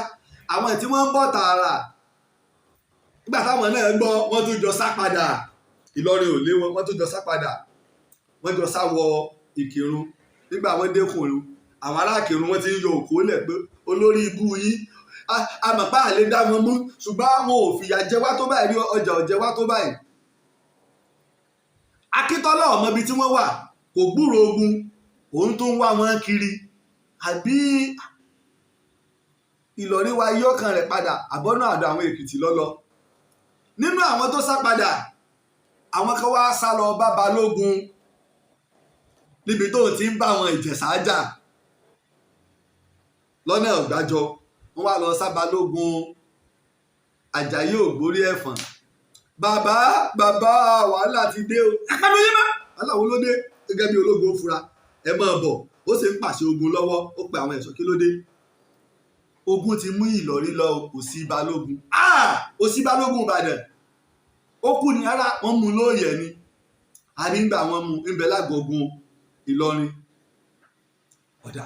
[SPEAKER 1] àwọn tí wọ́n ń bọ̀ tààrà nígbà táwọn náà gbọ́ wọ́n tún jọ sá padà Ìlọrin ò lé wọn wọ́n tún jọ sá padà wọ́n jọ sá wọ Ìkìrun nígbà wọ́n dékùnrin àwọn ará Ìkìrun wọ́n ti ń yọ òkú lẹ̀ pé olórí ibú yìí àmọ̀pá àlè dá wọn mú ṣùgbọ́n àwọn ò fìyà jẹ wá tó báyìí rí ọjà ò jẹ wá tó báyìí. Akíntọ́lá ọmọ ibi tí wọ́n wà kò gbúrò ogun òun tó ń wá wọn kiri àbí Ìlọrin wa yọkàn rẹ̀ padà àbọ́nà àdó àwọn Èkìtì lọ́lọ́ nínú àwọn tó sá padà àwọn kan wá sá lọ bá Balógun níbi tó ti ń bá àwọn Ìjẹ̀ṣà jà lọ́nà Ọ̀gbájọ wọ́n wá lọ sá Balógun Àjàyí Ògbóríẹ̀fọ̀n bàbá wàhálà ti dé o àkàndóyè má wàhálà wo ló dé gẹ́gẹ́ bí ológun ó fura ẹ máa bọ̀ ó sì ń pàṣẹ ogun lọ́wọ́ ó pe àwọn ẹ̀ṣọ́ kí ló dé ogun ti mú Ìlọrin lọ kò sí Balógun ó sí Balógun Ìbàdàn ó kù ní ara wọn mú lóòyẹ̀ ni àrígbà wọn mú ń bẹ lágbọ̀gùn Ìlọrin ọ̀dà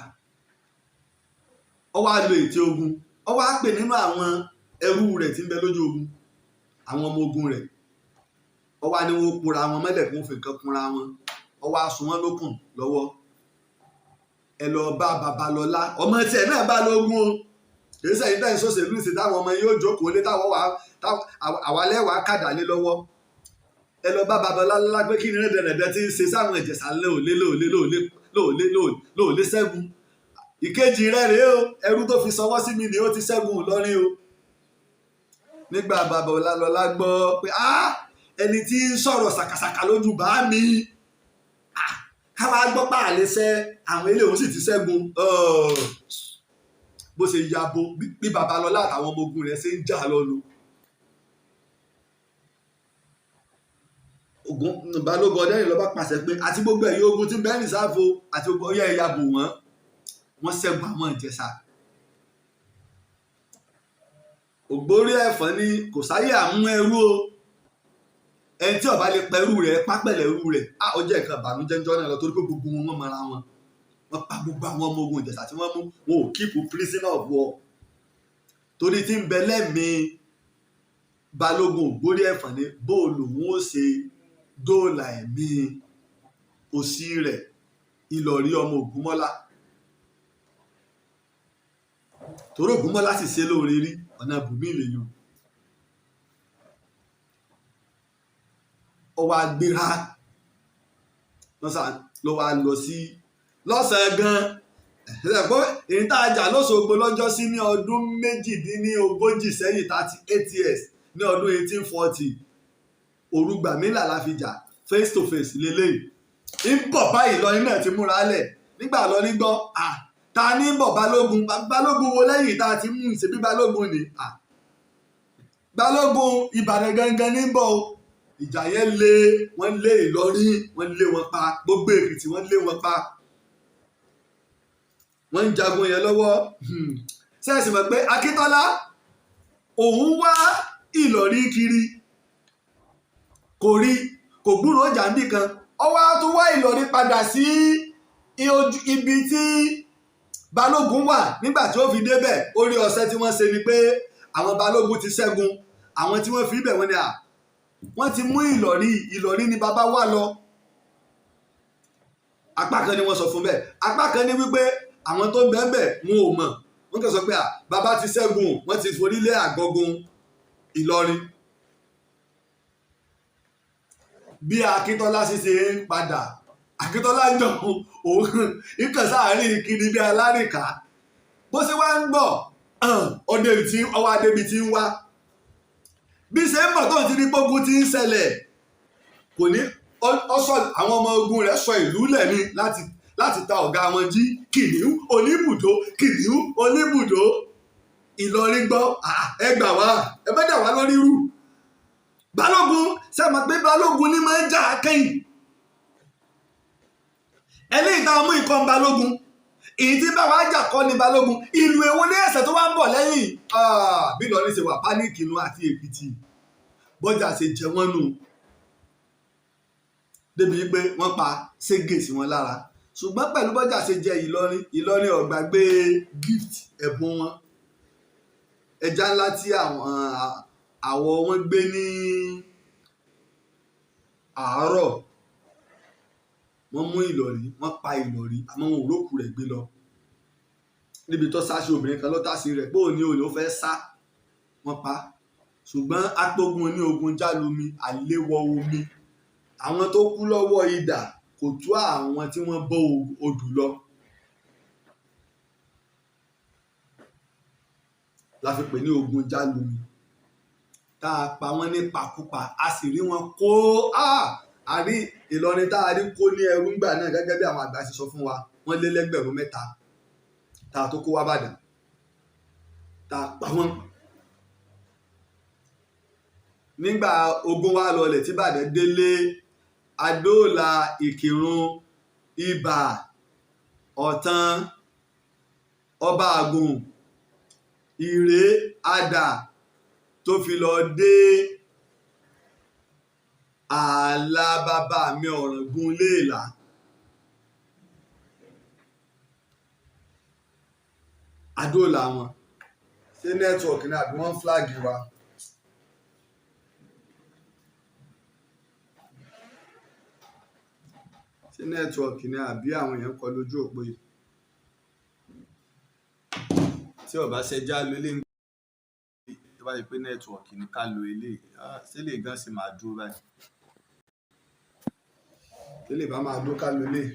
[SPEAKER 1] ó wá lo ète ogun ó wá pè nínú àwọn ẹrú rẹ̀ tí ń bẹ lójú ogun àwọn ọmọ ogun rẹ̀ ó wá ní wọn pora wọn mọ́lẹ̀ kó fi nǹkan kunra wọn ó wá sùn wọn lókùn lọ́wọ́ ẹ lọ bá Babalọ́lá ọmọ tiẹ̀ náà Balógun o kì í sẹ́yìn tẹ́yìn sọ́sẹ̀lú ìsìn táwọn ọmọ yóò jókòó lé táwọn àwálẹ́ wàá kàdà lé lọ́wọ́ ẹ lọ bá Babalọ́lá pé kí ni rẹ́dẹ̀rẹ̀dẹ̀ tí ń ṣe sáwọn Ìjẹ̀ṣà lóòlé ṣẹ́gun ìkejì rẹ̀ rèé o ẹrú tó fi sọwọ́ sí mi ni ó ti ṣẹ́gun Ìlọrin o nígbà Babalọ́lá gbọ́ pé ẹni tí ń sọ̀rọ̀ ṣàkàṣàkà lójú bá mi káwá gbọ́ pàálẹ́sẹ́ àwọn ilé òun sì ti ṣẹ́gun bó ṣe yabo bí Babalọ́lá àtàwọn ọmọ ogun rẹ̀ ṣe ń jà lọ́nu. Balógun ọdẹ́rìn ló bá pàṣẹ pé àti gbogbo ẹ̀yìn ogun tí bẹ́ẹ̀ ní sáfo àti gbogbo ọyẹ́ ẹ̀yà bò wọ́n ṣẹ́gun àwọn Ìjẹ̀ṣà. Ogboriefon ní kò sáyé àmú ẹrú o ẹni tí ó bá lè pẹ̀rú rẹ̀ pápẹ̀lẹ̀ ẹrú rẹ̀ ó jẹ́ nǹkan ìbànújẹ́ jọ́ náà lọ torí pé gbogbo wọn mọ́ra wọn wọ́n pa gbogbo àwọn ọmọ ogun Ìjẹ̀ṣà tí wọ́n mú wọn ò kíìpù prisoner of war torí tí ń bẹ lẹ́mìí Balógun Ogboriefon ní bóòlù wọn ó ṣe dóòlà ẹ̀mí òsì rẹ̀ Ìlọ̀rí ọmọ Ògúnmọ́lá torí Ògúnmọ́lá sì ṣe lóore rí ọ̀nà bùnmí lèyàn ó wá gbéra ló wá lọ sí lọ́sàn-án gan pé èyí tá a jà lóṣogbo lọ́jọ́ sí ní ọdún 38 sẹ́yìn 38 years ní ọdún 1840 òrùgbàmílà la fi jà face to face lélẹ́yìí ń bọ̀ báyìí Ìlọrin náà ti múra lẹ̀ nígbà Ìlọrin gbọ́ ta ní bọ̀ Balógun wo lẹ́yìn tá a ti mú ìṣèbí Balógun ni Balógun Ìbàdàn gangan ní bọ̀ o ìjà yẹn lé wọ́n lé Ìlọrin wọ́n lé wọn pa gbogbo Èkìtì wọ́n lé wọn pa wọ́n ń jagun yẹn lọ́wọ́ sẹ́ẹ̀sì mọ̀ pé Akíntọ́lá òun wá Ìlọrin kiri kò rí kò gbúròó jàǹdì kan ó wá tún wá Ìlọrin padà sí ibi tí Balógun wà nígbà tí ó fi débẹ̀ orí ọ̀sẹ̀ tí wọ́n ṣe ni pé àwọn Balógun ti ṣẹ́gun àwọn tí wọ́n fi ibẹ̀ wọ́n ni wọ́n ti mú Ìlọrin ni bàbá wà lọ apá kan ni wọ́n sọ fún bẹ́ẹ̀ apá kan ní wípé àwọn tó ń bẹ́ẹ̀ wọn ò mọ̀ wọ́n kàn sọ pé bàbá ti ṣẹ́gun wọ́n ti forí lé àgọ́gun Ìlọrin bí Akíntọ́lá ṣe ń padà Akíntọ́lá ń jọ òun ikàn sáàárín kiri bí alárìnká bó ṣe wá ń gbọ́ ọwọ́ adébi tí ń wá bí ṣe ń bọ̀ tó ti ní gbógun ti ń ṣẹlẹ̀ kò ní ọsọ àwọn ọmọ ogun rẹ̀ sọ ìlú lẹ̀ ní láti ta ọ̀gá wọn jí kìnìún oníbùdó kìnìún oníbùdó Ìlọrin gbọ́ ẹ gbà wá ẹ bá dà wá lórí rú Balógun ṣe mọ̀ pé Balógun ní máa ń jà kẹ́yìn eléyìí tá a mú ikọ̀ Balógun èyí tí bá wàá jà kọ́ ni Balógun ìlú èwo ní ẹ̀sẹ̀ tó wá ń bọ̀ lẹ́yìn bí Ìlọrin ṣe wà pánìkì nu àti Èkìtì bọ́jà ṣe jẹ wọ́n nù débi pé wọ́n pa ségè sí wọn lára ṣùgbọ́n pẹ̀lú bọ́jà ṣe jẹ Ìlọrin ò gbàgbé gift ẹ̀bùn wọn ẹja ńlá tí àwọ̀ wọn gbé ní àárọ̀ wọ́n mú Ìlọrin wọ́n pa Ìlọrin àmọ́ wọn ò rókù rẹ̀ gbé lọ níbi tó sáṣe obìnrin kan ló tàṣí rẹ̀ pé òní ó fẹ́ sá wọ́n pa ṣùgbọ́n apógun ní ogun jálumi àléwọ omi àwọn tó kú lọ́wọ́ idà kò tó àwọn tí wọ́n bọ́ odù lọ la fi pè ní ogun jálumi tá a pa wọ́n ní pakúpa a sì rí wọn kó a rí Ìlọrin tá a rí kó ní ẹrú ńgbà náà gẹ́gẹ́ bí àwọn àgbà ti sọ fún wa wọ́n lé lẹ́gbẹ̀rún 3 tá a tó kó wá bàdàn tá a pa wọ́n nígbà ogun wa lọlẹ̀ tí bàdàn délé adóòlà Ìkìrun Ibà Ọ̀tàn Ọba Àgùn Ìrè Adà tó fi lọ dé ààlà bàbá mi Ọ̀ràngún Léèlà adóòlà wọn ṣé nẹ́tíwọ̀kì ní àbí wọ́n fúláàgì wa ṣé nẹ́tíwọ̀kì ní àbí àwọn èèyàn kọ lójú òpó yìí tí ọba ṣe já lólé ń tó bá yẹ pé nẹ́tíwọ̀kì ní ká lo eléyìí ṣé lè gan sì máa dúró báyìí ṣé lè bá máa dúró ká lo eléyìí.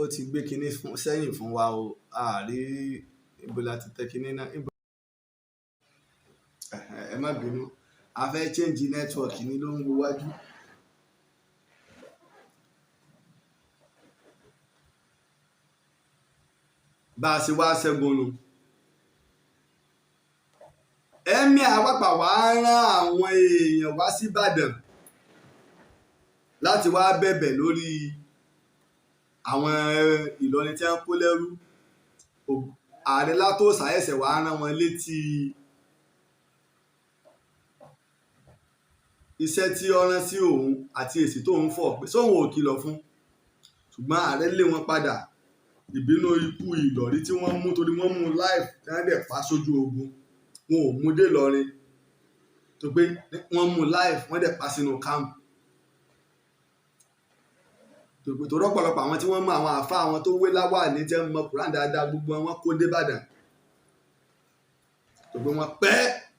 [SPEAKER 1] ó ti gbé kinní sẹ́yìn fún wa o àárí ibo láti tẹ kinní náà ẹ má bínú a fẹ́ change network ní ló ń wo wájú. bá a ṣe wá ṣẹ́gun nu ẹ̀mí àwàpà wá rán àwọn èèyàn wá sí Ìbàdàn láti wá bẹ̀bẹ̀ lórí àwọn Ìlọrin tí wọ́n kó lẹ́rú Ààrẹ Látòsà ẹsẹ̀ wá rán wọn létí iṣẹ́ tí ó rán sí òun àti èsì tóun fọ̀ pé sóun ò kìlọ̀ fún ṣùgbọ́n ààrẹ lé wọn padà ìbínú ikú Ìlọrin tí wọ́n mú torí wọ́n mú live tí wọ́n dẹ̀ pa sójú ogun wọn ò mú dé Ìlọrin tó pé wọ́n mú live wọ́n dẹ̀ pa sínú camp tó rọ́pọ̀lọpọ̀ àwọn tí wọ́n mú àwọn àfa àwọn tó wé láwà ní tẹ́ mọ Quran dáadáa gbogbo wọn kó dé Ìbàdàn tó pé wọ́n pẹ́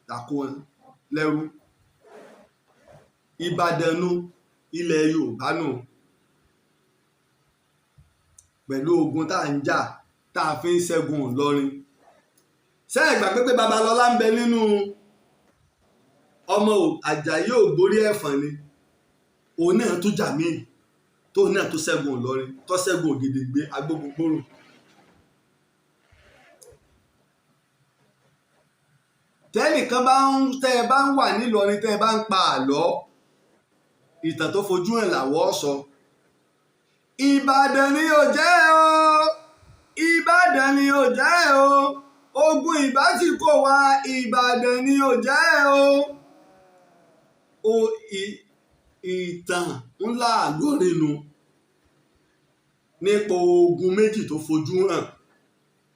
[SPEAKER 1] dàkó wọn lẹ́rú Ìbàdàn nu ilẹ̀ Yorùbá nù pẹ̀lú ogun tá à ń jà tá a fi ń ṣẹ́gun Ìlọrin ṣé ẹ gbàgbé pé Babalọ́lá ń bẹ nínú ọmọ Àjàyí Ogboriefon ni òun náà tó jà míì tó náà tó ṣẹ́gun Ìlọrin tó ṣẹ́gun Ògèdèngbé Agbógungbòrò tẹ́nìkan tẹ́ ẹ bá ń wà nílọrin tẹ́ ẹ bá ń pa àlọ́ ìtàn tó fojú hàn làwọ̀ sọ Ìbàdàn ni ò jẹ́ o Ìbàdàn ni ò jẹ́ o ogun ìbá tí kò wá Ìbàdàn ni ò jẹ́ o ìtàn ńlá lórí nu nípa ogun méjì tó fojú hàn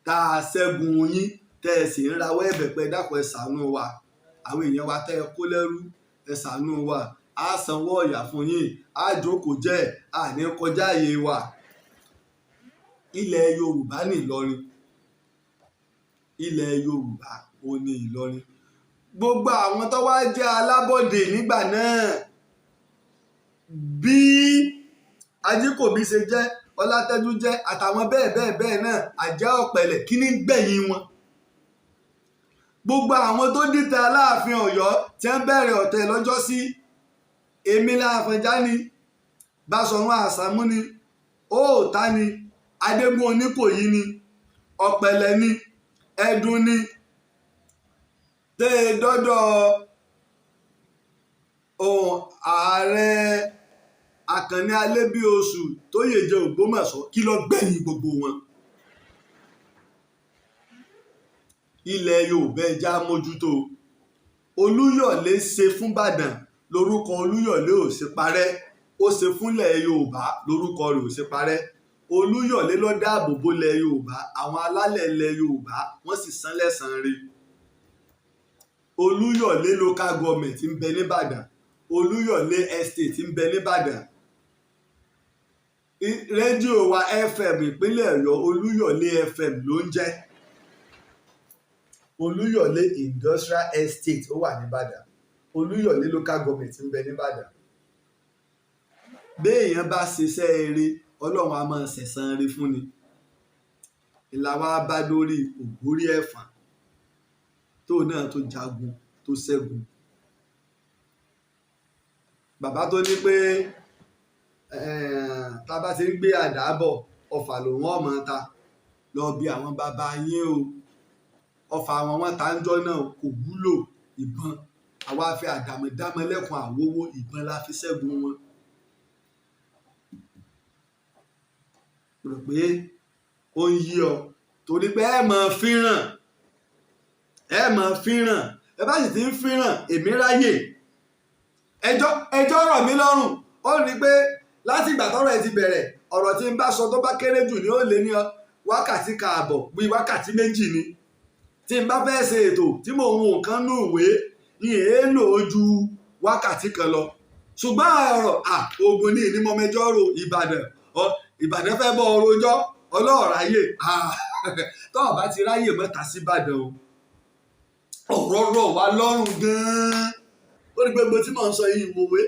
[SPEAKER 1] tá a ṣẹ́gun yín tẹ́ ẹ sì ń rawọ́ ẹ̀bẹ̀ pé dákun ẹ ṣàánú wa àwọn èèyàn wa tẹ́ ẹ kó lẹ́rú ẹ ṣàánú wa á sanwó ọ̀yà fún yín á jókòó jẹ́ àní kọjá ààyè wa ilẹ̀ Yorùbá ní Ìlọrin, ilẹ̀ Yorùbá ò ní Ìlọrin. Gbogbo àwọn tó wá jẹ́ alábọ̀dé nígbà náà bí Ajíkòbí ṣe jẹ́, Ọlátẹ́jú jẹ́ àtàwọn bẹ́ẹ̀ bẹ́ẹ̀ bẹ́ẹ̀ náà, Àjẹ́ Ọ̀pẹ̀lẹ̀, kí ní gbẹ̀yìn wọn? Gbogbo àwọn tó dìtẹ̀ Aláàfin Ọ̀yọ́ tí wọ́n bẹ̀rẹ̀ ọ̀tẹ̀ lọ́jọ́ sí Emila Àfọ̀njá ni, Báṣọ̀run Àsàmú ni, Òòtá ni, Adégún Oníkòyí ni, Ọ̀pẹ̀lẹ̀ ni, Ẹdun ni, tẹ́ dọ́dọ̀ Ààrẹ Àkànní Alébíoṣù tó yèjẹ Ògbómọ̀ṣọ́, kí ló gbẹ̀yìn gbogbo wọn? Ilẹ̀ Yorùbá ẹja mójútó. Olúyọ̀lé ṣe fún Ìbàdàn, lórúkọ Olúyọ̀lé ò ṣe parẹ́. Ó ṣe fúnlẹ̀ Yorùbá, lórúkọ rẹ̀ ò ṣe parẹ́. Olúyọ̀lé ló dáàbò bo ilẹ̀ Yorùbá, àwọn alálẹ̀ ilẹ̀ Yorùbá wọ́n sì san lẹ́san rẹ̀. Olúyọ̀lé local government ń bẹ nìbàdàn, Olúyọ̀lé estate ń bẹ nìbàdàn. Rédíò wa FM ìpínlẹ̀ Ọ̀yọ́ Olúyọ̀lé FM ló ń jẹ́. Olúyọ̀lé industrial estate ó wà nìbàdàn, Olúyọ̀lé local government ń bẹ nìbàdàn. Béèyàn bá ṣiṣẹ́ eré, Ọlọ́run á máa ṣẹ̀san eré fún ni. Ìlàwọ́ bá lórí Ogboriefon tó náà tó jagun tó ṣẹ́gun. Bàbá tó ní pé tá a bá ti ń gbé àdá bọ̀, ọfà lòun ọmọ ta, lọ bí àwọn bàbá yín o. Ọfà wọn ta ń jọ́ náà kò wúlò, ìbọn àwa fi àdàmọ̀dámọ̀lẹ́kùn àwòwò, ìbọn la fi ṣẹ́gun wọn. Rò pé ó ń yí ọ torí pé ẹ máa fíràn, ẹ bá sì ti ń fíràn, èmi ráyè. Ẹjọ́ rọ̀ mí lọ́rùn. Ó rí i pé láti ìgbà tọ́rọ̀ ẹ ti bẹ̀rẹ̀, ọ̀rọ̀ tí ń bá sọ tó bá kéré jù ní ó lé ní wákàtí káàbọ̀, bí wákàtí méjì ni. Tí n bá fẹ́ ṣe ètò tí mò ń wo nǹkan nú ìwé, ìyẹn lò ó ju wákàtí kan lọ. Ṣùgbọ́n ọ̀rọ̀ ogun ní ìnímọ̀mẹ́jọ́ ro Ìbàdàn fẹ́ bọ́ ọrọ̀jọ́ ọlọ́ọ̀ráyè tọ́ọ̀ bá ti ráyè mọ́ta sí Ìbàdàn o. Ọ̀rọ̀ rọ̀ wá lọ́rùn gan-an. Ó ní gbogbo tí mò ń sọ yìí mòwe.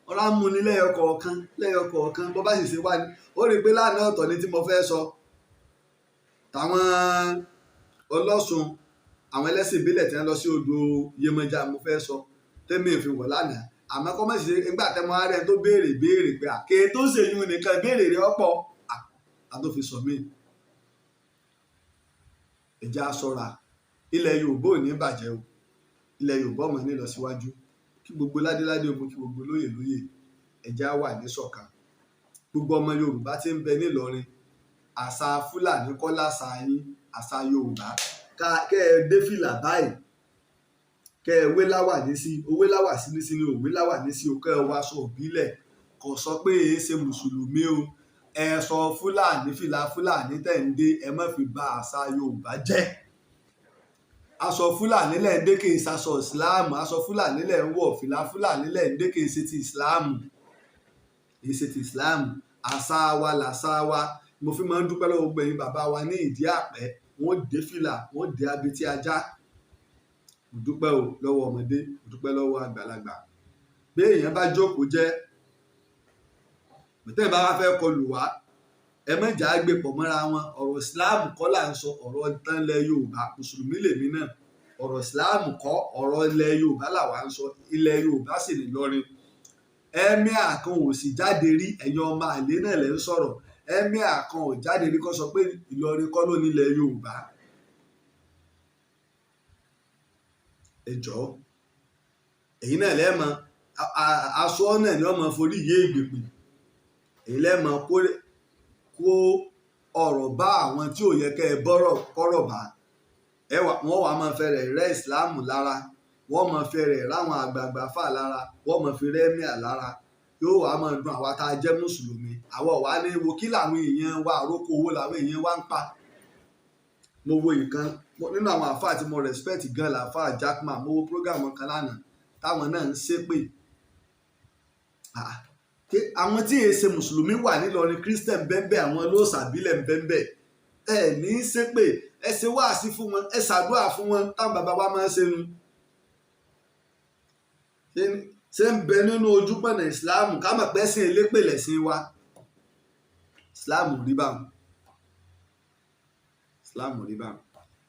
[SPEAKER 1] Ọ̀rọ̀ á mú ni lẹ́yọ kọ̀ọ̀kan bó bá sì ṣe wá ní. Ó rí i pé lánàá ọ̀tọ̀ ni tí mo fẹ́ sọ. Tàwọn ọlọ́sùn, àwọn ẹlẹ́sìn ìbílẹ̀ tí wọ́n lọ sí odò Yemọja mo fẹ́ sọ. Tẹ́mi ò fi wọ̀ lánàá. Àmọ́ kọ́ mọ̀ sí nígbà tẹ́ mọ́ Aare tó béèrè pé àké tó ṣèyún nìkan béèrè rẹ̀ ọ̀pọ̀. A tó fi sọ mí. Ẹja ṣọ́ra. Ilẹ̀ Yorùbá ò ní bàjẹ́ o. Ilẹ̀ Yorùbá ọmọ ní lọ síwájú. Kí gbogbo ládéládé ogun, kí gbogbo lóyè lóyè, ẹja wà ní ṣọ̀kan. Gbogbo ọmọ Yorùbá tí ń bẹ nílọrin, àṣà Fúlàní kọ́ láṣà yín, àṣà Yorùbá. Kẹ́ ẹ dé fìlà báyìí, kẹ́ ẹ wé láwàní sí, owé láwàsí ní sí ni òwe láwàní sí o, kẹ́ ẹ wá aṣọ òbílẹ̀. Kò sọ pé èé ṣe mùsùlùmí o. Ẹ sọ Fúlàní, fìlà Fúlàní tẹ̀ ń dé, ẹ má fi bà àṣà Yorùbá jẹ́. Aṣọ Fúlàní lẹ̀ ń dé kì í ṣaṣọ ìsìláàmù, aṣọ Fúlàní lẹ̀ ń wọ̀, fìlà Fúlàní lẹ̀ ń dé kì í ṣe ti ìsìláàmù, kì í ṣe ti ìsìláàmù. Àṣà wa làṣà wa. Mo fi máa ń dúpẹ́ lọ́wọ́ gbogbo ẹ̀yin bàbá wa ní ìdí àpẹ́, wọ́n dé fìlà, wọ́n dé abetí ajá. Mo dúpẹ́ o lọ́wọ́ ọmọdé, mo dúpẹ́ lọ́wọ́ àgbàlagbà. Bí èèyàn bá jókòó jẹ́, tẹ́ ẹ bá wá fẹ́ kọlù wá, ẹ mẹ́jà á gbé pọ̀ mọ́ra wọn. Ọ̀rọ̀ ìsìláàmù kọ́ là ń sọ, ọ̀rọ̀ ìtàn ilẹ̀ Yorùbá. Mùsùlùmí lèmi náà. Ọ̀rọ̀ ìsìláàmù kọ́, ọ̀rọ̀ ilẹ̀ Yorùbá làwa ń sọ. Ilẹ̀ Yorùbá sì ní Ìlọrin. Ẹ́míà kan ò sì jáde rí, ẹ̀yin ọmọ àlè náà lẹ́ ń sọ̀rọ̀. Ẹ́míà kan ò jáde rí kó sọ pé Ìlọrin kọ́ ló ní ilẹ̀ Yorùbá. Ẹ jọ̀ọ́, èyí náà lẹ́ẹ̀mọ aṣọ náà ni wọ́n mọ forí yé ìgbèpè. Èyí lẹ́ẹ̀mọ kó ọ̀rọ̀ bá àwọn tí ò yẹ kẹ́ ẹ bọ́rọ̀ kọ́rọ̀ bá. Wọ́n wàá máa fẹ́ rẹ̀ rẹ́ ìsìláàmù lára, wọ́n máa fẹ́ rẹ̀ ráwọn àgbààgbà fà lára, wọ́n máa fi rẹ́ ẹ́míà lára. Yóò wàá máa dùn àwa tá a jẹ́ mùsùlùmí. Àwa ò wá ní wo kí làwọn èèyàn wa àrókò owó làwọn èèyàn wa ń pa. Mo wo ìkan nínú àwọn àfáà tí mo respect gan làfáà Jackman. Mo wo program kan lánàá táwọn náà ń ṣépè. àwọn tí èyí ṣe mùsùlùmí wà nílọrin, christian bẹ́ẹ̀ àwọn olóòṣà ìbílẹ̀ bẹ́ẹ̀ ẹ ní í ṣépè, ẹ ṣe wáàsí fún wọn, ẹ ṣàdúrà fún wọn táwọn bàbá wa máa ń ṣe nu. ṣé ń bẹ nínú ojúpọ̀nà ìsìláàmù ká mọ̀ pé ẹ̀sìn elépè lẹ̀sìn wa? ìsìláàmù rí báwọn. ìsìláàmù rí báwọn.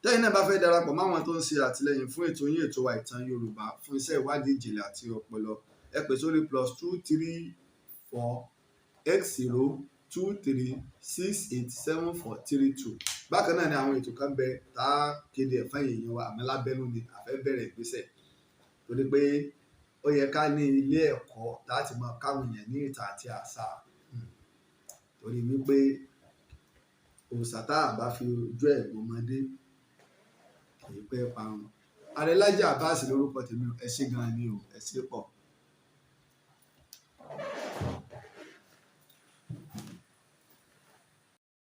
[SPEAKER 1] tẹ́yìn náà bá fẹ́ darapọ̀ máwọn tó ń ṣe àtìlẹyìn fún ètò yín ètò wa ìtàn Yorùbá fún iṣẹ́ ìwádìí ìjìnlẹ̀ àti ọpọlọ, ẹ pè sórí +2348023687432. bákan náà ni àwọn ètò kan bẹ tá a kéde ẹ̀fọn èèyàn wa àmọ́ lábẹ́nú ni àfẹ́ bẹ̀rẹ̀ ìgbésẹ̀ torí pé ó yẹ ká ní ilé ẹ̀kọ́ láti máa káwọn èèyàn ní ìtàn àti àṣà, torí wípé òòṣà tá a bá fi ojú ẹ̀ gbọmọdé kì í pẹ́ parun. Ààrẹ Laji Abbas lórúkọ tèmi, ẹ ṣé gan-an ni o, ẹ ṣé pọ̀.